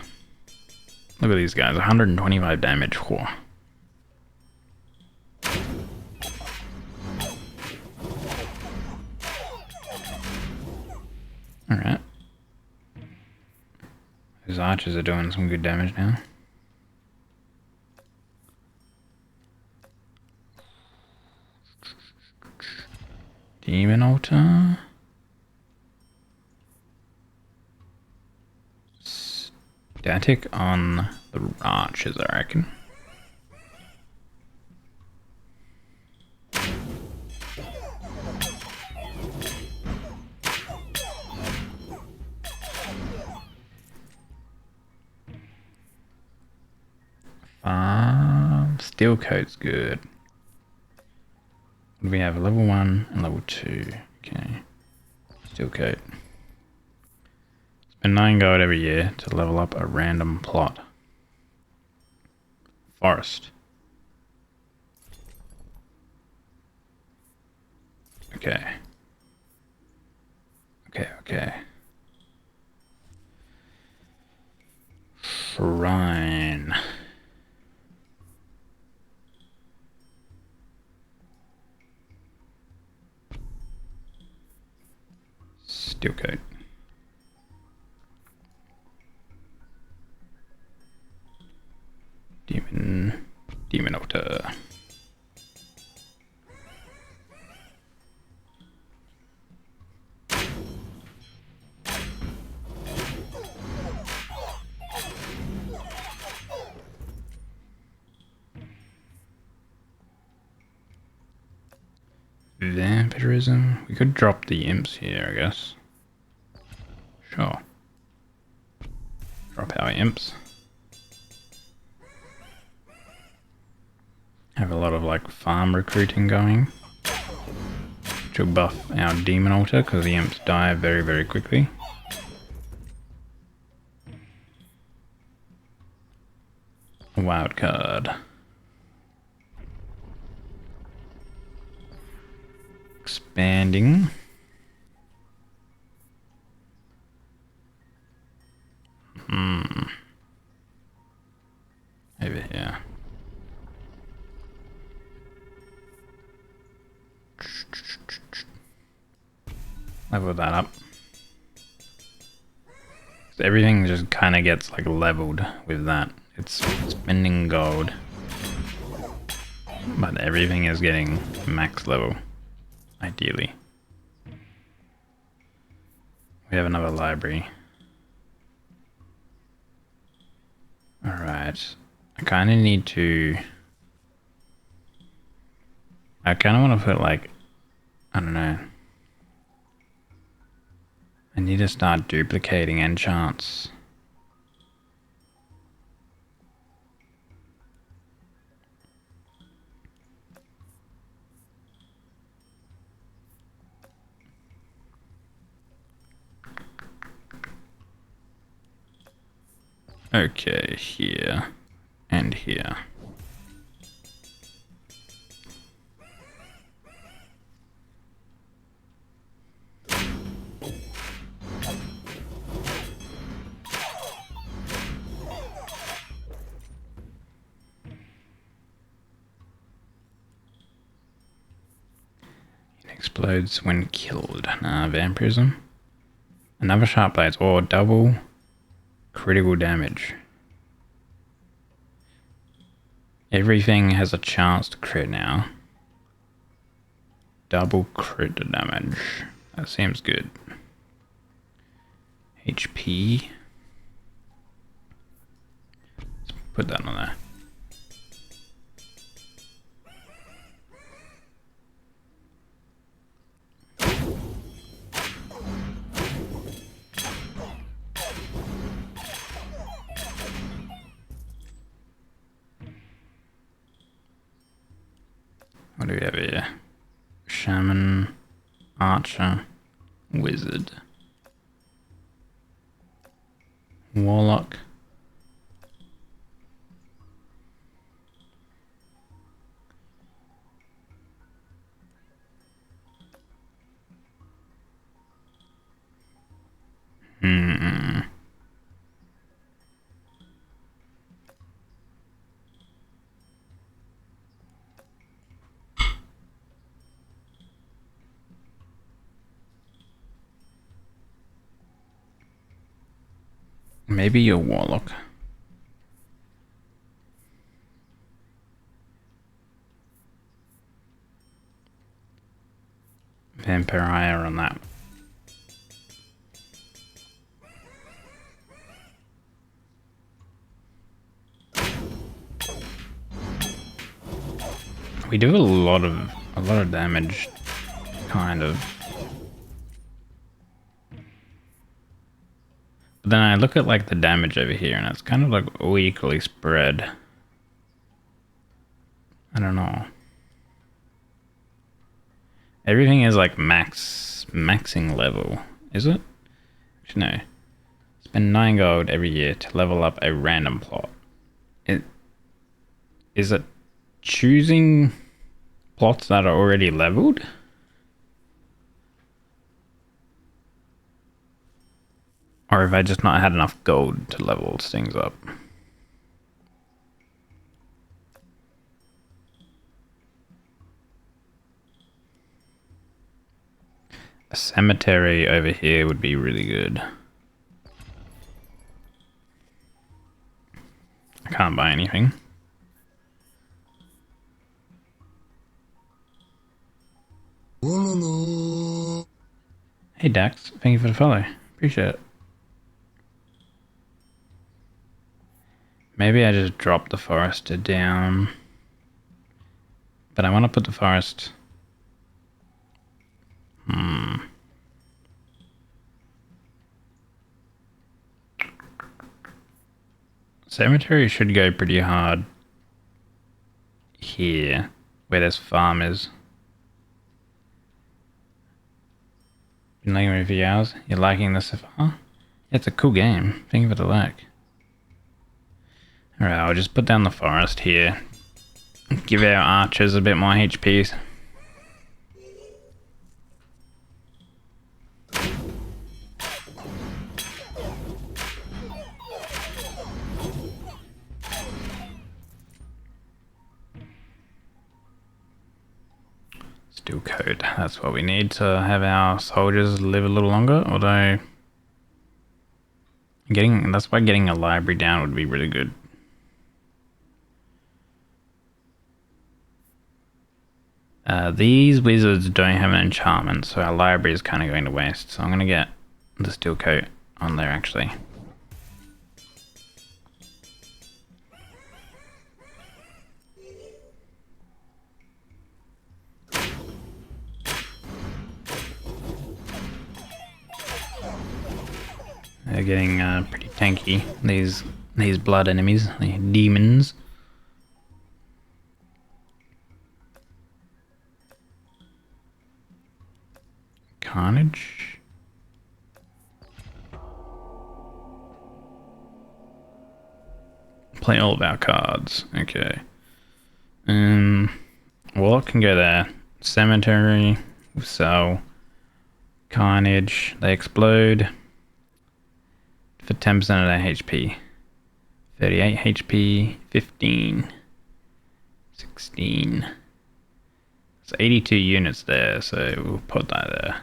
Look at these guys. 125 damage. Whoa. Alright. Those archers are doing some good damage now. Demon altar. Static on the archers, I reckon. Steel coat's good. What do we have? A level 1 and level 2. Okay. Steel coat. Spend 9 gold every year to level up a random plot. Forest. Okay. Okay. Shrine. Steel coat. Demon altar. Vampirism. We could drop the imps here, I guess. Sure. Drop our imps. Have a lot of like farm recruiting going. Which will buff our demon altar because the imps die very, very quickly. Wild card. Expanding. Over here. Level that up. So everything just kind of gets like leveled with that. It's spending gold. But everything is getting max level. Ideally. We have another library. Alright. I kind of need to... I kind of want to put like... I don't know. I need to start duplicating enchants. Okay, here and here. It explodes when killed. Vampirism. Another sharp blades or double critical damage. Everything has a chance to crit now. Double crit damage. That seems good. HP. Let's put that on there. What do we have here? Shaman, Archer, Wizard, Warlock. Maybe a Warlock. Vampire on that. We do a lot of damage, kind of. But then I look at like the damage over here and it's kind of like all equally spread. I don't know. Everything is like maxing level, is it? Actually, no. Spend 9 gold every year to level up a random plot. Is it choosing plots that are already leveled? Or have I just not had enough gold to level things up? A cemetery over here would be really good. I can't buy anything. Hey Dax, thank you for the follow. Appreciate it. Maybe I just dropped the forester down. But I want to put the forest... Cemetery should go pretty hard here, where this farm is. Been liking it for hours. You're liking this so far? It's a cool game. Thank you for the like. Alright, I'll just put down the forest here. Give our archers a bit more HPs. Steel coat, that's what we need to have our soldiers live a little longer, although that's why getting a library down would be really good. These wizards don't have an enchantment, so our library is kind of going to waste, so I'm going to get the steel coat on there actually. They're getting pretty tanky, these blood enemies, the demons. Carnage. Play all of our cards. Okay. Warlock can go there. Cemetery. So Carnage. They explode. For 10% of their HP. 38 HP. 15. 16. It's 82 units there, so we'll put that there.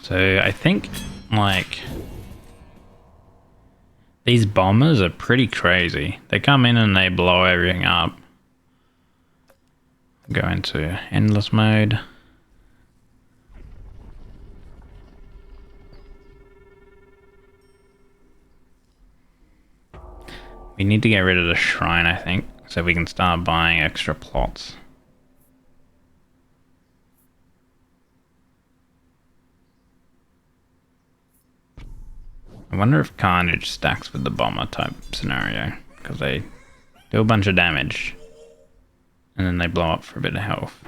So I think, like, these bombers are pretty crazy. They come in and they blow everything up. Go into endless mode. We need to get rid of the shrine, I think, so we can start buying extra plots. I wonder if Carnage stacks with the bomber type scenario, because they do a bunch of damage and then they blow up for a bit of health.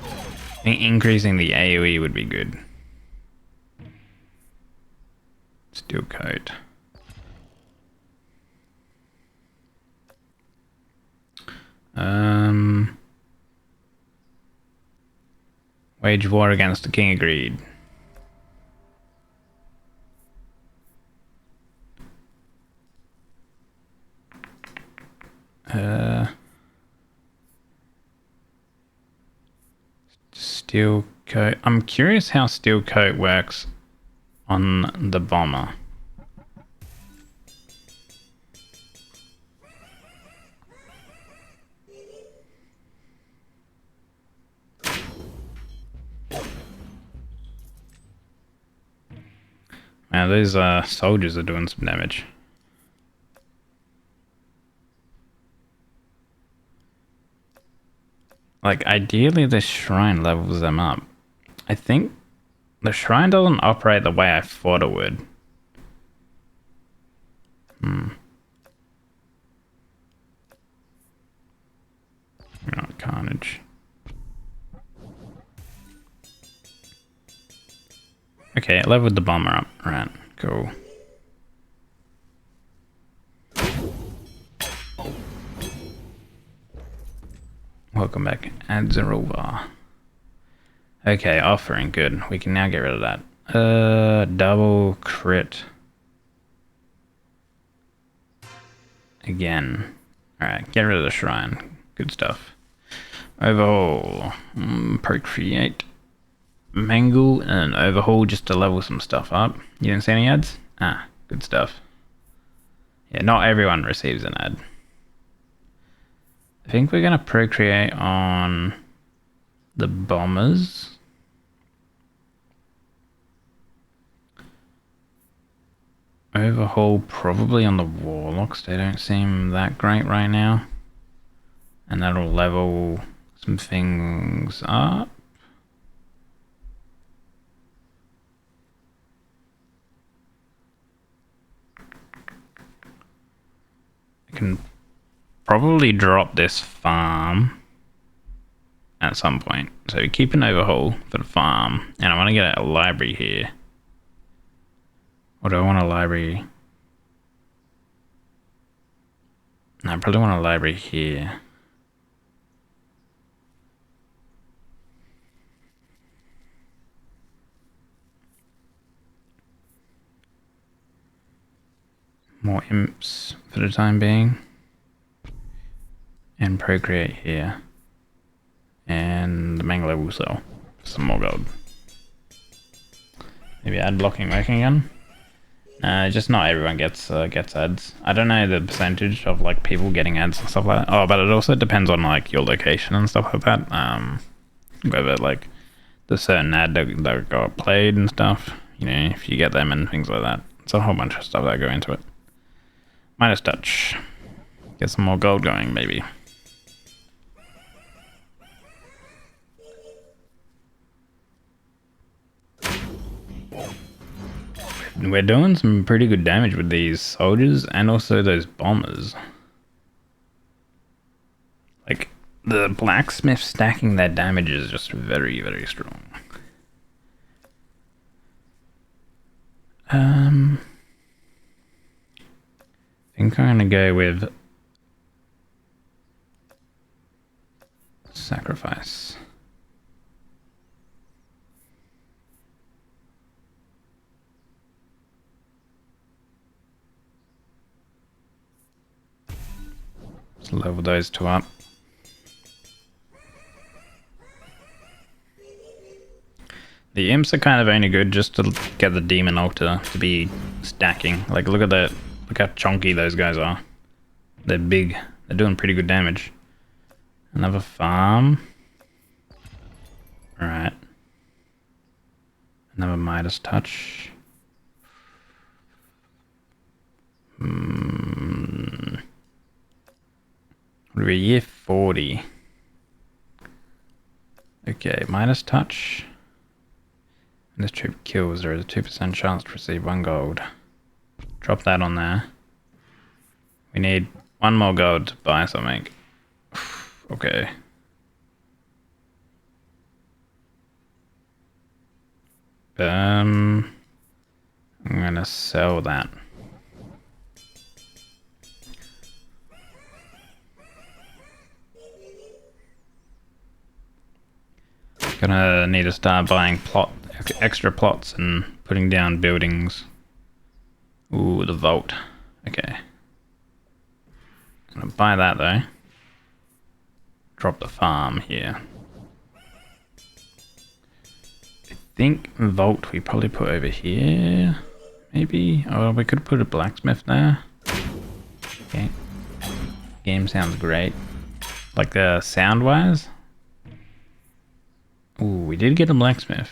I think increasing the AoE would be good. Steel coat. Wage war against the King of Greed. Steel coat. I'm curious how steel coat works on the bomber. Now these soldiers are doing some damage. Like, ideally this shrine levels them up. I think the shrine doesn't operate the way I thought it would. Not Carnage. Okay, it leveled the bomber up. Right, cool. Welcome back, Adzarova. Okay, offering, good. We can now get rid of that. Double crit. Again. Alright, get rid of the shrine. Good stuff. Overhaul. Procreate. Mangle and overhaul just to level some stuff up. You didn't see any ads? Ah, good stuff. Yeah, not everyone receives an ad. I think we're going to procreate on the bombers. Overhaul probably on the warlocks. They don't seem that great right now. And that'll level some things up. I can probably drop this farm at some point. So keep an overhaul for the farm. And I want to get a library here. Or do I want a library? No, I probably want a library here. More imps for the time being. And procreate here. And the Mangler will sell for some more gold. Maybe ad blocking working again. Just not everyone gets ads. I don't know the percentage of like people getting ads and stuff like that. Oh, but it also depends on like your location and stuff like that. Whether like the certain ad that got played and stuff. You know, if you get them and things like that. It's a whole bunch of stuff that go into it. Midas touch. Get some more gold going, maybe. We're doing some pretty good damage with these soldiers and also those bombers. Like, the blacksmith stacking their damage is just very, very strong. I think I'm gonna go with sacrifice. Let's level those two up. The imps are kind of only good just to get the demon altar to be stacking. Like look how chunky those guys are. They're big. They're doing pretty good damage. Another farm. Alright. Another Midas touch. We're year 40. Okay, Midas touch. And this troop kills. There is a 2% chance to receive 1 gold. Drop that on there. We need 1 more gold to buy something. Okay. I'm gonna sell that. Gonna need to start buying extra plots and putting down buildings. Ooh, the vault. Okay. Gonna buy that though. Drop the farm here. I think vault we probably put over here. Maybe. Oh, we could put a blacksmith there. Okay. Game sounds great. Like the sound wise. Ooh, we did get a blacksmith.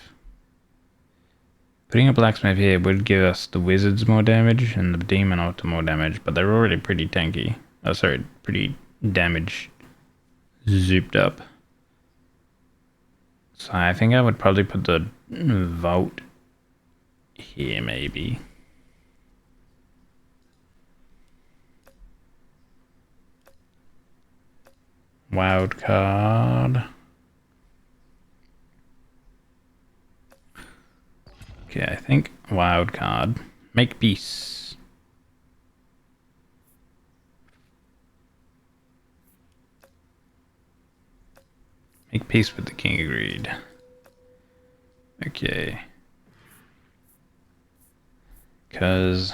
Putting a blacksmith here would give us the wizards more damage and the demon altar more damage, but they're already pretty tanky. Oh, sorry, pretty damage zooped up. So I think I would probably put the vault here, maybe. Wild card. Okay, I think wild card. Make peace. Make peace with the king agreed. Okay. Because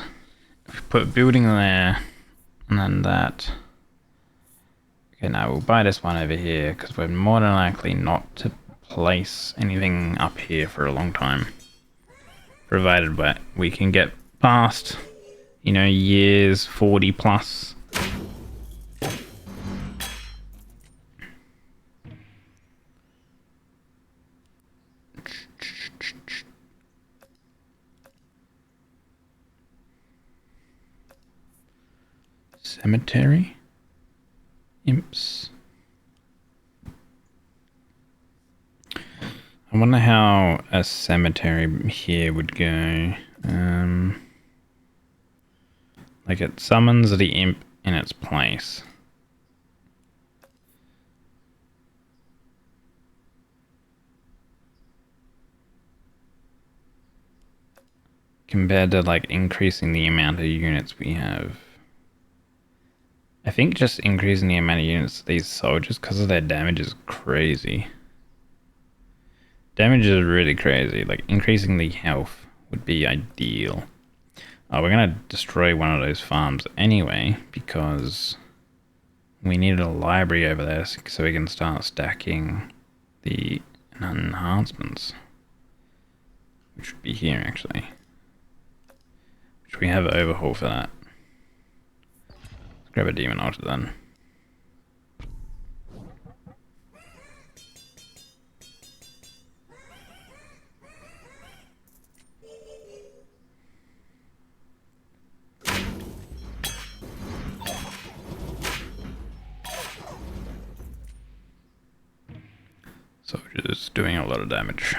if we put building there and then that. Okay, now we'll buy this one over here because we're more than likely not to place anything up here for a long time. Provided that we can get past, you know, years 40 plus. Cemetery? Imps. I wonder how a cemetery here would go. Like it summons the imp in its place. Compared to like increasing the amount of units we have. I think just increasing the amount of units of these soldiers because of their damage is crazy. Damage is really crazy. Like increasing the health would be ideal. Oh, we're gonna destroy one of those farms anyway because we needed a library over there so we can start stacking the enhancements. Which would be here actually. Which we have an overhaul for that. Let's grab a demon altar then. So just doing a lot of damage.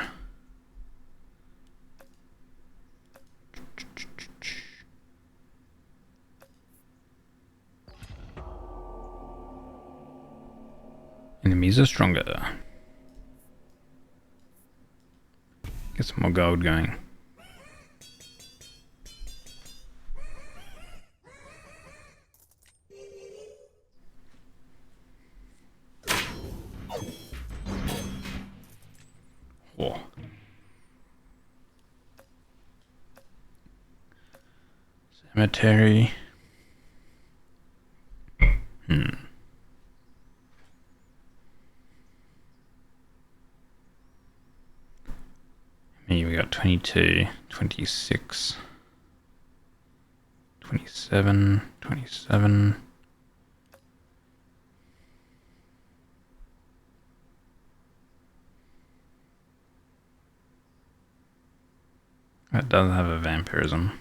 Enemies are stronger. Get some more gold going. Whoa. Cemetery. We got 22, 26, 27, 27. That does have a vampirism.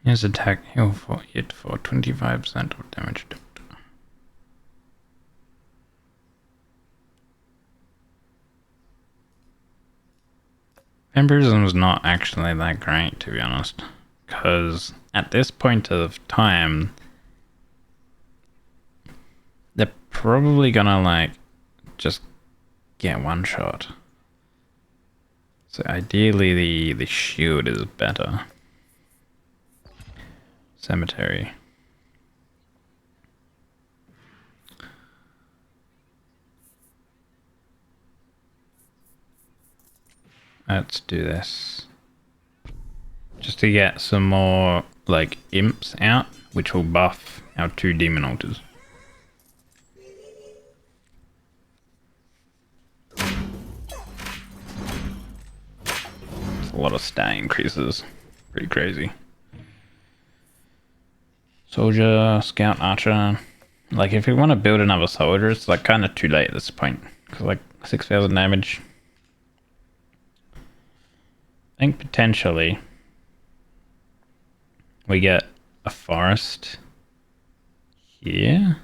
His attack heal for it for 25% of damage dealt. Vampirism is not actually that great, to be honest, because at this point of time, they're probably gonna like just get one shot. So ideally, the shield is better. Cemetery. Let's do this. Just to get some more, like, imps out, which will buff our 2 demon altars. It's a lot of stat increases. Pretty crazy. Soldier, scout, archer. Like, if you want to build another soldier, it's, like, kind of too late at this point. Because, like, 6,000 damage. I think potentially we get a forest here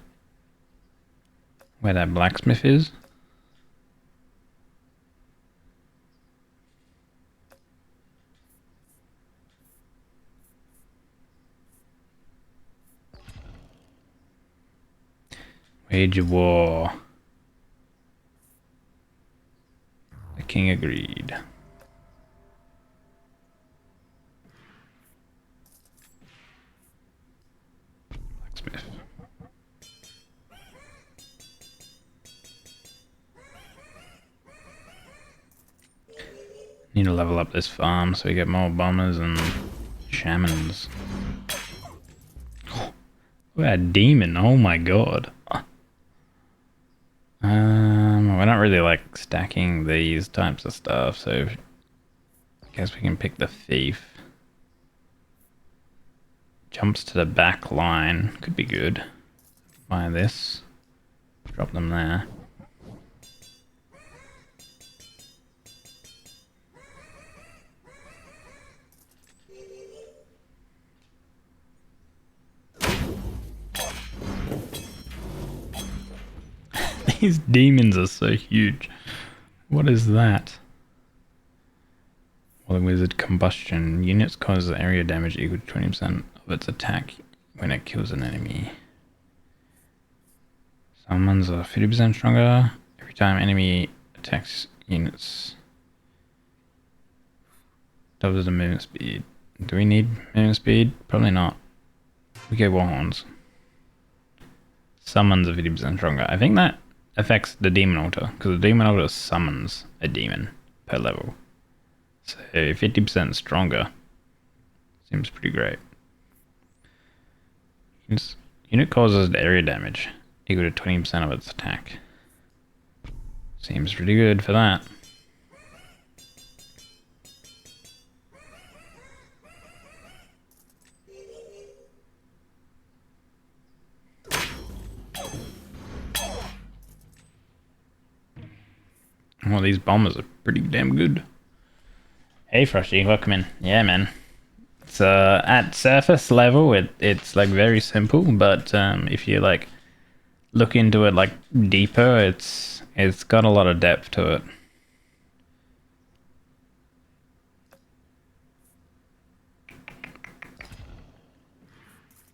where that blacksmith is. Wage of war. The king agreed. Blacksmith. Need to level up this farm so we get more bombers and shamans. Oh, look at that demon, oh my god. We're not really like stacking these types of stuff, so I guess we can pick the thief. Jumps to the back line, could be good. Buy this, drop them there. These demons are so huge. What is that? Well, the wizard combustion. Units cause area damage equal to 20% of its attack when it kills an enemy. Summons are 50% stronger. Every time enemy attacks units. Doubles the movement speed. Do we need movement speed? Probably not. We get Warhorns. Summons are 50% stronger. I think that affects the demon altar, because the demon altar summons a demon per level. So 50% stronger seems pretty great. Unit causes area damage equal to 20% of its attack. Seems pretty good for that. Well, these bombers are pretty damn good. Hey Frosty, welcome in. Yeah, man. It's at surface level, it's like very simple, but if you like look into it like deeper, it's got a lot of depth to it.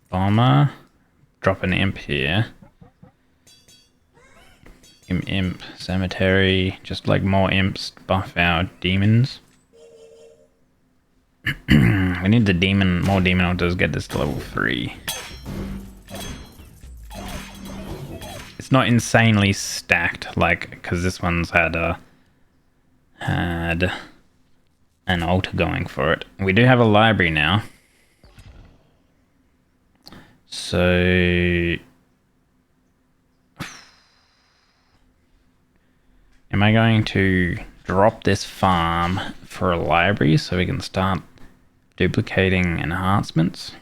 Bomber, drop an imp here. Imp, cemetery, just like more imps buff our demons. We need the more demon altars, get this to level 3. It's not insanely stacked, like, because this one's had an altar going for it. We do have a library now. So am I going to drop this farm for a library so we can start duplicating enhancements?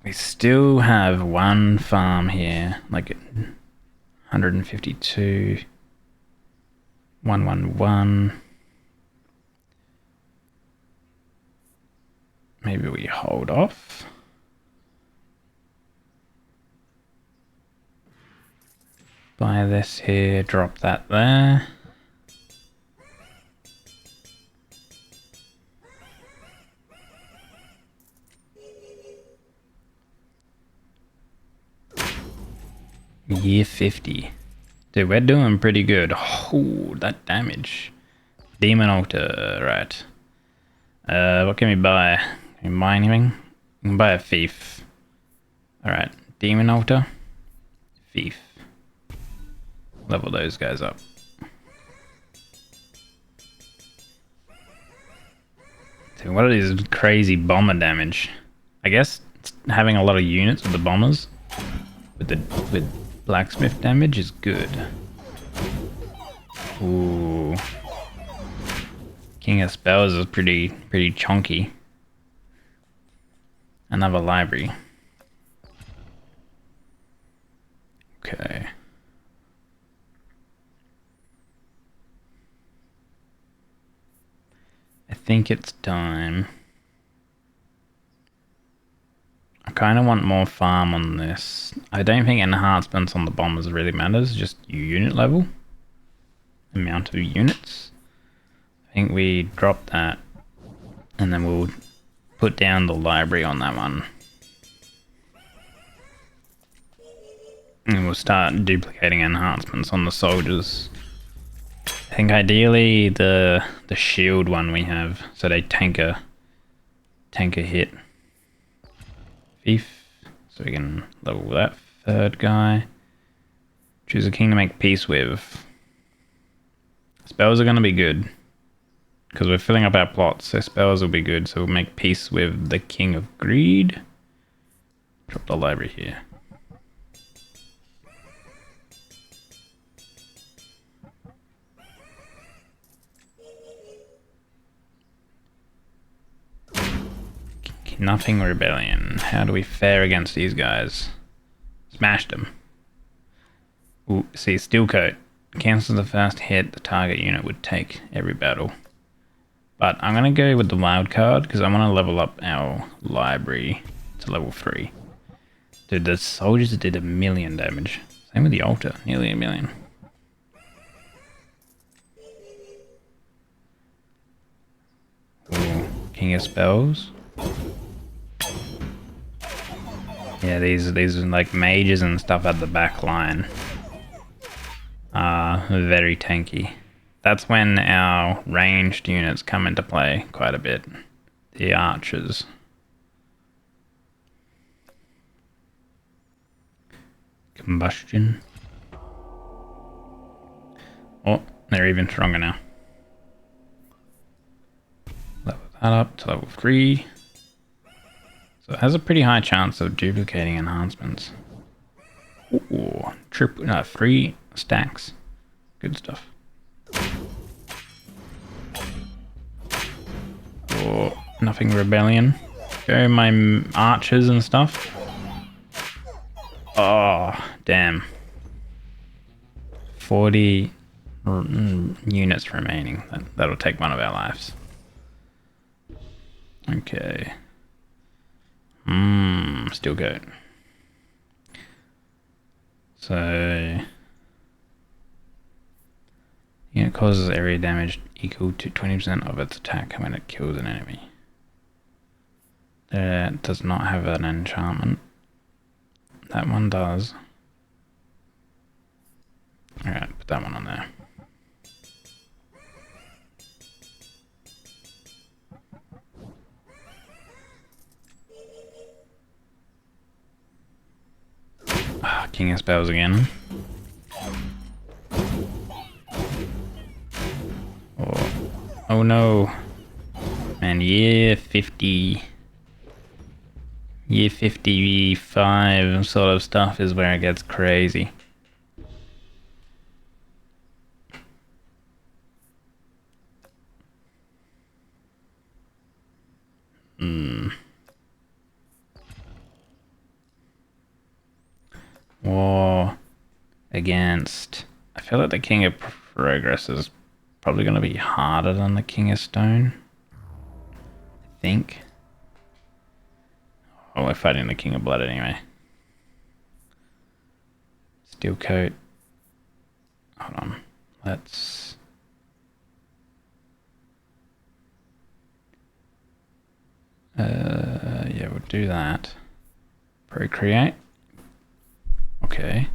We still have one farm here, like 152, 111. Maybe we hold off. Buy this here, drop that there. Year 50. Dude, we're doing pretty good. Oh, that damage. Demon altar, right. What can we buy? Can we buy anything? We can buy a thief. Alright, demon altar. Thief. Level those guys up. Dude, what are these crazy bomber damage? I guess it's having a lot of units with the bombers. With blacksmith damage is good. Ooh. King of Spells is pretty chunky. Another library. Okay. I think it's time. I kind of want more farm on this. I don't think enhancements on the bombers really matters, just unit level. Amount of units. I think we drop that and then we'll put down the library on that one. And we'll start duplicating enhancements on the soldiers. I think ideally the shield one we have, so they tank a hit. Thief, so we can level that third guy. Choose a king to make peace with. Spells are going to be good, because we're filling up our plots, so spells will be good. So we'll make peace with the King of Greed. Drop the library here. Nothing rebellion. How do we fare against these guys? Smashed them. Ooh, see, steel coat. cancels the first hit the target unit would take every battle. But I'm going to go with the wild card because I want to level up our library to level 3. Dude, the soldiers did 1,000,000 damage. Same with the altar, nearly 1,000,000. Ooh, King of Spells. Yeah, these like mages and stuff at the back line are very tanky. That's when our ranged units come into play quite a bit. The archers. Combustion. Oh, they're even stronger now. Level that up to level 3. So it has a pretty high chance of duplicating enhancements. Ooh, 3 stacks. Good stuff. Oh, nothing rebellion. Go my archers and stuff. Oh, damn. 40 units remaining. That'll take one of our lives. Okay. Still good. So unit causes area damage equal to 20% of its attack when it kills an enemy. That does not have an enchantment. That one does. Alright, put that one on there. King of Spells again. Oh no. Man, year 50. Year 55 sort of stuff is where it gets crazy. War against... I feel like the King of Progress is probably going to be harder than the King of Stone. I think. Oh, we're fighting the King of Blood anyway. Steel Coat. Hold on. Let's... yeah, we'll do that. Procreate. Okay.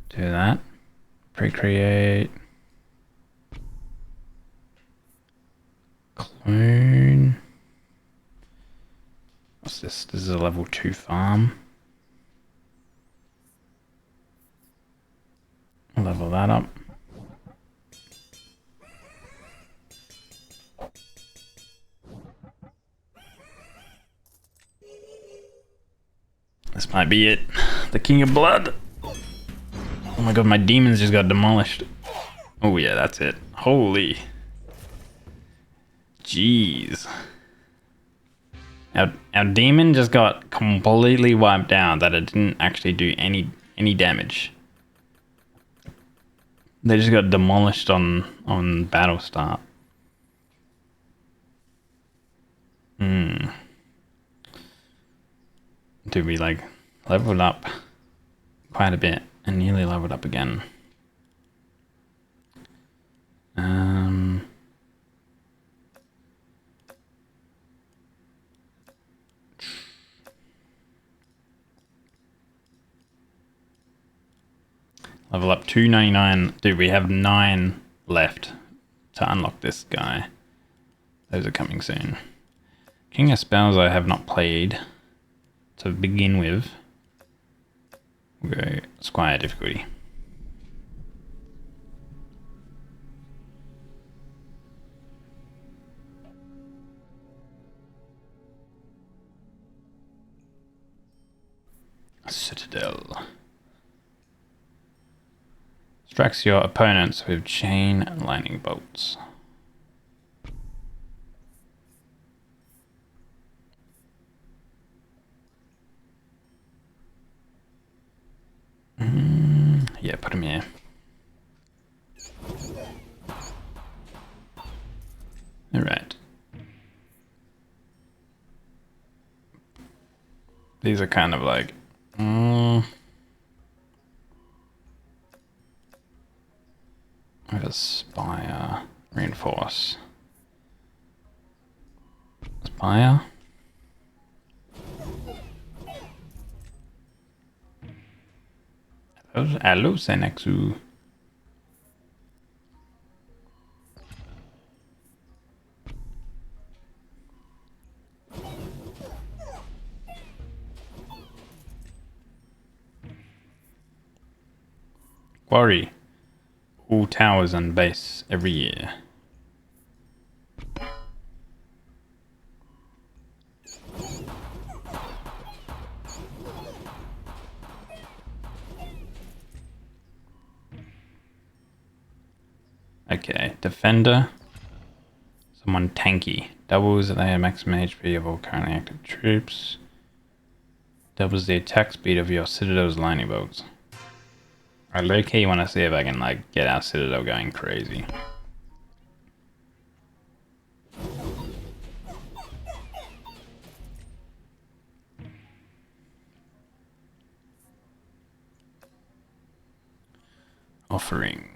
Do that. Procreate. Clone. What's this? This is a level 2 farm. Level that up. This might be it. The King of Blood. Oh my god, my demons just got demolished. Oh yeah, that's it. Holy. Jeez. Our demon just got completely wiped out that it didn't actually do any damage. They just got demolished on battle start. Dude, we like leveled up quite a bit and nearly leveled up again. Level up 299. Dude, we have 9 left to unlock this guy. Those are coming soon. King of Spells I have not played to begin with. We'll go Squire difficulty. Citadel. Strikes your opponents with chain lightning bolts. Yeah, put him here. These are kind of like... Aspire, reinforce. Aspire. Hello, Senexu. Quarry. All towers and base every year. Okay, defender. Someone tanky. Doubles that they have maximum HP of all currently active troops. Doubles the attack speed of your citadel's lightning bolts. I low-key want to see if I can like get our citadel going crazy. Offering.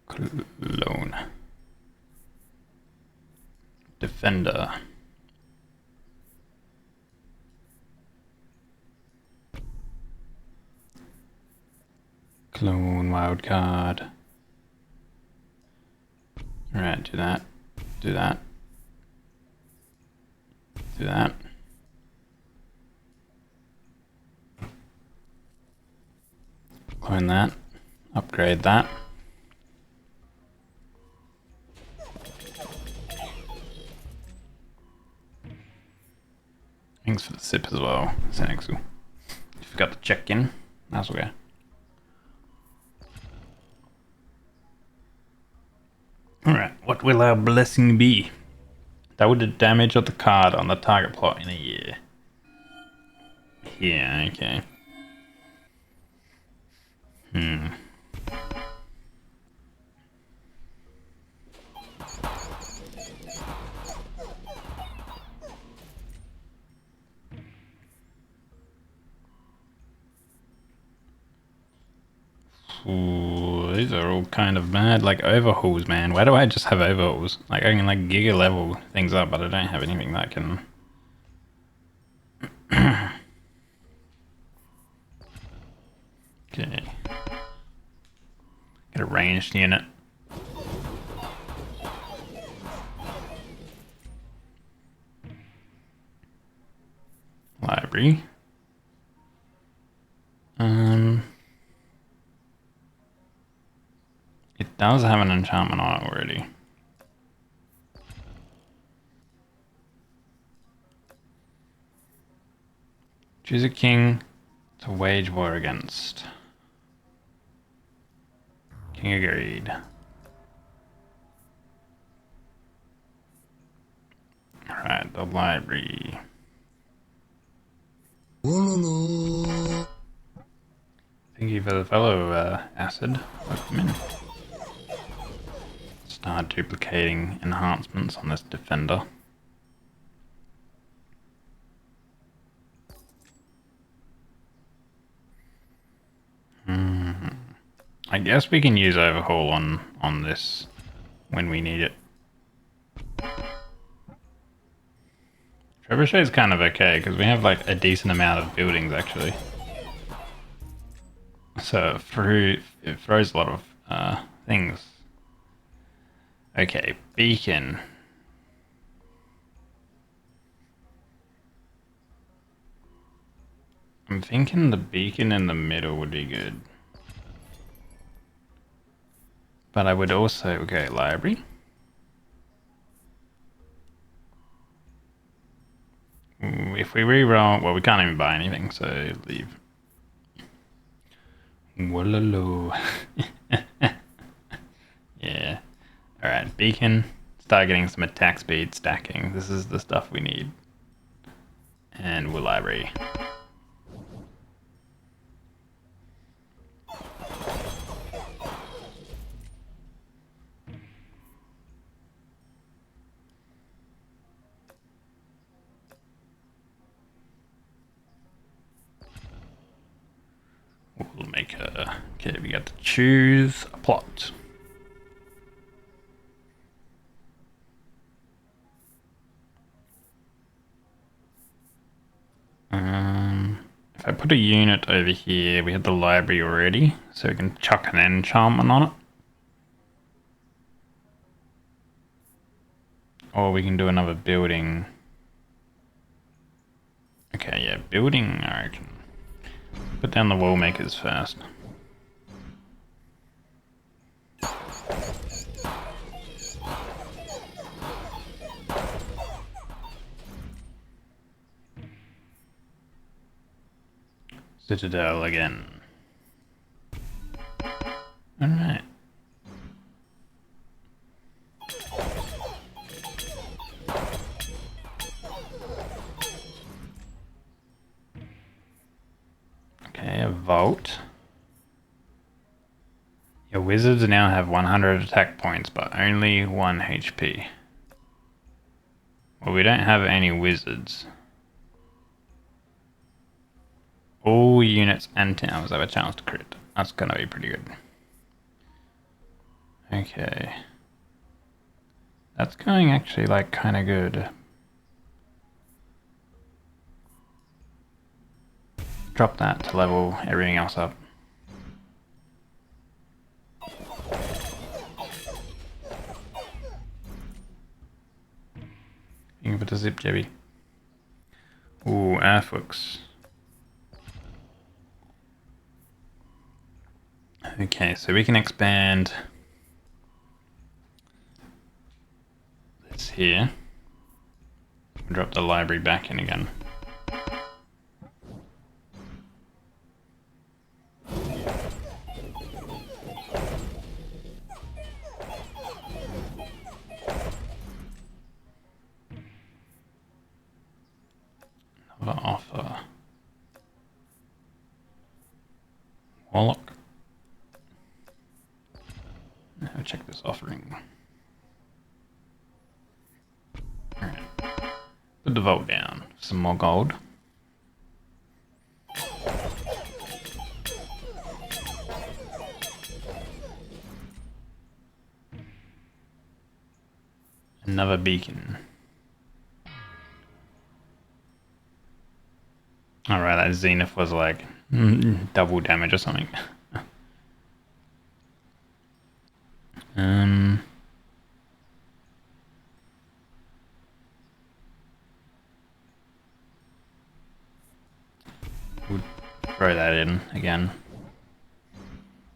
Clone. Defender. Clone wildcard. Alright, do that. Do that. Do that. Clone that. Upgrade that. Thanks for the sip as well, Senexu. Forgot to check in. That's okay. Alright, what will our blessing be? Double the damage of the card on the target plot in a year. Yeah, okay. Ooh, these are all kind of bad. Like overhauls, man. Why do I just have overhauls? Like I can like giga level things up, but I don't have anything that can. Okay. Get a ranged unit. Library. It does have an enchantment on it already. Choose a king to wage war against. King agreed. Alright, the library. Thank you for the fellow, Acid. Welcome in. Start duplicating enhancements on this defender. I guess we can use overhaul on this when we need it. Trebuchet is kind of okay because we have like a decent amount of buildings actually. So it throws a lot of things. Okay, beacon. I'm thinking the beacon in the middle would be good. But I would also, okay, library. If we reroll, well, we can't even buy anything, so leave. Wallalo. Yeah. Alright, beacon. Start getting some attack speed stacking. This is the stuff we need. And we'll library. maker. Okay, we got to choose a plot. If I put a unit over here, we have the library already, so we can chuck an enchantment on it. Or we can do another building. Okay, yeah, building, I reckon. Put down the wall makers first. Citadel again. Alright. Okay, a vault. Your wizards now have 100 attack points, but only 1 HP. Well, we don't have any wizards. All units and towers have a chance to crit. That's gonna be pretty good. Okay. That's going actually like kinda good. Drop that to level everything else up. You can put a zip jebby. Ooh, earthworks. Okay, so we can expand this here. Drop the library back in again. Another offer. Warlock. Now check this offering. Alright. Put the vault down. Some more gold. Another beacon. Alright, that zenith was like double damage or something. We'll throw that in again.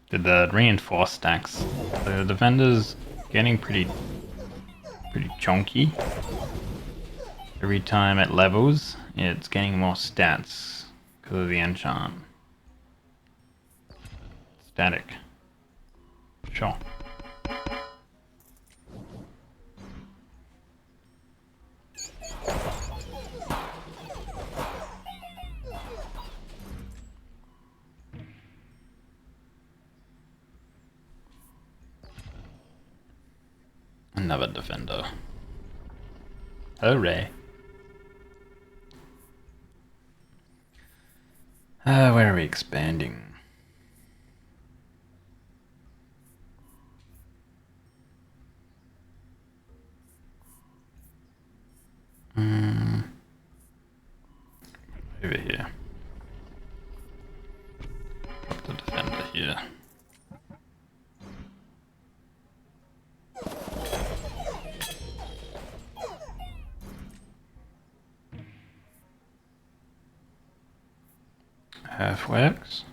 Did the reinforced stacks. The defender's getting pretty chonky. Every time it levels, it's getting more stats because of the enchant. Static. Sure. Another defender. Hooray. Where are we expanding? Over here. Drop the defender here. Earthworks.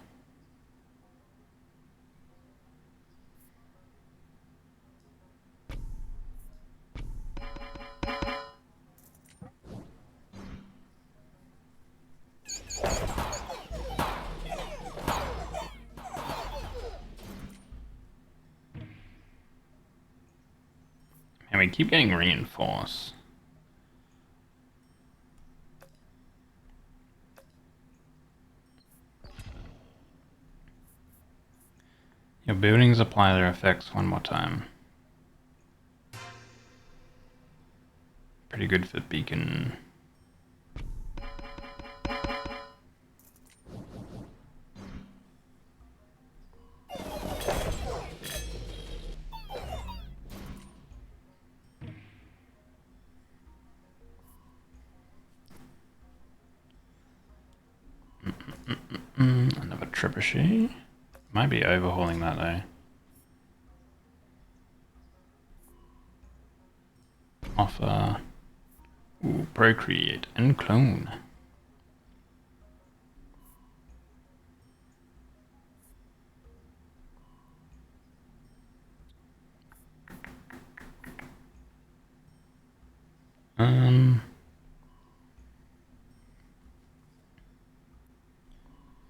And we keep getting reinforced. Your buildings apply their effects one more time. Pretty good for beacon. Another trebuchet. Might be overhauling that though. Offer. Ooh, procreate and clone.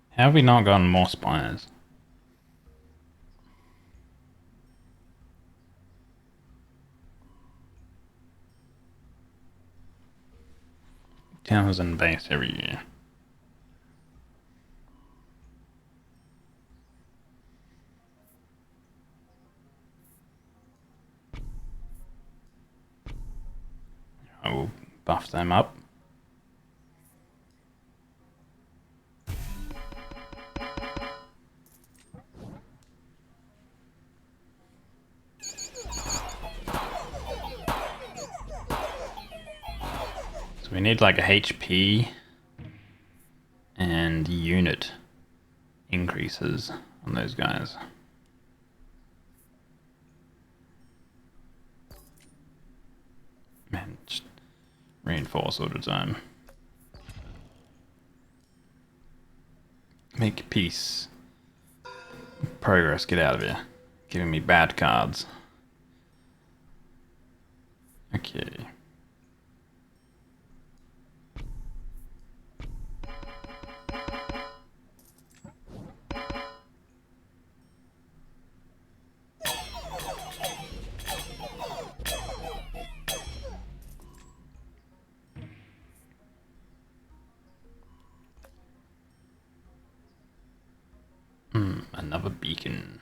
How have we not gotten more spires? Towns and base every year. I will buff them up. So we need like a HP and unit increases on those guys. Man, just reinforce all the time. Make peace. Progress, get out of here. Giving me bad cards. Okay. Another beacon.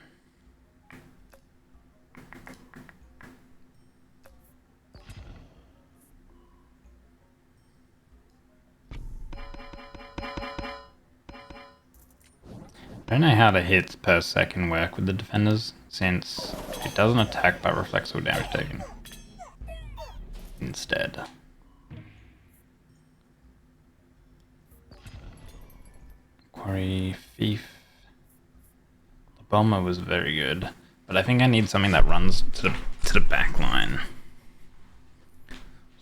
I don't know how the hits per second work with the defenders, since it doesn't attack but reflects all damage taken. Instead. Quarry, thief. The bomber was very good, but I think I need something that runs to the back line.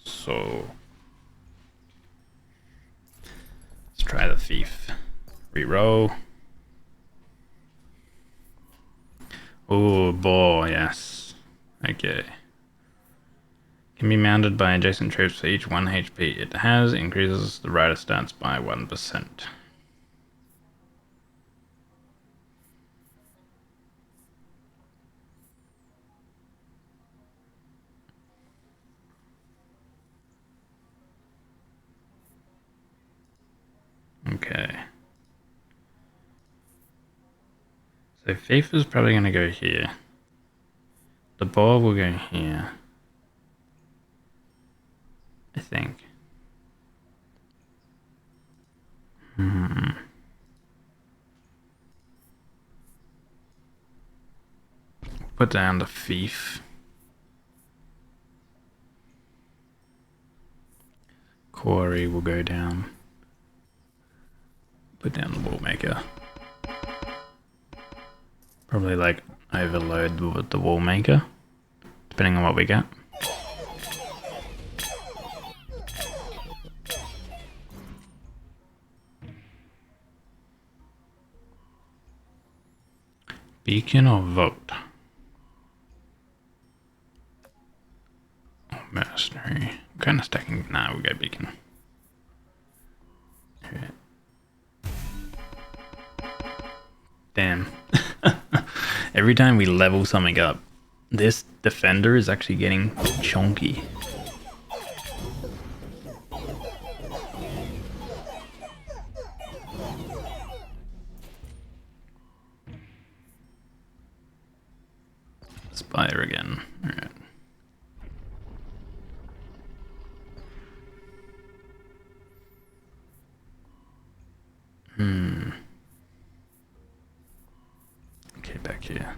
So let's try the thief. Reroll. Oh boy, yes. Okay. Can be mounted by adjacent troops for each 1 HP. It has increases the rider stats by 1%. Okay. So Thief is probably going to go here. The ball will go here. I think. Put down the Thief. Quarry will go down. Put down the Wallmaker. Probably like overload with the Wallmaker, depending on what we get. Beacon or vote? Oh, mercenary. I'm kind of stacking. Nah, we got beacon. Okay. Damn. Every time we level something up, this defender is actually getting chunky. Spire again. Alright. Okay, back here.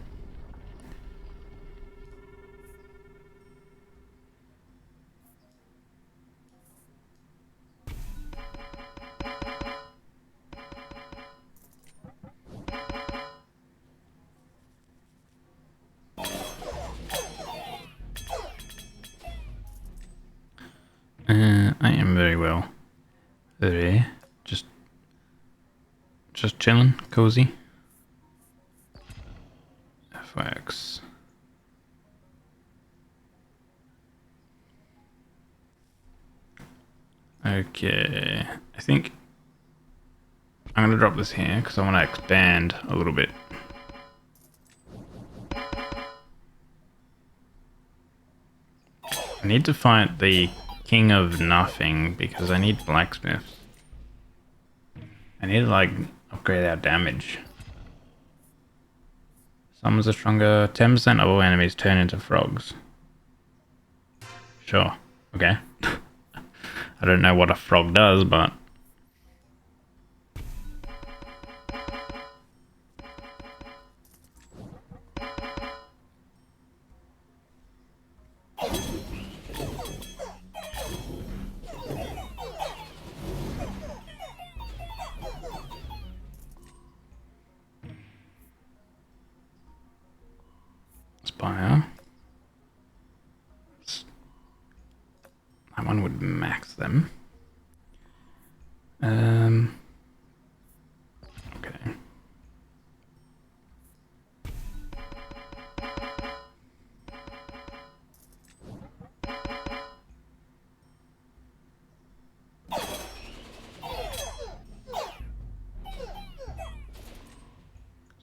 I am very well. Very. Just chilling, cozy. FX. Okay, I think I'm gonna drop this here because I want to expand a little bit. I need to fight the King of Nothing because I need blacksmiths. I need to like upgrade our damage. Summons are stronger. 10% of all enemies turn into frogs. Sure. Okay. I don't know what a frog does, but... Spire. That one would max them. Okay.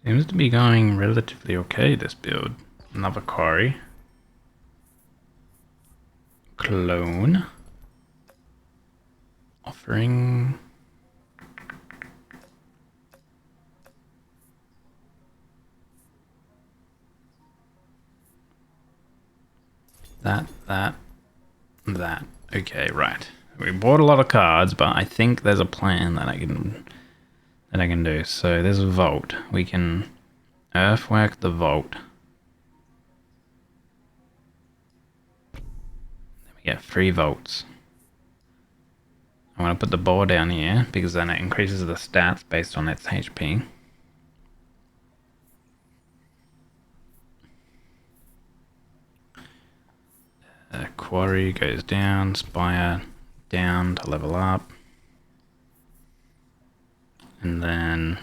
Seems to be going relatively okay, this build. Another quarry. Clone. Offering. That. Okay, right. We bought a lot of cards, but I think there's a plan that I can do. So there's a vault. We can earthwork the vault. Then we get 3 vaults. I'm gonna put the boar down here because then it increases the stats based on its HP. Quarry goes down, spire down to level up. And then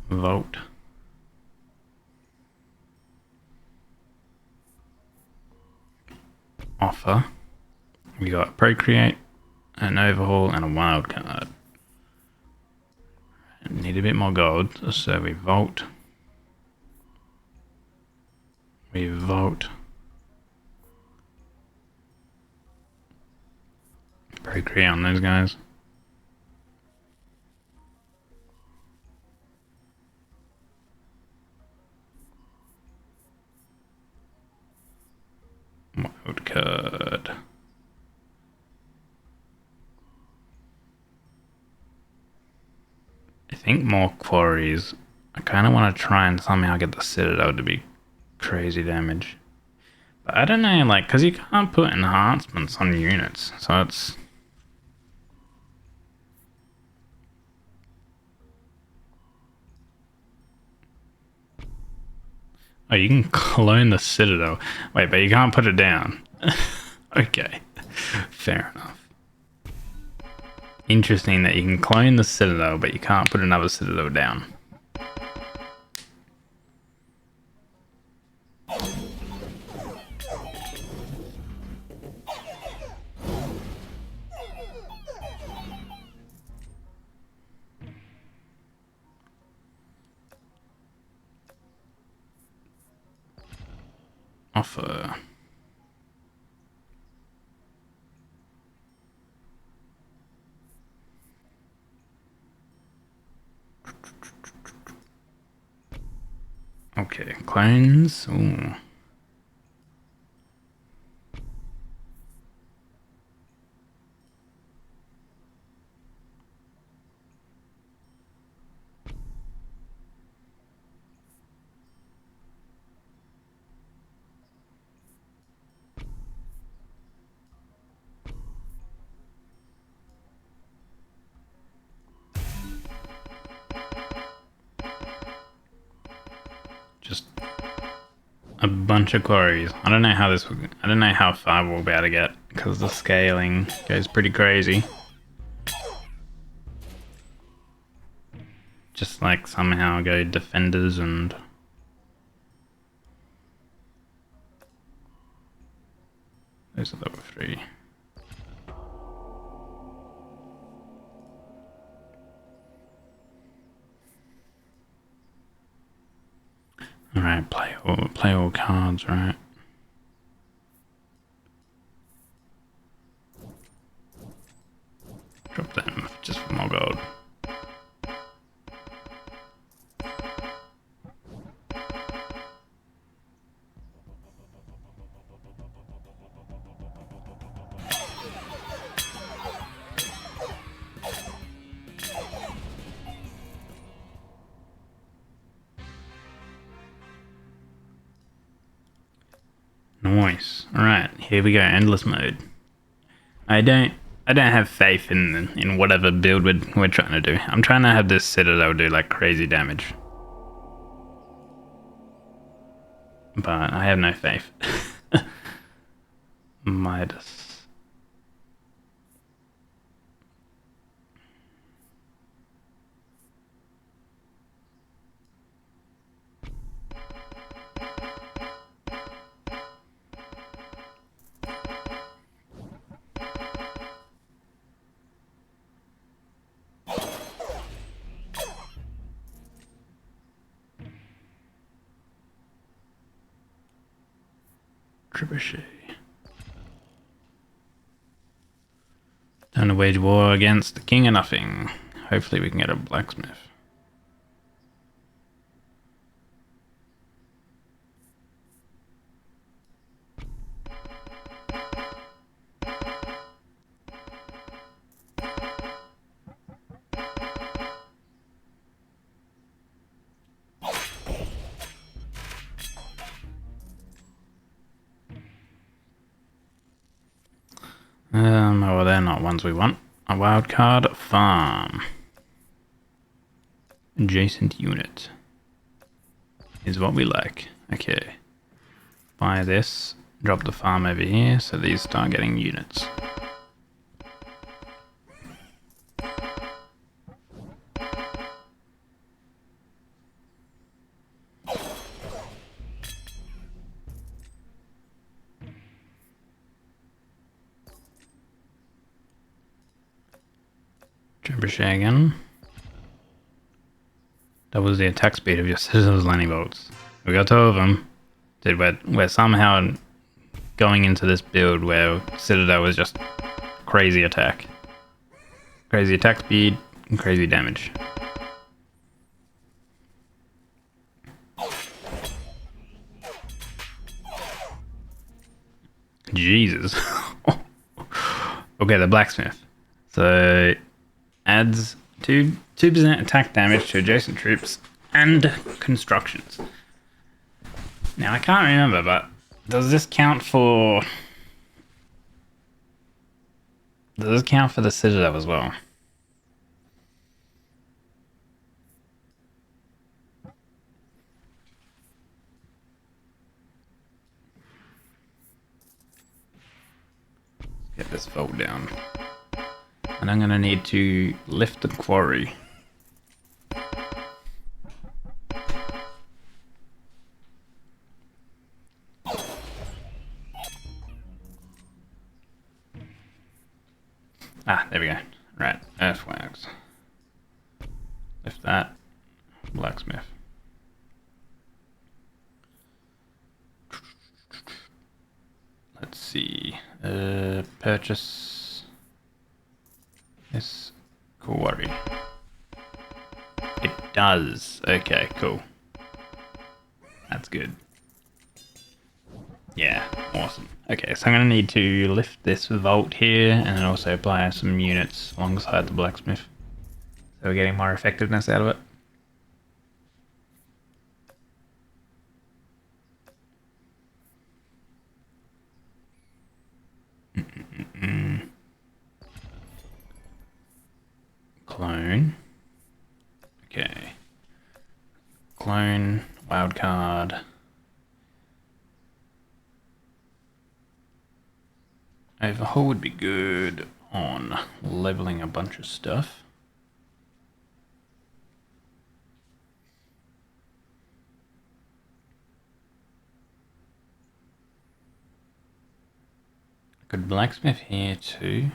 vault. Offer. We got procreate, an overhaul, and a wild card. Need a bit more gold, so we vault. We vault. Procreate on those guys. Wild card. I think more quarries. I kind of want to try and somehow get the Citadel to be crazy damage. But I don't know, like, because you can't put enhancements on units, so it's... Oh, you can clone the Citadel. Wait, but you can't put it down. Okay, fair enough. Interesting that you can clone the Citadel, but you can't put another Citadel down. Offer. Okay, clones. Ooh. just a bunch of quarries. I don't know how far we'll be able to get because the scaling goes pretty crazy. Just like somehow go defenders and those are level 3. Alright, play all cards, right? Drop them just for more gold. Nice. Alright, here we go, endless mode. I don't have faith in whatever build we're trying to do. I'm trying to have this Citadel do like crazy damage. But I have no faith. Midas. Trebuchet. Time to wage war against the king of nothing. Hopefully we can get a blacksmith. Well, they're not ones we want. A wildcard farm. Adjacent unit is what we like. Okay. Buy this. Drop the farm over here so these start getting units. Trebuchet again. Doubles the attack speed of your citadels landing bolts. We got 2 of them. Dude, we're somehow going into this build where Citadel was just crazy attack. Crazy attack speed and crazy damage. Jesus. Okay, the blacksmith. So adds 2% attack damage to adjacent troops and constructions. Now I can't remember, but does this count for the Citadel as well? Let's get this vault down. And I'm gonna need to lift the quarry. Ah, there we go. Right, earthworks. Lift that. Blacksmith. Let's see. Purchase this quarry. It does. Okay, cool. That's good. Yeah, awesome. Okay, so I'm going to need to lift this vault here and then also apply some units alongside the blacksmith. So we're getting more effectiveness out of it. Clone. Okay. Clone Wild card. Overhaul would be good on leveling a bunch of stuff. Good blacksmith here too.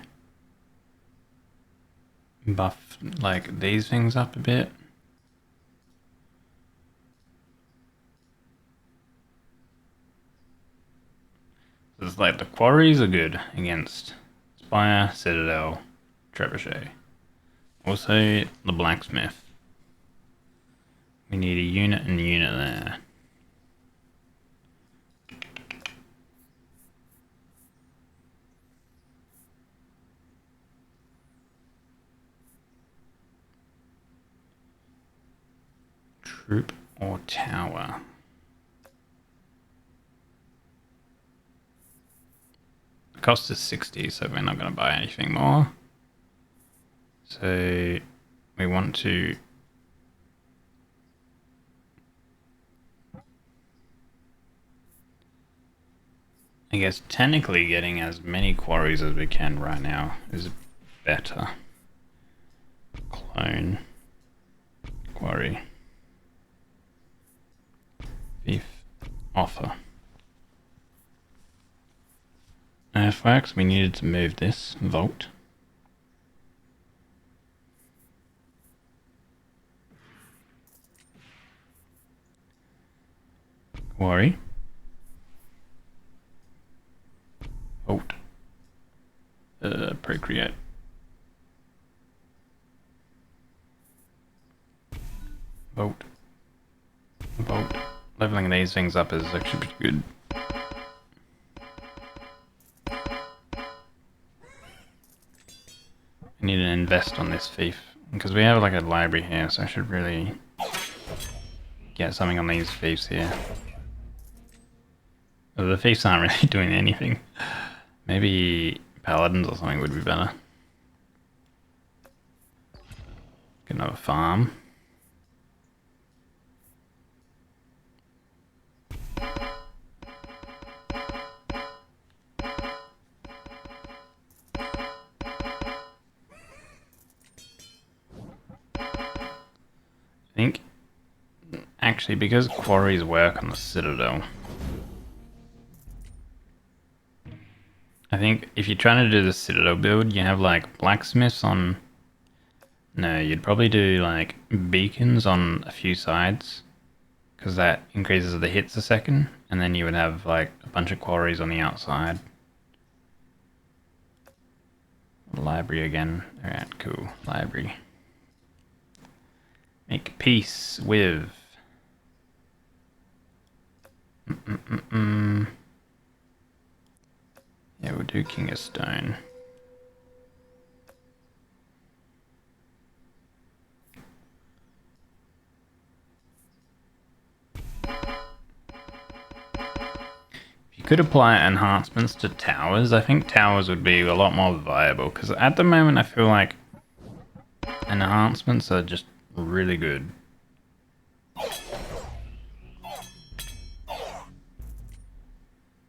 Buff like these things up a bit. It's like the quarries are good against Spire, Citadel, Trebuchet. Also the blacksmith. We need a unit and a unit there. Troop or tower? The cost is 60, so we're not going to buy anything more. So we want to I guess technically getting as many quarries as we can right now is better. Clone quarry. Thief offer. Earthworks, we needed to move this vault. Quarry. Vault. Procreate. Vault. Vault. Leveling these things up is actually pretty good. I need to invest on this thief because we have like a library here, so I should really get something on these thieves here. Well, the thieves aren't really doing anything. Maybe paladins or something would be better. Get another farm. I think, actually, because quarries work on the Citadel, I think if you're trying to do the Citadel build, you have like blacksmiths on... No, you'd probably do like beacons on a few sides, because that increases the hits a second, and then you would have like a bunch of quarries on the outside. Library again. Alright, cool. Library. Make peace with... Yeah, we'll do King of Stone. If you could apply enhancements to towers, I think towers would be a lot more viable, because at the moment I feel like enhancements are just really good.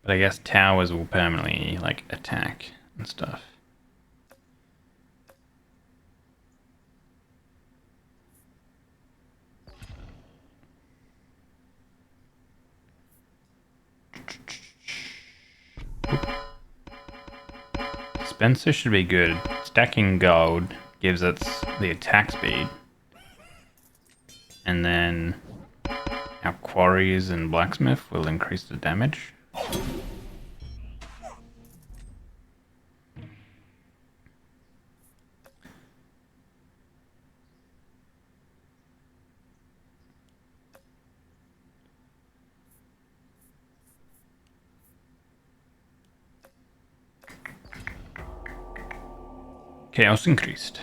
But I guess towers will permanently like attack and stuff. Spencer should be good. Stacking gold gives it the attack speed. And then our quarries and blacksmith will increase the damage. Chaos increased.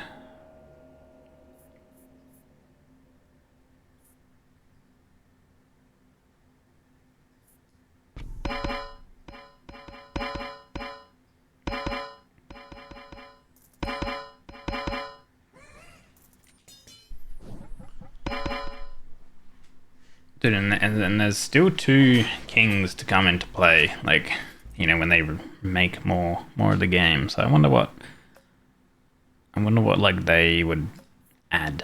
Dude, and there's still 2 kings to come into play, like, you know, when they make more of the game. So I wonder what like they would add.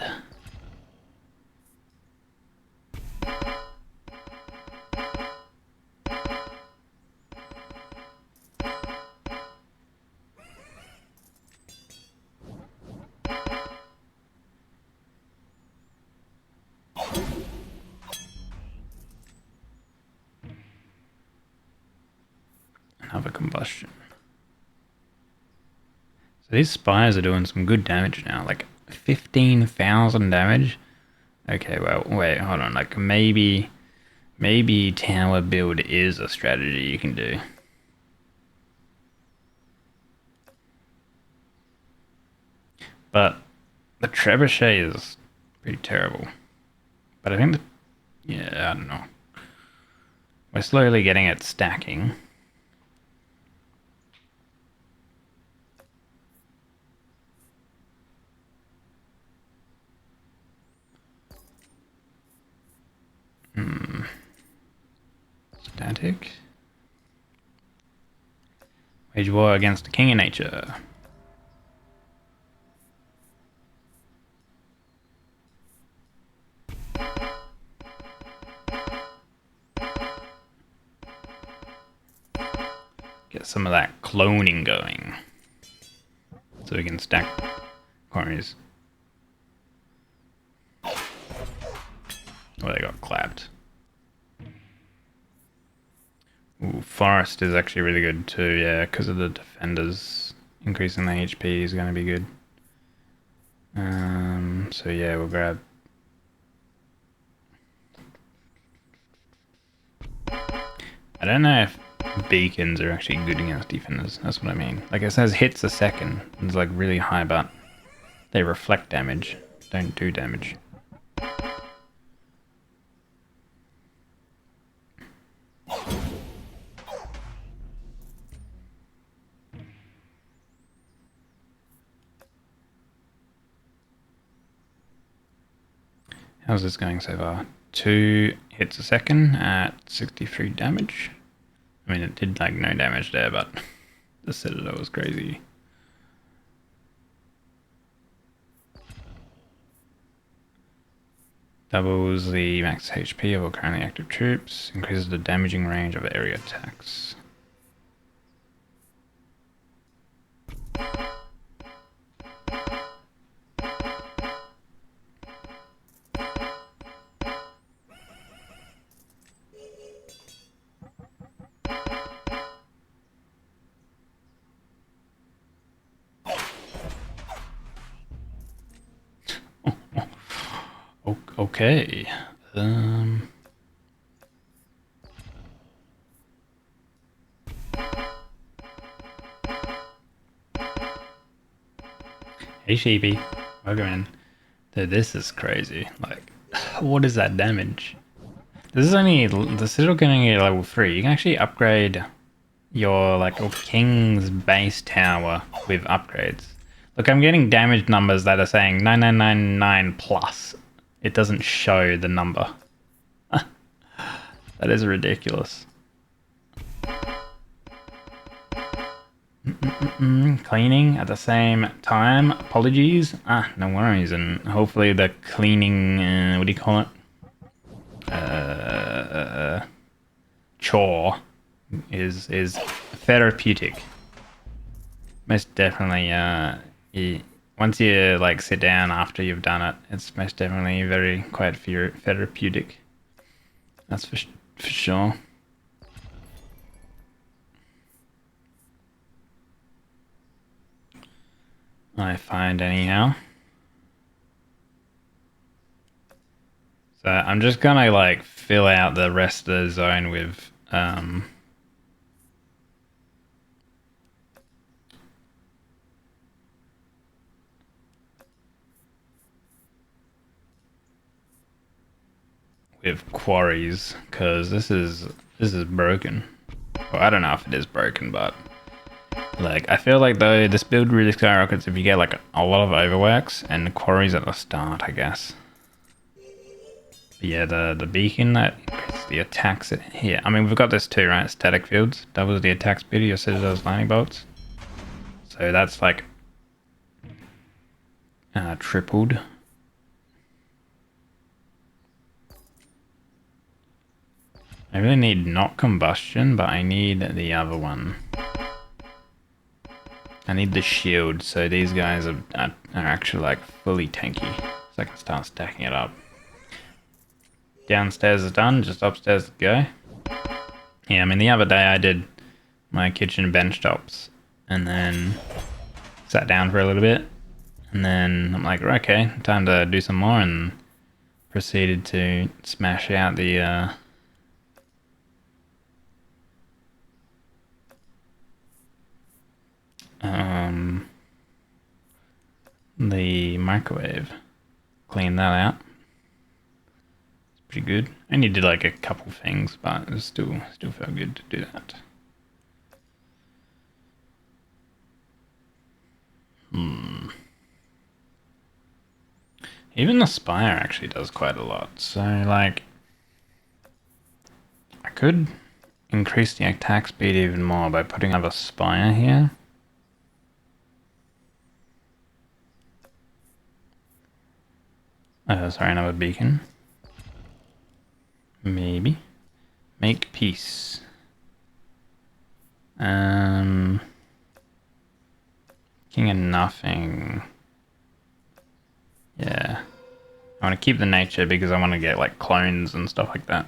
Another combustion. So these spires are doing some good damage now, like 15,000 damage. Okay, well, wait, hold on. Like maybe tower build is a strategy you can do. But the trebuchet is pretty terrible. But I think yeah, I don't know. We're slowly getting it stacking. Static. Wage war against the king of nature. Get some of that cloning going. So we can stack quarries. Oh, they got clapped. Ooh, forest is actually really good too, yeah, because of the defenders. Increasing the HP is going to be good. So yeah, we'll grab... I don't know if beacons are actually good against defenders, that's what I mean. Like it says hits a second, it's like really high, but they reflect damage, don't do damage. How's this going so far? 2 hits a second at 63 damage. I mean, it did like no damage there, but the Citadel was crazy. Doubles the max HP of all currently active troops. Increases the damaging range of area attacks. Okay. Hey Sheepy, welcome in. Dude, this is crazy. Like, what is that damage? This is only the Citadel getting at level 3. You can actually upgrade your king's base tower with upgrades. Look, I'm getting damage numbers that are saying 9999 plus. It doesn't show the number. That is ridiculous. Cleaning at the same time. Apologies. No worries. And hopefully the cleaning, what do you call it? Chore is therapeutic. Most definitely, once you sit down after you've done it, it's most definitely very quite therapeutic. That's for sure. I find anyhow. So I'm just gonna fill out the rest of the zone with quarries, because this is broken. Well, I don't know if it is broken, but I feel like though this build really skyrockets if you get a lot of overworks and quarries at the start, I guess. But yeah, the beacon that increases the attacks here. I mean, we've got this too, right? Static fields doubles the attack speed of your citadel's lightning bolts. So that's like tripled. I really need not combustion, but I need the other one. I need the shield, so these guys are actually like fully tanky. So I can start stacking it up. Downstairs is done, just upstairs to go. Yeah, I mean the other day I did my kitchen bench tops and then sat down for a little bit. And then I'm like, okay, time to do some more, and proceeded to smash out the microwave. Clean that out. It's pretty good. I only did like a couple things, but it still felt good to do that. Even the spire actually does quite a lot. So like, I could increase the attack speed even more by putting up a spire here. Sorry, another beacon. Maybe. Make peace. King of nothing. Yeah. I want to keep the nature because I want to get like clones and stuff like that.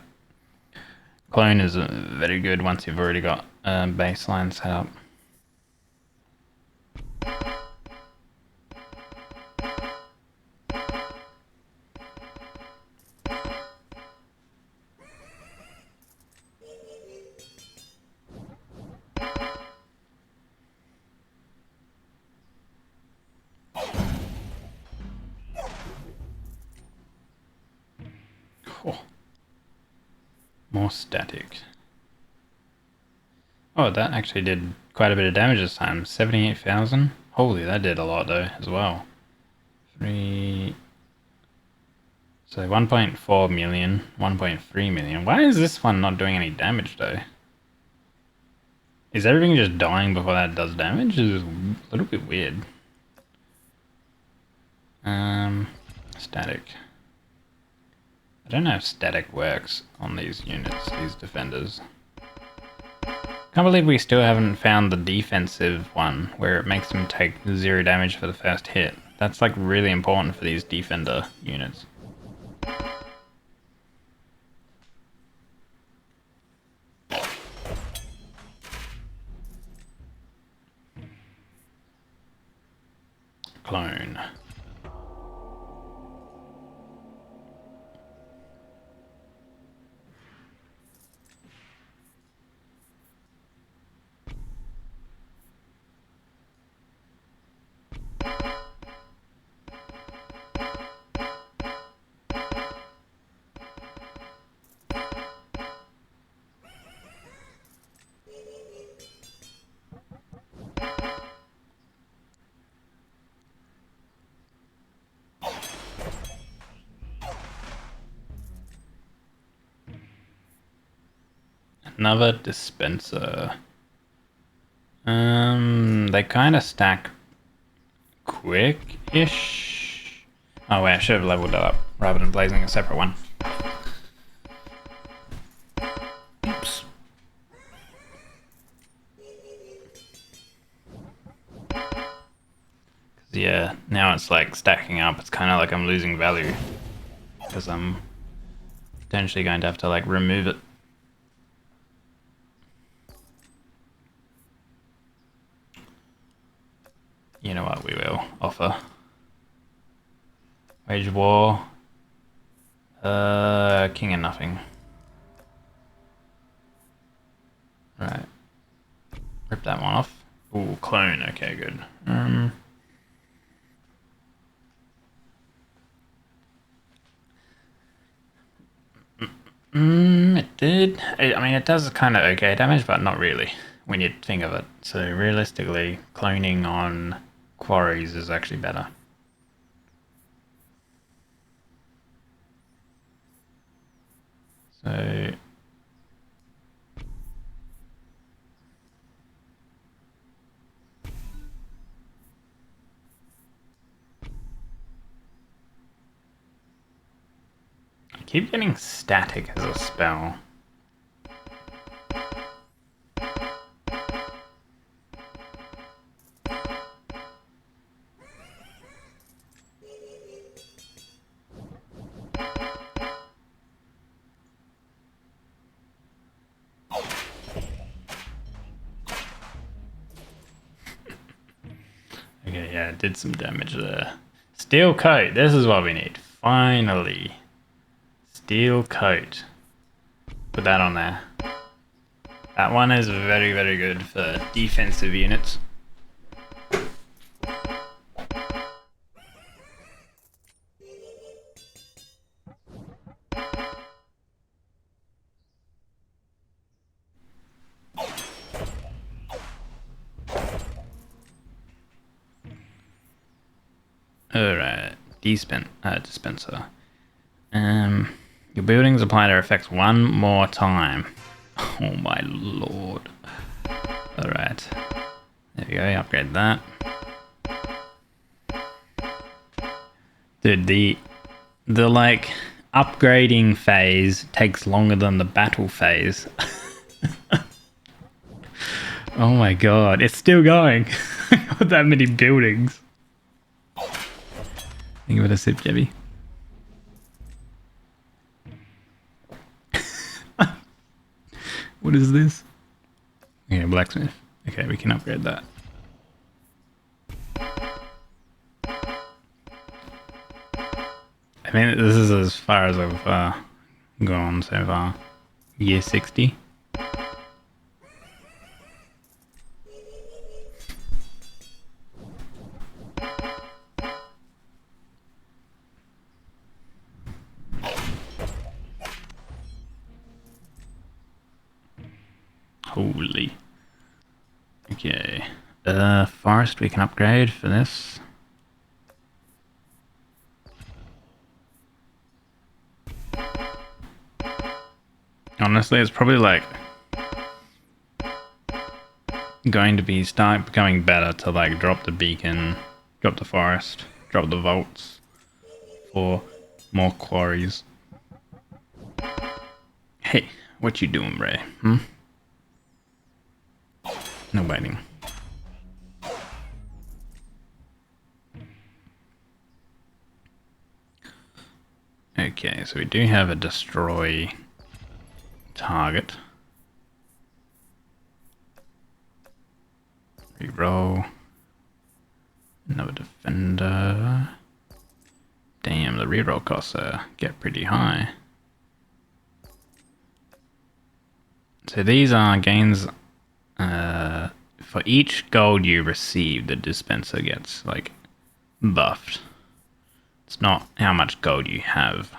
Clone is very good once you've already got a baseline set up. More static. Oh, that actually did quite a bit of damage this time. 78,000. Holy, that did a lot though as well. So 1.4 million, 1.3 million. Why is this one not doing any damage though? Is everything just dying before that does damage? It's a little bit weird. Static. I don't know if static works on these units, these defenders. Can't believe we still haven't found the defensive one, where it makes them take 0 damage for the first hit. That's like really important for these defender units. Clone. Another dispenser. They kind of stack quick-ish. Oh wait, I should have leveled that up rather than blazing a separate one. Oops. Yeah, now it's like stacking up. It's kind of like I'm losing value because I'm potentially going to have to like remove it. You know what, we will offer. Wage war. King of nothing. Right. Rip that one off. Ooh, clone, okay, good. It did. I mean, it does kind of okay damage, but not really when you think of it. So realistically, cloning on quarries is actually better. So I keep getting static as a spell. Okay, yeah, it did some damage there. Steel coat, this is what we need. Finally. Steel coat. Put that on there. That one is very, very good for defensive units. Alright, dispenser. Your buildings apply their effects one more time. Oh my lord. Alright. There we go, upgrade that. Dude, the like upgrading phase takes longer than the battle phase. Oh my god, it's still going. Got that many buildings. Think of it a sip, Jebby. What is this? Yeah, blacksmith. Okay, we can upgrade that. I mean, this is as far as I've gone so far. Year 60. Holy. Okay. Forest we can upgrade for this. Honestly, it's probably like going to be becoming better to like drop the beacon, drop the forest, drop the vaults for more quarries. Hey, what you doing, Ray? No biting. Okay, so we do have a destroy target. Reroll. Another defender. Damn, the reroll costs get pretty high. So these are gains. For each gold you receive, the dispenser gets like buffed. It's not how much gold you have.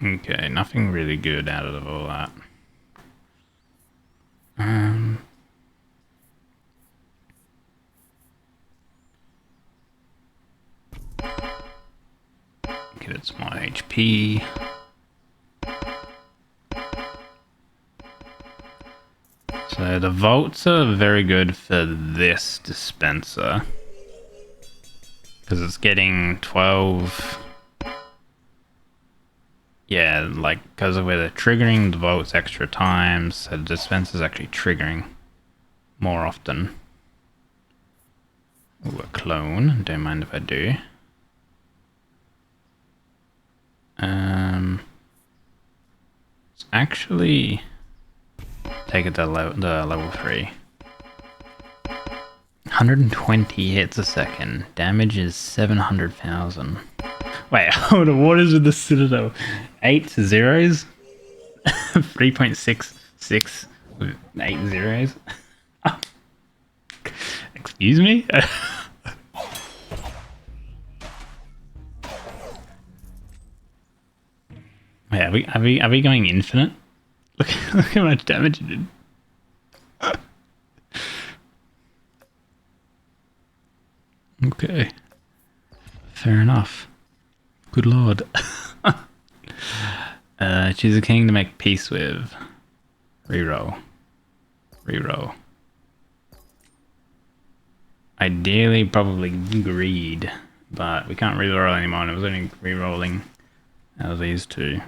Okay, nothing really good out of all that. Give it some more HP. So the vaults are very good for this dispenser. Because it's getting 12... Yeah, like, because of where they're triggering the vaults extra times, so the dispenser's actually triggering more often. Ooh, a clone, don't mind if I do. Let's actually take it to the level 3. 120 hits a second. Damage is 700,000. Wait, hold on, what is with the Citadel? 8 zeros? 3.66 with 8 zeros? Excuse me? Wait, are we going infinite? Look how much damage it did. Fair enough. Good lord. Choose a king to make peace with. Reroll. Reroll. Ideally, probably greed, but we can't reroll anymore, and it was only rerolling out of these two.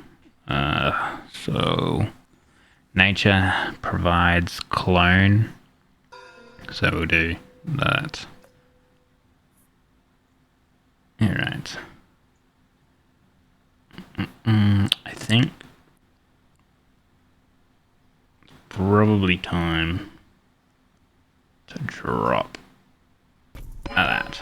So nature provides clone, so we'll do that. Alright. I think it's probably time to drop that.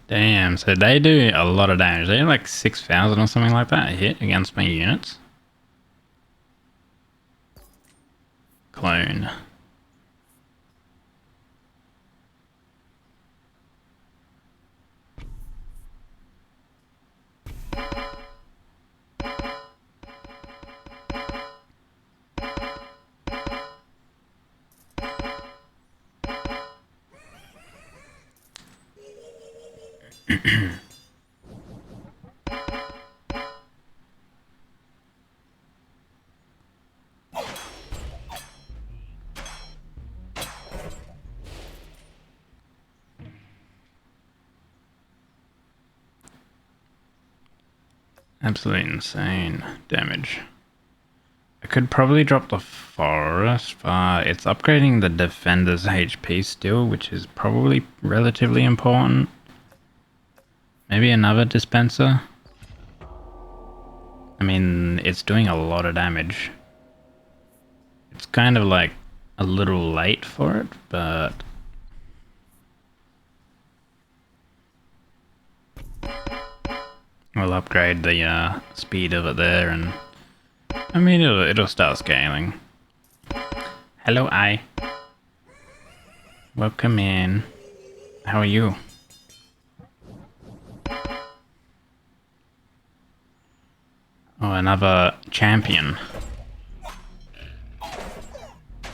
Damn, so they do a lot of damage. They're like 6,000 or something like that a hit against my units. Clone. Absolutely insane damage. I could probably drop the forest, but it's upgrading the defender's HP still, which is probably relatively important. Maybe another dispenser? I mean, it's doing a lot of damage. It's kind of like a little late for it, but... we'll upgrade the speed of it there, and... I mean, it'll start scaling. Hello, I. Welcome in. How are you? Oh, another champion.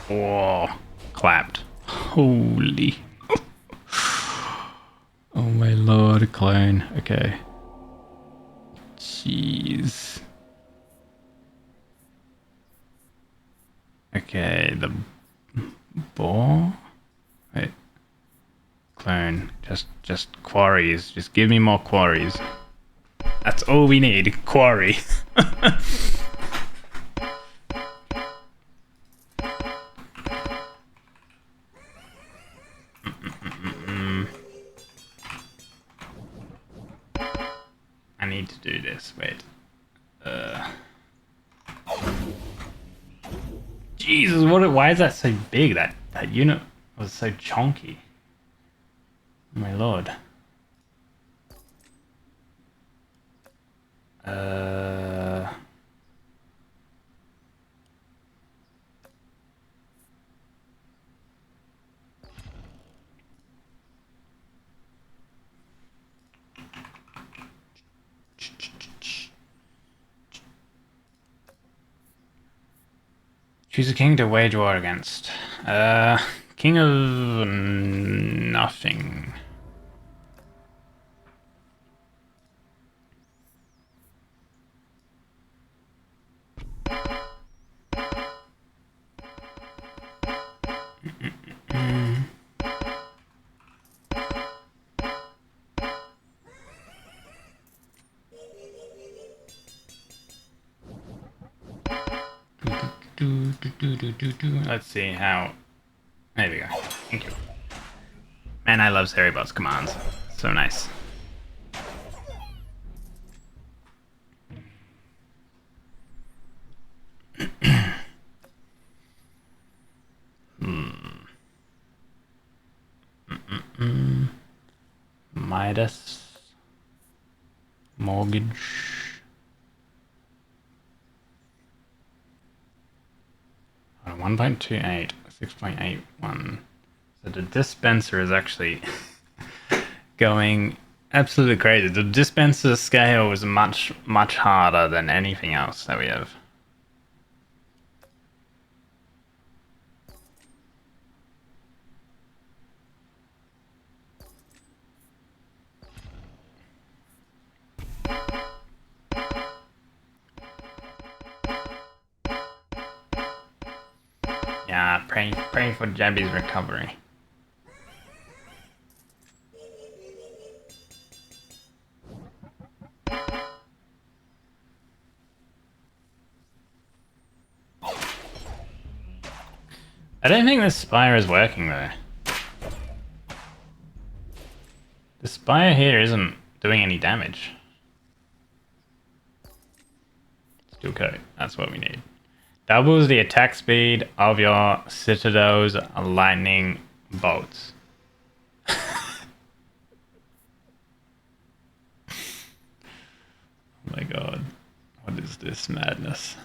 Whoa. Clapped. Holy. Oh my lord, clone. Okay. Jeez. Okay, the ball? Wait. Clone. Just quarries. Just give me more quarries. That's all we need. Quarry. I need to do this. Wait. Jesus, why is that so big? That unit was so chonky. Oh my lord. Choose a king to wage war against. King of nothing. Let's see how... There we go. Thank you. Man, I love Seribot's commands. So nice. Midas. Mortgage. 1.28. 6.81. So the dispenser is actually going absolutely crazy. The dispenser scale is much harder than anything else that we have. Yeah, praying for Jabby's recovery. I don't think this spire is working though. The spire here isn't doing any damage. Steel coat, that's what we need. Doubles the attack speed of your Citadel's lightning bolts. Oh my god, what is this madness?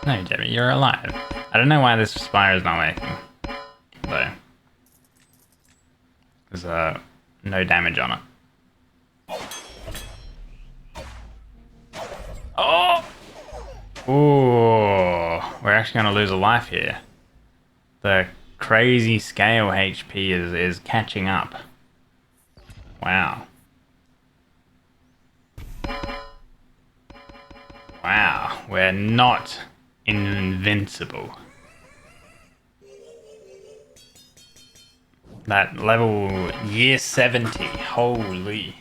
No, Jimmy, you're alive. I don't know why this spire is not working, though. There's no damage on it. Oh! Ooh, we're actually going to lose a life here. The crazy scale HP is catching up. Wow. Wow, we're not invincible. That level year 70, holy.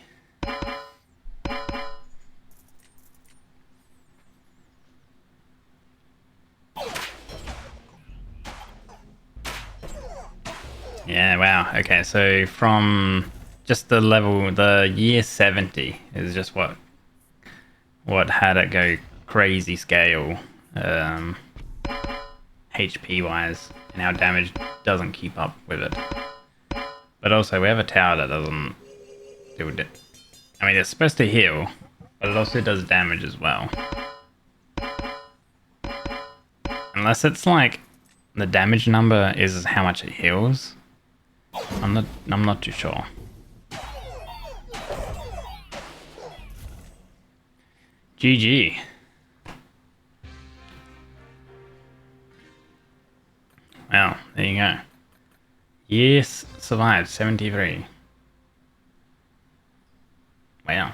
Yeah, wow. Okay, so from just the level, the year 70 is just what had it go crazy scale, HP wise, and our damage doesn't keep up with it. But also we have a tower that doesn't do it. I mean, it's supposed to heal, but it also does damage as well. Unless it's like the damage number is how much it heals. I'm not too sure. GG. Well, there you go. Yes, survived 73. Wow.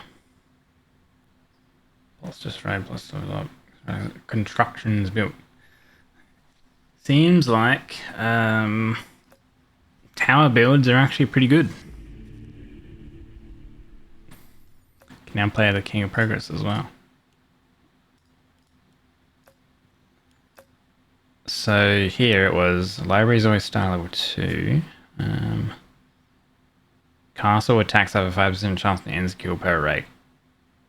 Plus destroyed, plus develop. Constructions built. Seems like tower builds are actually pretty good. Can now play the King of Progress as well. So here it was, libraries always start level 2. Castle attacks have a 5% chance to end skill per rate.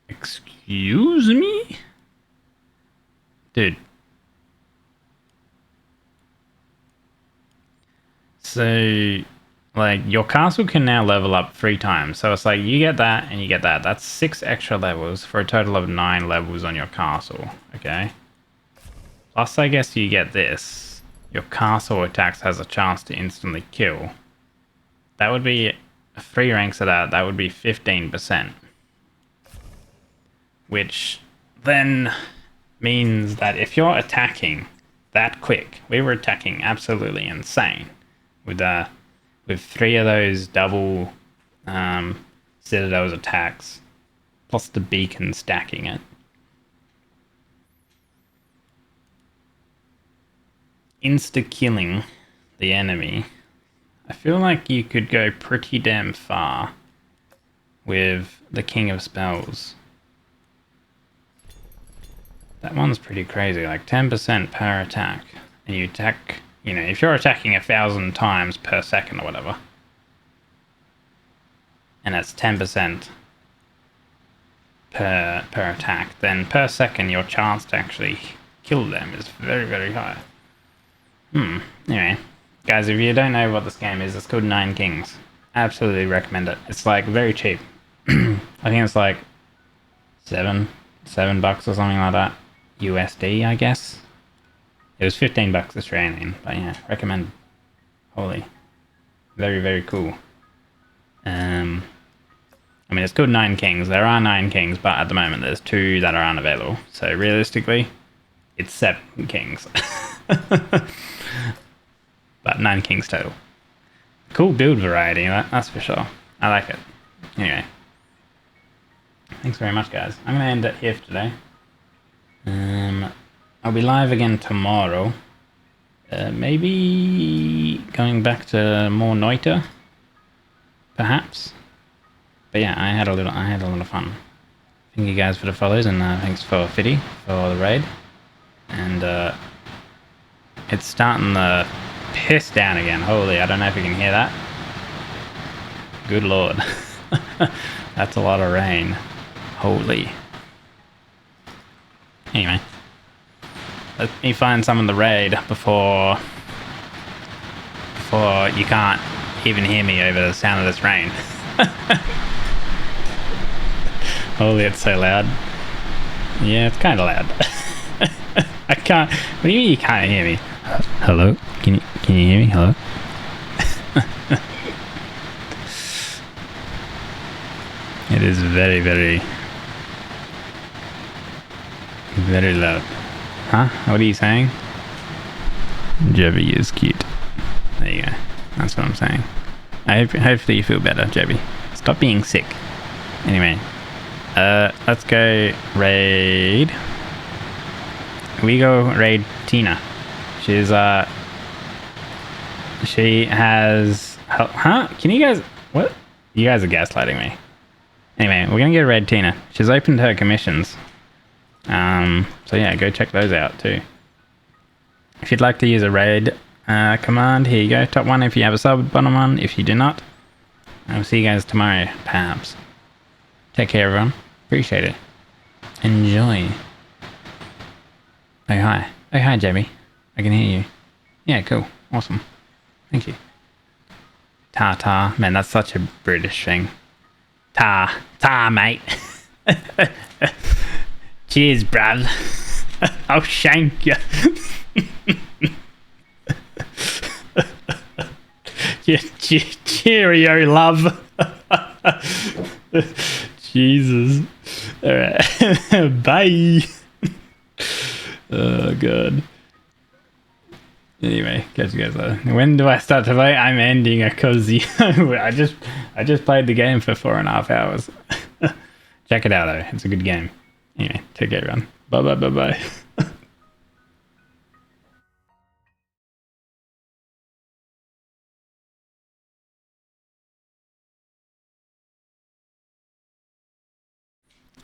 Excuse me? Dude. So, like, your castle can now level up 3 times. So it's like, you get that and you get that. That's 6 extra levels for a total of 9 levels on your castle, okay? Plus, I guess you get this. Your castle attacks has a chance to instantly kill. That would be 3 ranks of that. That would be 15%. Which then means that if you're attacking that quick, we were attacking absolutely insane with 3 of those double Citadel's attacks, plus the beacon stacking it. Insta-killing the enemy. I feel like you could go pretty damn far with the King of Spells. That one's pretty crazy, like 10% per attack. And you attack, you know, if you're attacking 1,000 times per second or whatever, and that's 10% per attack, then per second your chance to actually kill them is very, very high. Anyway, guys, if you don't know what this game is, it's called Nine Kings. absolutely recommend it. It's like very cheap. I think it's like $7 or something like that. USD, I guess. It was $15 Australian, but yeah, recommend. Holy. Very, very cool. I mean, it's called Nine Kings. There are 9 kings, but at the moment there's 2 that are unavailable. So realistically, it's 7 kings. But 9 kings total. Cool build variety, that's for sure. I like it. Anyway. Thanks very much, guys. I'm going to end it here for today. I'll be live again tomorrow. Maybe going back to more Noita, perhaps. But yeah, I had a lot of fun. Thank you guys for the follows, and thanks for Fiddy for the raid. And it's starting to piss down again. Holy, I don't know if you can hear that. Good lord. That's a lot of rain. Holy. Anyway. Let me find some of the raid before you can't even hear me over the sound of this rain. Holy, it's so loud. Yeah, it's kind of loud. I can't. What do you mean you can't hear me? Hello? Can you hear me? Hello? It is very, very, very loud. Huh? What are you saying? Jebby is cute. There you go. That's what I'm saying. Hopefully you feel better, Jebby. Stop being sick. Anyway. Let's go raid. We go raid Tina. She's, she has... Huh? Can you guys... What? You guys are gaslighting me. Anyway, we're gonna go raid Tina. She's opened her commissions. So yeah, go check those out too. If you'd like to use a raid command, here you go. Top 1 if you have a sub, bottom 1 if you do not. I'll see you guys tomorrow, perhaps. Take care, everyone. Appreciate it. Enjoy. Oh, hi. Oh, hi, Jebby. I can hear you. Yeah, cool. Awesome. Thank you. Ta-ta. Man, that's such a British thing. Ta, mate. Cheers, bruv. I'll shank you. Cheerio, love. Jesus. Alright. Bye. Oh, God. Anyway, catch you guys later. When do I start to play? I'm ending it because I just played the game for 4.5 hours. Check it out though, it's a good game. Anyway, take care everyone. Bye.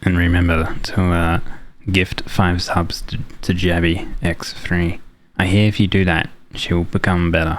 And remember to gift 5 subs to Jabby X3. I hear if you do that, she'll become better.